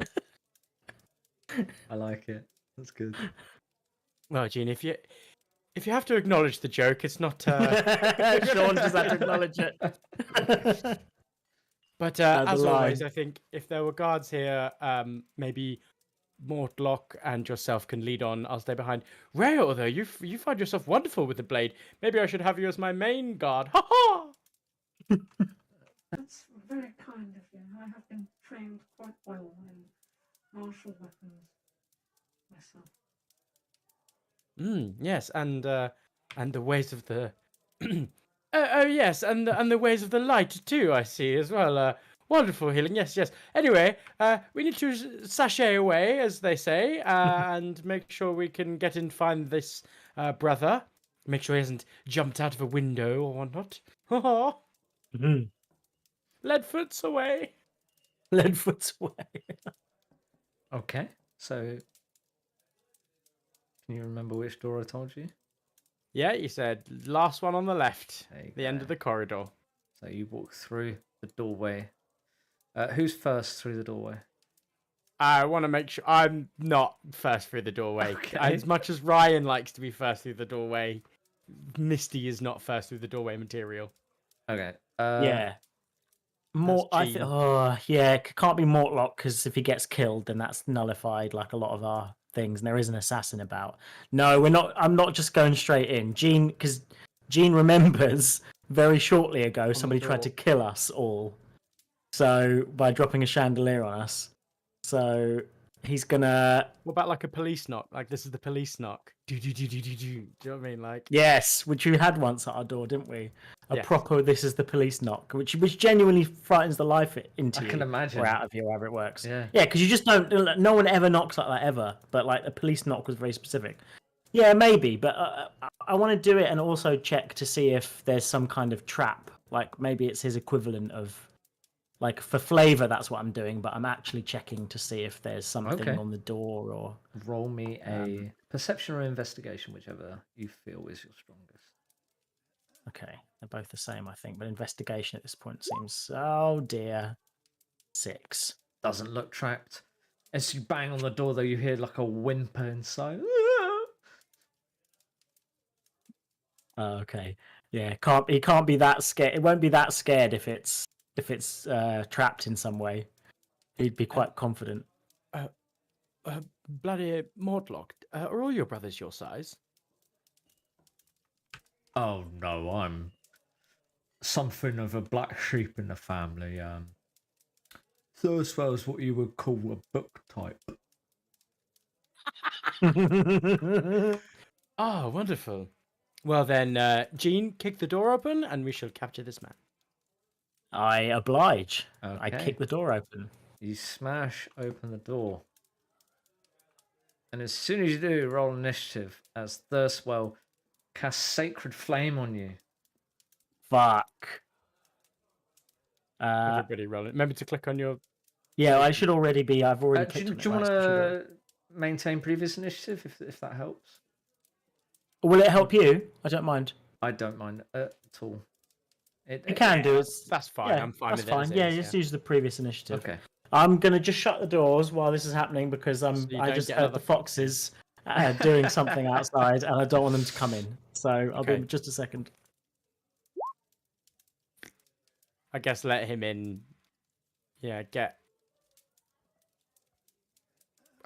I like it. That's good. Well, Gene, if you have to acknowledge the joke, it's not. Sean just had to acknowledge it. But the as always, line. I think if there were guards here, maybe Mortlock and yourself can lead on. I'll stay behind. Rail, though, you find yourself wonderful with the blade. Maybe I should have you as my main guard. Ha ha! That's very kind of you. I have been trained quite well in martial weapons myself. Yes, and the ways of the yes, and the ways of the light too. I see as well. Wonderful healing. Yes. Anyway, we need to sashay away, as they say, and make sure we can get in and find this brother. Make sure he hasn't jumped out of a window or whatnot. Ha ha! Mhm. Leadfoot's away. Leadfoot's way. Okay. So, can you remember which door I told you? Yeah, you said last one on the left, There you the end go. of the corridor. So you walk through the doorway. Who's first through the doorway? I want to make sure I'm not first through the doorway. Okay. As much as Ryan likes to be first through the doorway, Misty is not first through the doorway material. Okay. Yeah. I think. Gene. Oh, yeah, can't be Mortlock because if he gets killed, then that's nullified like a lot of our things. And there is an assassin about. No, we're not. I'm not just going straight in. Gene, because Gene remembers very shortly ago the somebody tried to door. kill us all. So by dropping a chandelier on us, so he's gonna. What about like a police knock? Like this is the police knock. Do you know what I mean? Like Yes, which we had once at our door, didn't we? A Yes. proper "this is the police" knock, which genuinely frightens the life into I you can imagine. or out of you, however it works. Yeah. Yeah, because you just don't. No one ever knocks like that ever. But like a police knock was very specific. Yeah, maybe, but I want to do it and also check to see if there's some kind of trap. Like maybe it's his equivalent of, like for flavor. That's what I'm doing, but I'm actually checking to see if there's something Okay. on the door or. Roll me a perception or investigation, whichever you feel is your strongest. Okay, they're both the same, I think. But investigation at this point seems. Oh dear. 6. Doesn't look trapped. As you bang on the door, though, you hear like a whimper inside. Oh, okay. Yeah, he can't be that scared. It won't be that scared if it's trapped in some way. He'd be quite confident. bloody Mordlock. Are all your brothers your size? Oh no, I'm something of a black sheep in the family. Thurswell's what you would call a book type. Oh, wonderful. Well then, Jean, kick the door open, and we shall capture this man. I oblige. I Okay. kick the door open. You smash open the door. And as soon as you do, roll initiative as Thirstwell casts Sacred Flame on you. Fuck. Everybody roll it. Remember to click on your. Yeah, I should already be. I've already Do clicked on it. you by want special door. to maintain previous initiative if that helps? Will it help you? I don't mind. I don't mind at all. It can do. It's, That's fine. yeah, I'm fine that's with fine. it. as Yeah, is, just use the previous initiative. Okay. I'm gonna just shut the doors while this is happening because you I don't just get heard another the foxes doing something outside, and I don't want them to come in. So I'll be Okay. just a second. I guess let him in. Yeah, get.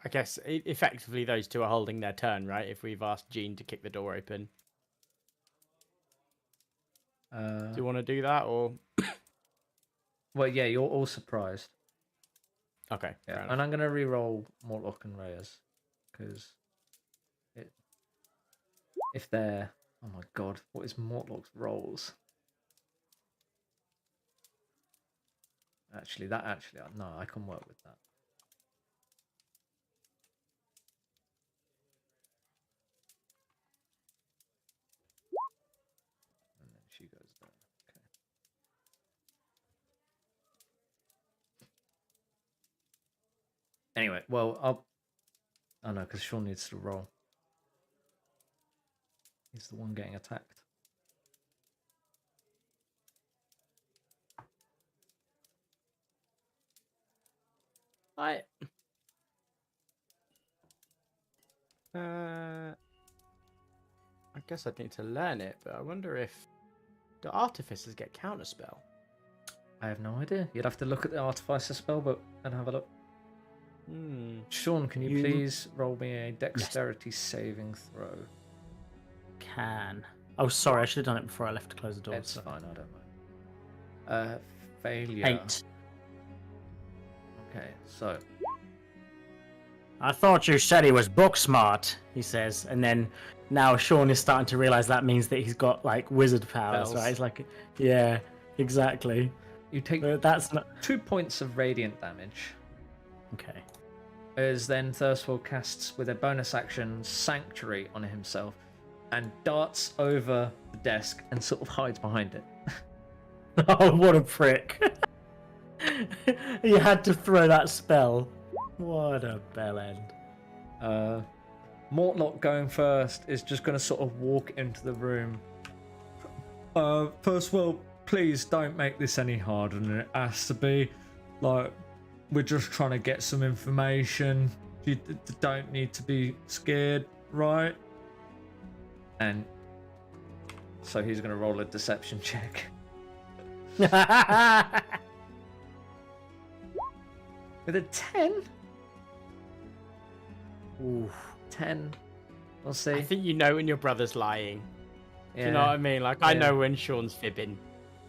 I guess effectively those two are holding their turn, right? If we've asked Jean to kick the door open. Do you want to do that or? Well, yeah, you're all surprised. Okay. Yeah, fair and enough. I'm gonna re-roll Mortlock and Reyes because if they're oh my god, what is Mortlock's rolls? Actually, no, I can work with that. And then she goes there. Okay. Anyway, well, oh no, because Sean needs to roll. He's the one getting attacked. I guess I'd need to learn it, but I wonder if do artificers get counterspell? I have no idea. You'd have to look at the Artificer spellbook and have a look. Sean, can you please roll me a dexterity saving throw? Can. Oh, sorry, I should have done it before I left to close the door. It's so. fine, I don't mind. Failure. 8. Okay, so I thought you said he was book smart, he says, and then now Sean is starting to realize that means that he's got like wizard powers, Spells. right? He's like, yeah, exactly. you take But that's not 2 points of radiant damage. okay. As then Thirstwell casts with a bonus action Sanctuary on himself and darts over the desk and sort of hides behind it. Oh, what a prick! You had to throw that spell. What a bellend. Mortlock going first is just going to sort of walk into the room. Thirstwell, please don't make this any harder than it has to be. Like, we're just trying to get some information. You don't need to be scared, right? And so he's going to roll a deception check. With a 10? Oof. 10. We'll see. I think you know when your brother's lying. Yeah, Do you know what I mean? Like, I Yeah. know when Sean's fibbing.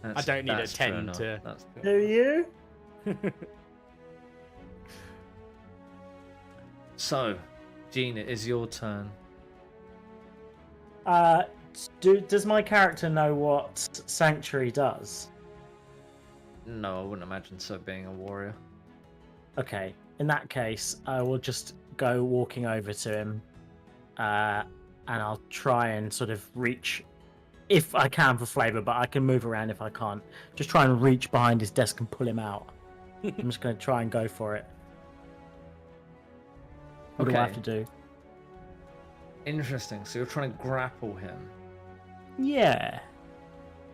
I don't need a that's true 10 enough. to... That's true. Do you? So, Gene, it is your turn. Does my character know what Sanctuary does? No, I wouldn't imagine so, being a warrior. Okay, in that case, I will just go walking over to him, and I'll try and sort of reach, if I can, for flavor, but I can move around if I can't. Just try and reach behind his desk and pull him out. I'm just going to try and go for it. What do I have to do? Interesting. So you're trying to grapple him. Yeah.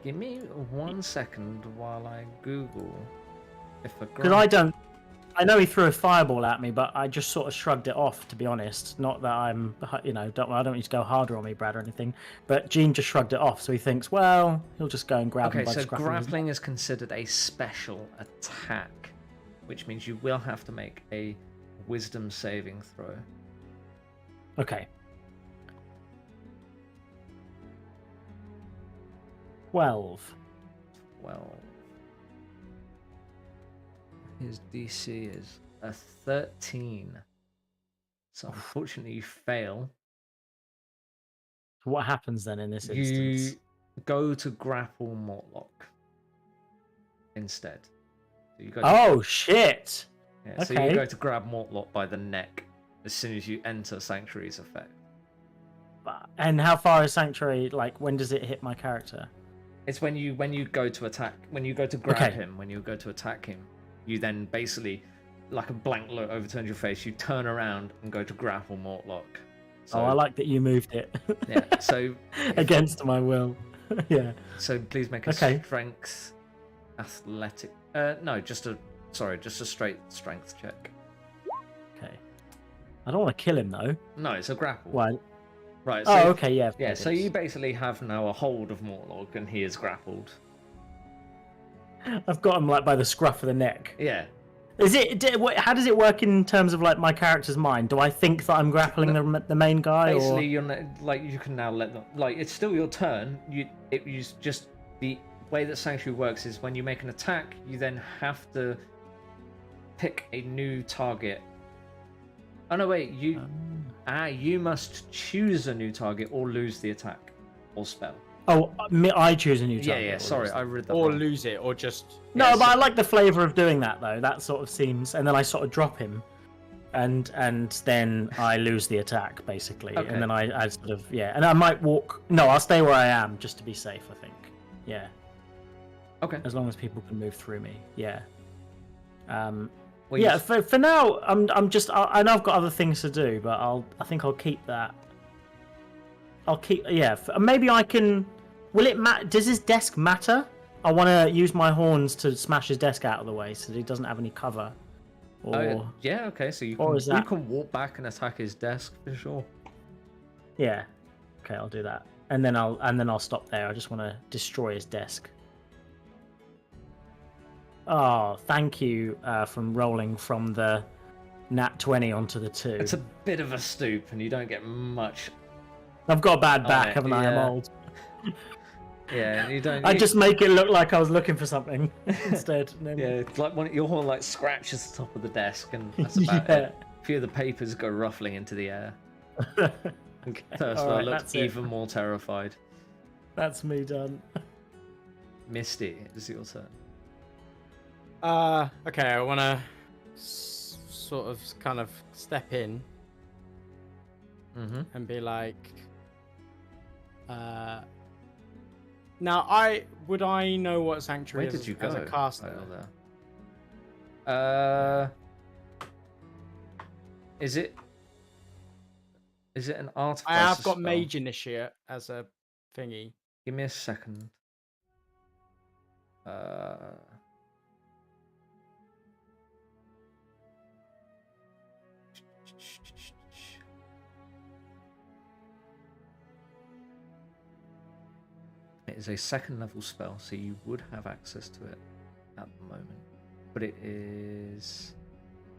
Give me 1 second while I Google if a Because I know he threw a fireball at me, but I just sort of shrugged it off, to be honest. Not that I'm, I don't need to go harder on me, Brad, or anything. But Gene just shrugged it off, so he thinks, well, he'll just go and grab him Okay, by so just grappling his- grappling is considered a special attack, which means you will have to make a wisdom saving throw. Okay. 12. Well, his DC is a 13. So unfortunately you fail. So what happens then in this You instance? go to grapple Mortlock instead. So you go to, Oh, shit! yeah, so okay. you go to grab Mortlock by the neck as soon as you enter Sanctuary's effect. And how far is Sanctuary, like, when does it hit my character? It's when you go to attack, when you go to grab Okay. him, when you go to attack him, you then basically, like a blank look overturns your face, you turn around and go to grapple Mortlock. So, I like that you moved it. yeah, so Against my will. Yeah. So please make a Okay. strength athletic. No, just a straight strength check. Okay. I don't want to kill him, though. No, it's a grapple. Well, Right. So, oh, okay, yeah. Yeah, it so is. you basically have now a hold of Mortlock and he is grappled. I've got him, like, by the scruff of the neck. Yeah. How does it work in terms of, like, my character's mind? Do I think that I'm grappling the main guy, Basically, or... you can now let them. Like, it's still your turn. Just the way that Sanctuary works is when you make an attack, you then have to pick a new target. Oh no, wait, you must choose a new target or lose the attack or spell. Oh, I choose a new Yeah, target. yeah. or Sorry, lose I it. read that. Or wrong. lose it, or just... No, Yes. but I like the flavour of doing that, though. That sort of seems... And then I sort of drop him. And then I lose the attack, basically. Okay. And then I sort of... Yeah, and I might walk... No, I'll stay where I am, just to be safe, I think. Yeah. Okay. As long as people can move through me. Yeah. Well, Yeah, for now, I'm just... I know I've got other things to do, but I think I'll keep that. I'll keep... Yeah, maybe I can... Will it matter? Does his desk matter? I want to use my horns to smash his desk out of the way so that he doesn't have any cover. Or... yeah, okay. So you or can, is you that- can walk back and attack his desk for sure. Yeah. Okay, I'll do that. And then I'll stop there. I just want to destroy his desk. Oh, thank you from rolling from the nat 20 onto the 2. It's a bit of a stoop, and you don't get much. I've got a bad back, it, haven't I? I'm yeah. old. Yeah, you don't. I you- just make it look like I was looking for something instead. And then- Yeah, it's like your horn like scratches the top of the desk, and that's about Yeah. it. A few of the papers go ruffling into the air. Okay. Ursula Alright, looks that's it. even more terrified. That's me done. Misty, it's your turn. Okay, I want to sort of kind of step in Mm-hmm. and be like, now would I know what Sanctuary Where is did you go? as a caster? Oh, there. Is it an artificer? I have got spell? Mage Initiate as a thingy. Give me a second. It is a second level spell, so you would have access to it at the moment. But it is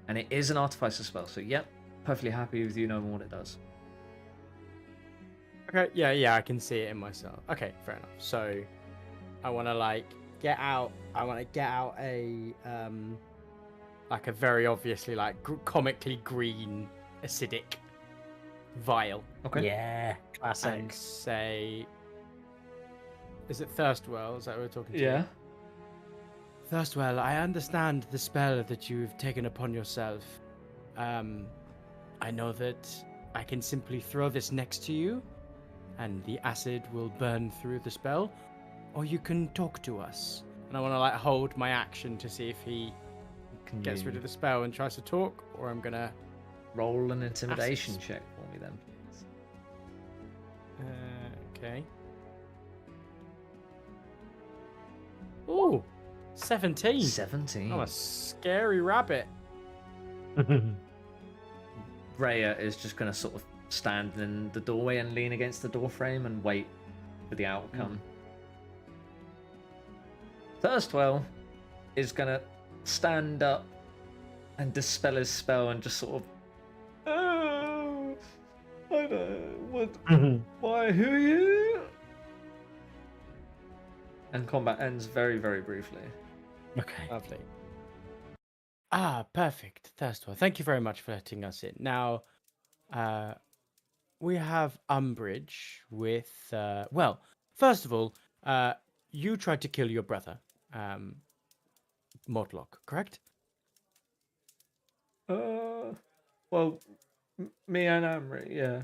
And it is an artificer spell, so yep, perfectly happy with you knowing what it does. Okay, yeah, I can see it in myself. Okay, fair enough. So, I want to get out. I want to get out a like a very obviously comically green acidic vial. Okay. Yeah, classic. And say, is it Thirstwell? Is that what we're talking to? Yeah. Thirstwell, I understand the spell that you've taken upon yourself. I know that I can simply throw this next to you, and the acid will burn through the spell, or you can talk to us. And I want to hold my action to see if he gets rid of the spell and tries to talk, or I'm gonna roll an intimidation check for me then, please. Okay. Ooh, 17. 17. I'm a scary rabbit. Rhea is just going to sort of stand in the doorway and lean against the door frame and wait for the outcome. Thirstwell is going to stand up and dispel his spell and just sort of, oh, I don't what, why, who are you? And combat ends very, very briefly. Okay. Lovely. Perfect. Thirstwell, thank you very much for letting us in. Now, we have umbrage with, well, first of all, you tried to kill your brother, Mortlock, correct? Well, me and Amri, yeah.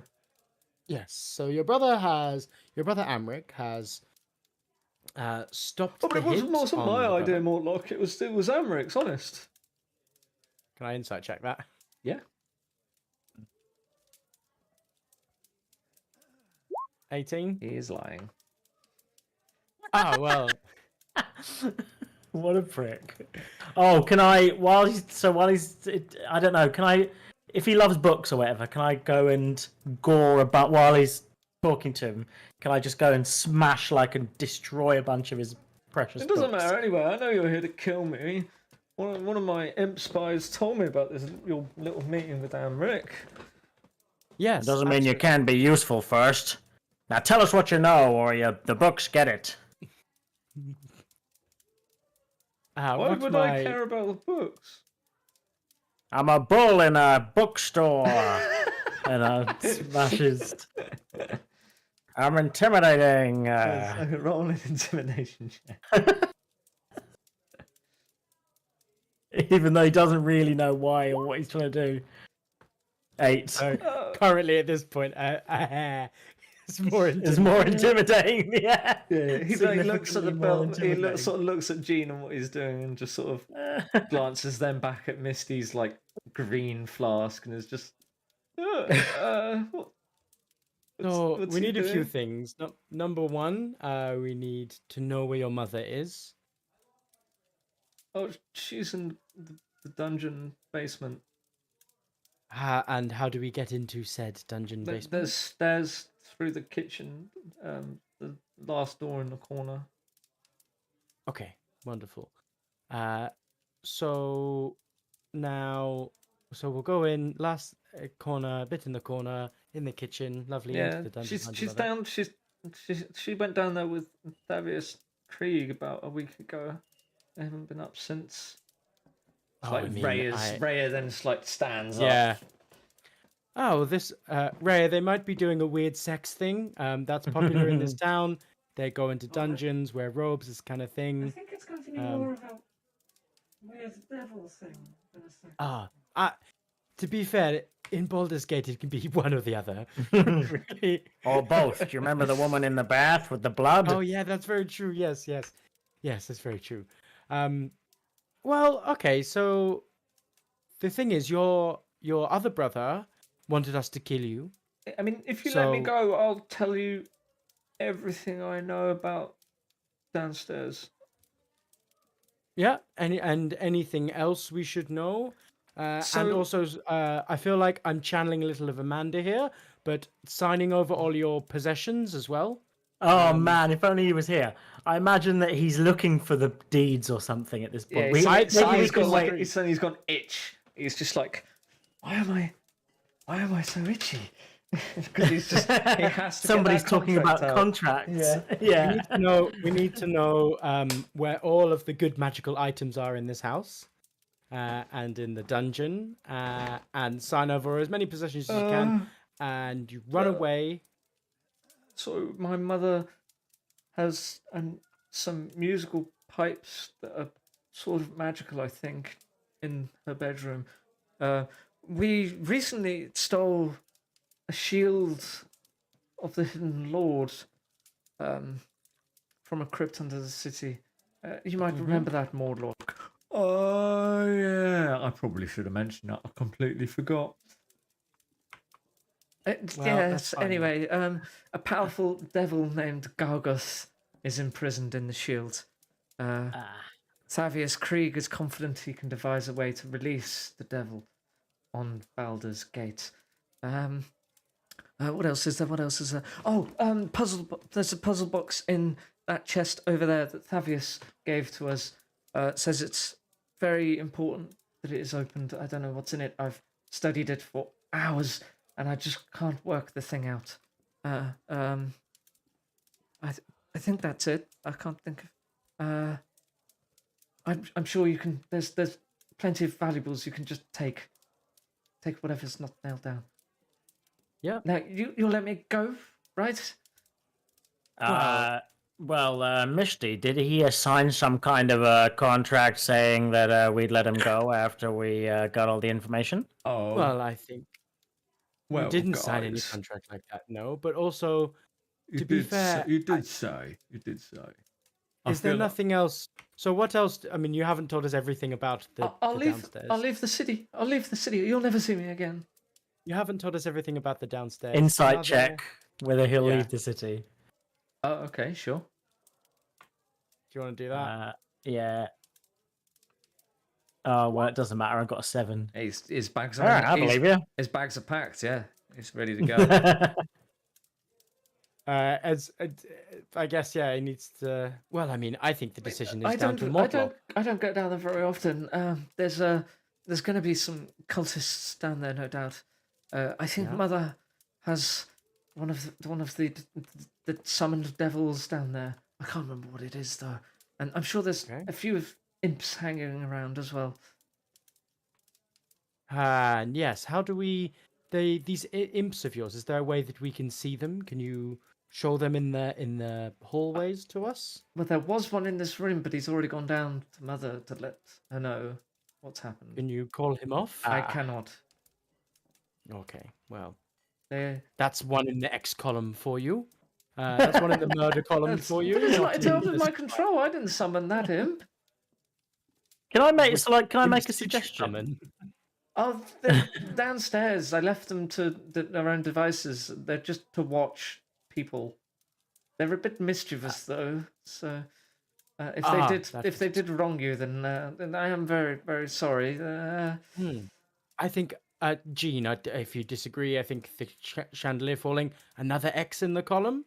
Yes. So your brother Amric has stopped Oh, but the it wasn't hit my on your idea, brother. Mortlock. It was Amric's, honest. Can I insight check that? Yeah. 18? He is lying. Oh, well. What a prick. Oh, can I, while he's, I don't know, can I, if he loves books or whatever, can I go and gore about, while he's talking to him, can I just go and smash, and destroy a bunch of his precious It doesn't books? matter anyway. I know you're here to kill me. One of my imp spies told me about this, your little meeting with Amric. Yes. It doesn't mean you absolutely. can be useful first. Now tell us what you know, or the books get it. Why what's would my... I care about the books? I'm a bull in a bookstore. And smashes. I'm intimidating. I can roll an intimidation check. Even though he doesn't really know why or what he's trying to do. 8. So, currently at this point, it's more It's more intimidating. Yeah. Yeah, he looks at the Significantly more belt. He intimidating. sort of looks at Jean and what he's doing, and just sort of glances then back at Misty's green flask, and is just. What? So What's we he need a few doing? things. Number one, we need to know where your mother is. Oh, she's in the dungeon basement. And how do we get into said dungeon basement? There's stairs through the kitchen. The last door in the corner. Okay, wonderful. So we'll go in last corner, bit in the corner, in the kitchen, lovely. Yeah, into the dungeon. she's down. She went down there with Thavius Krieg about a week ago. They haven't been up since. Rhea then stands up. Yeah. Oh, this Rhea, they might be doing a weird sex thing. That's popular in this town. They go into dungeons, wear robes, this kind of I thing. think it's going to be more of a weird devil thing than a sex. To be fair, in Baldur's Gate, it can be one or the other. Really. Or both. Do you remember the woman in the bath with the blood? Oh yeah, that's very true. Yes, that's very true. Well, okay, so the thing is, your other brother wanted us to kill you. I mean, if you let me go, I'll tell you everything I know about downstairs. Yeah, and anything else we should know? And also, I feel like I'm channeling a little of Amanda here, but signing over all your possessions as well. Oh man, if only he was here. I imagine that he's looking for the deeds or something at this point. Yeah, he's got itch he's just like, why am I so itchy? Because he has to get Somebody's that talking about contract out. contracts. Yeah. Yeah. We need to know where all of the good magical items are in this house, and in the dungeon, and sign over as many possessions as you can, and you run away. So my mother has some musical pipes that are sort of magical, I think, in her bedroom. We recently stole a shield of the Hidden Lord from a crypt under the city. You might remember that, Mordlock. Oh, yeah. I probably should have mentioned that. I completely forgot. Well, that's Yes, fine. anyway, a powerful devil named Gargos is imprisoned in the shield. Thavius Krieg is confident he can devise a way to release the devil on Baldur's Gate. What else is there? What else is there? Oh, there's a puzzle box in that chest over there that Thavius gave to us. It says it's very important that it is opened. I don't know what's in it. I've studied it for hours and I just can't work the thing out. I think that's it. I can't think of. I'm sure you can. There's plenty of valuables you can just take whatever's not nailed down. Yeah. Now you'll let me go, right? Mishti, did he sign some kind of a contract saying that we'd let him go after we got all the information? Oh, Well, I think well, we didn't sign any guys, contract like that. No, but also, you to be did fair, you did say. is there nothing else? So what else? I mean, you haven't told us everything about I'll the leave. downstairs. I'll leave the city. I'll leave the city. You'll never see me again. You haven't told us everything about the downstairs. Insight Another- check whether he'll Yeah. leave the city. Oh, okay, sure. Do you want to do that? Yeah. Oh, well, it doesn't matter. I've got a 7. His bags All are. right, I believe you. His bags are packed. Yeah, he's ready to go. I guess he needs to. Well, I mean, I think the decision is down to I Modlock. don't go down there very often. There's going to be some cultists down there, no doubt. I think Yeah. Mother has one of the summoned devils down there. I can't remember what it is though, and I'm sure there's Okay. a few of imps hanging around as well. And yes, how do we? These imps of yours. Is there a way that we can see them? Can you show them in the hallways to us? Well, there was one in this room, but he's already gone down to Mother to let her know what's happened. Can you call him off? I cannot. Okay, well, They that's one in the X column for you. That's one in the murder column for you. But it's not it's in out of the my spy. control. I didn't summon that imp. Can I make Can I make a Imps did you suggestion? summon? Oh, they're downstairs. I left them to their own devices. They're just to watch people. They're a bit mischievous, though. So, if Ah, they that if they is- did wrong you, then I am very, very sorry. I think, Jean, if you disagree, I think the chandelier falling, another X in the column.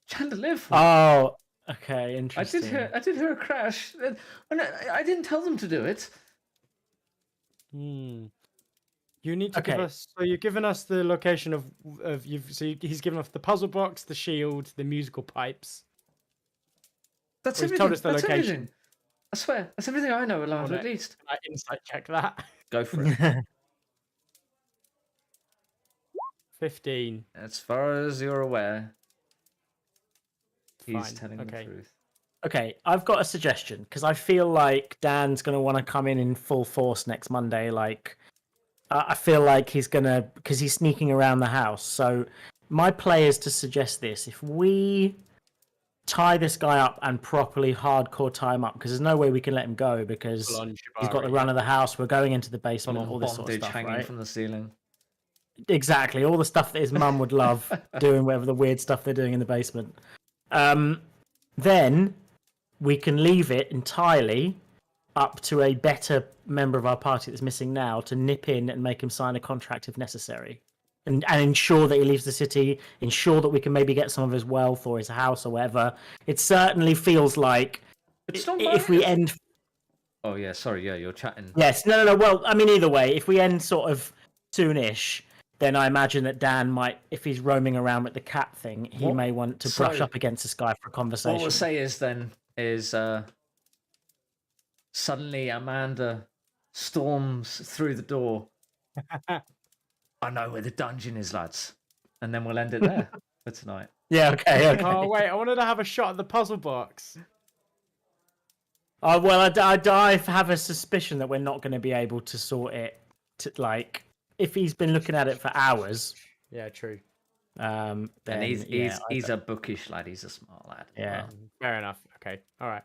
Chandelier. Oh, okay, I interesting. did hear a crash. And I didn't tell them to do it. You need to give Okay. us. So you've given us the location of you've. So he's given us the puzzle box, the shield, the musical pipes. That's Well, he's everything. told us the That's location. everything. I swear, that's everything I know, Alana, Got at it. least. Can I insight check that? Go for it. 15. As far as you're aware, he's Fine, telling okay. the truth. Okay, I've got a suggestion because I feel like Dan's going to want to come in full force next Monday. Like, I feel like he's going to, because he's sneaking around the house. So, my play is to suggest this. If we tie this guy up and properly hardcore tie him up, because there's no way we can let him go because Full-on he's got the shibari, run of the house. We're going into the Full basement, on all this sort of bondage stuff, hanging right? from the ceiling. Exactly, all the stuff that his mum would love doing, whatever the weird stuff they're doing in the basement. Then we can leave it entirely up to a better member of our party that's missing now to nip in and make him sign a contract if necessary. And ensure that he leaves the city, ensure that we can maybe get some of his wealth or his house or whatever. It certainly feels like It's not if we end... Oh yeah, sorry, yeah, you're chatting. Yes, no. Well, I mean, either way, if we end sort of soonish, then I imagine that Dan might, if he's roaming around with the cat thing, he What- may want to brush so- up against this guy for a What conversation. we'll say is then is suddenly Amanda storms through the door. I know where the dungeon is, lads, and then we'll end it there for tonight. Yeah, okay. Oh wait, I wanted to have a shot at the puzzle box. Well, I have a suspicion that we're not going to be able to sort it. Like, if he's been looking at it for hours, Yeah, true. then And yeah, he's a bookish lad. He's a smart lad. yeah. Fair enough. Okay. All right.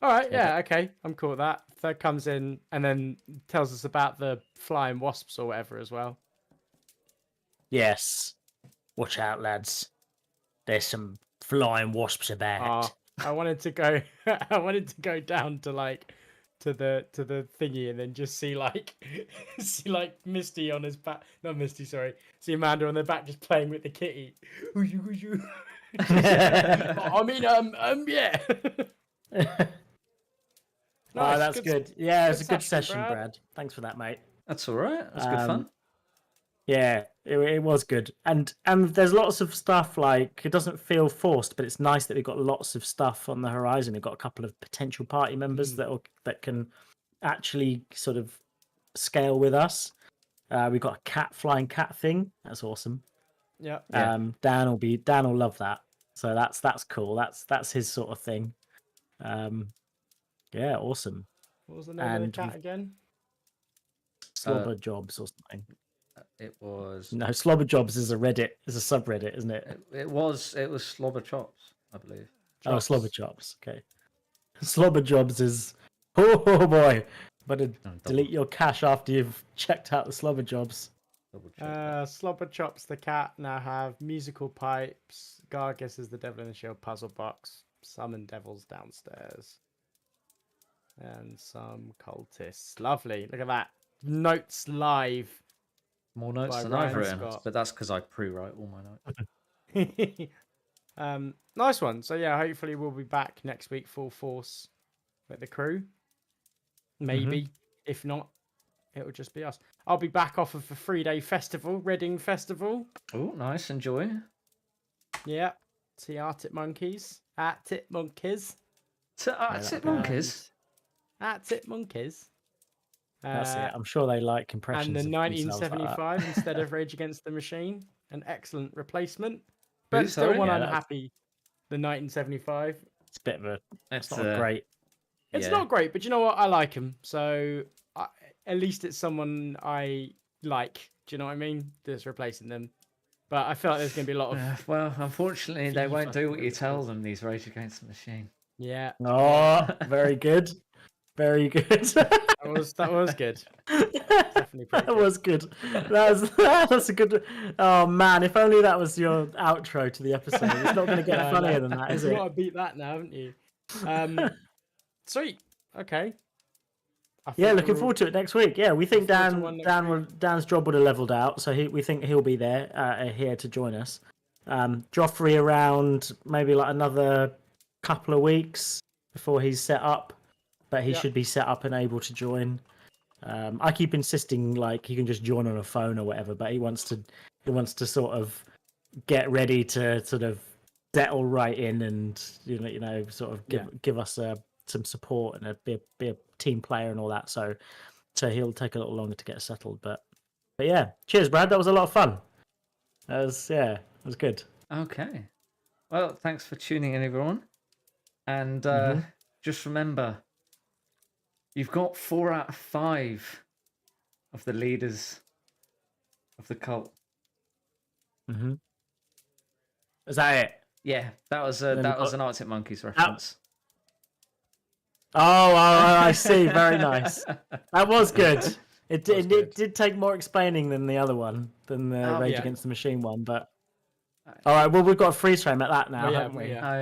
All right. Yeah. Okay. I'm cool with that. Third comes in and then tells us about the flying wasps or whatever as well. Yes. Watch out, lads. There's some flying wasps about. I wanted to go. I wanted to go down to like to the thingy and then just see like Misty on his back. Not Misty, sorry. See Amanda on their back just playing with the kitty. I mean, yeah. Oh, that's good. Yeah, it was a good session, session, Brad. Brad. Thanks for that, mate. That's all right. That's good fun. Yeah, it was good, and there's lots of stuff, like, it doesn't feel forced, but it's nice that we've got lots of stuff on the horizon. We've got a couple of potential party members that can actually sort of scale with us. We've got a flying cat thing. That's awesome. Yeah. Dan will love that. So that's cool. That's his sort of thing. Yeah, awesome. What was the name of the cat again? Slobber Jobs or something. It was No, Slobber Jobs is a subreddit, isn't it? it was Slobber Chops, I believe. Oh, Slobber Chops. Okay. Slobber Jobs is oh boy. Better delete your cache after you've checked out the Slobber Jobs. Slobber Chops the cat now have musical pipes. Gargus is the devil in the shield puzzle box. Summon devils downstairs. And some cultists. Lovely. Look at that. Notes live. More notes by than I've Ryan written, Scott. but that's because I pre-write all my notes. Nice one. So yeah, hopefully we'll be back next week full force with the crew. Maybe. If not, it'll just be us. I'll be back off of a 3-day festival, Reading Festival. Oh, nice. Enjoy. Yeah. See Arctic Monkeys. Arctic Monkeys. Arctic Monkeys. Arctic Monkeys. That's it. I'm sure they like impressions. And the of themselves like that. 1975 instead of Rage Against the Machine. An excellent replacement. But Really? still Sorry? one Yeah, unhappy. The 1975. It's a bit of a. It's not great. It's not great, but you know what? I like him. So at least it's someone I like. Do you know what I mean? That's replacing them. But I feel like there's going to be a lot of. Well, unfortunately, they won't FIFA. do what you tell them. These Rage Against the Machine. Yeah. Oh, very good. Very good. That was good. Definitely pretty That good. was good. That's a good. Oh man, if only that was your outro to the episode. It's not going to get funnier than that, is You've it? got to beat that now, haven't you? Sweet. Okay. Yeah, looking forward to it next week. Yeah, we think Looking forward to one next Dan's job would have leveled out, so we think he'll be there here to join us. Joffrey around maybe like another couple of weeks before he's set up, but he should be set up and able to join. I keep insisting like he can just join on a phone or whatever, but he wants to sort of get ready to sort of settle right in and you know sort of give us some support and be a team player and all that. So he'll take a little longer to get settled, but yeah. Cheers, Brad. That was a lot of fun. It was good. Okay. Well, thanks for tuning in, everyone. And just remember, you've got 4 out of 5 of the leaders of the cult. Mm-hmm. Is that it? Yeah, that was an Arctic Monkeys reference. Oh, I see. Very nice. That was good. It did take more explaining than the other one, than the Rage Against the Machine one. But all right, well, we've got a freeze frame at that now, haven't we? Yeah.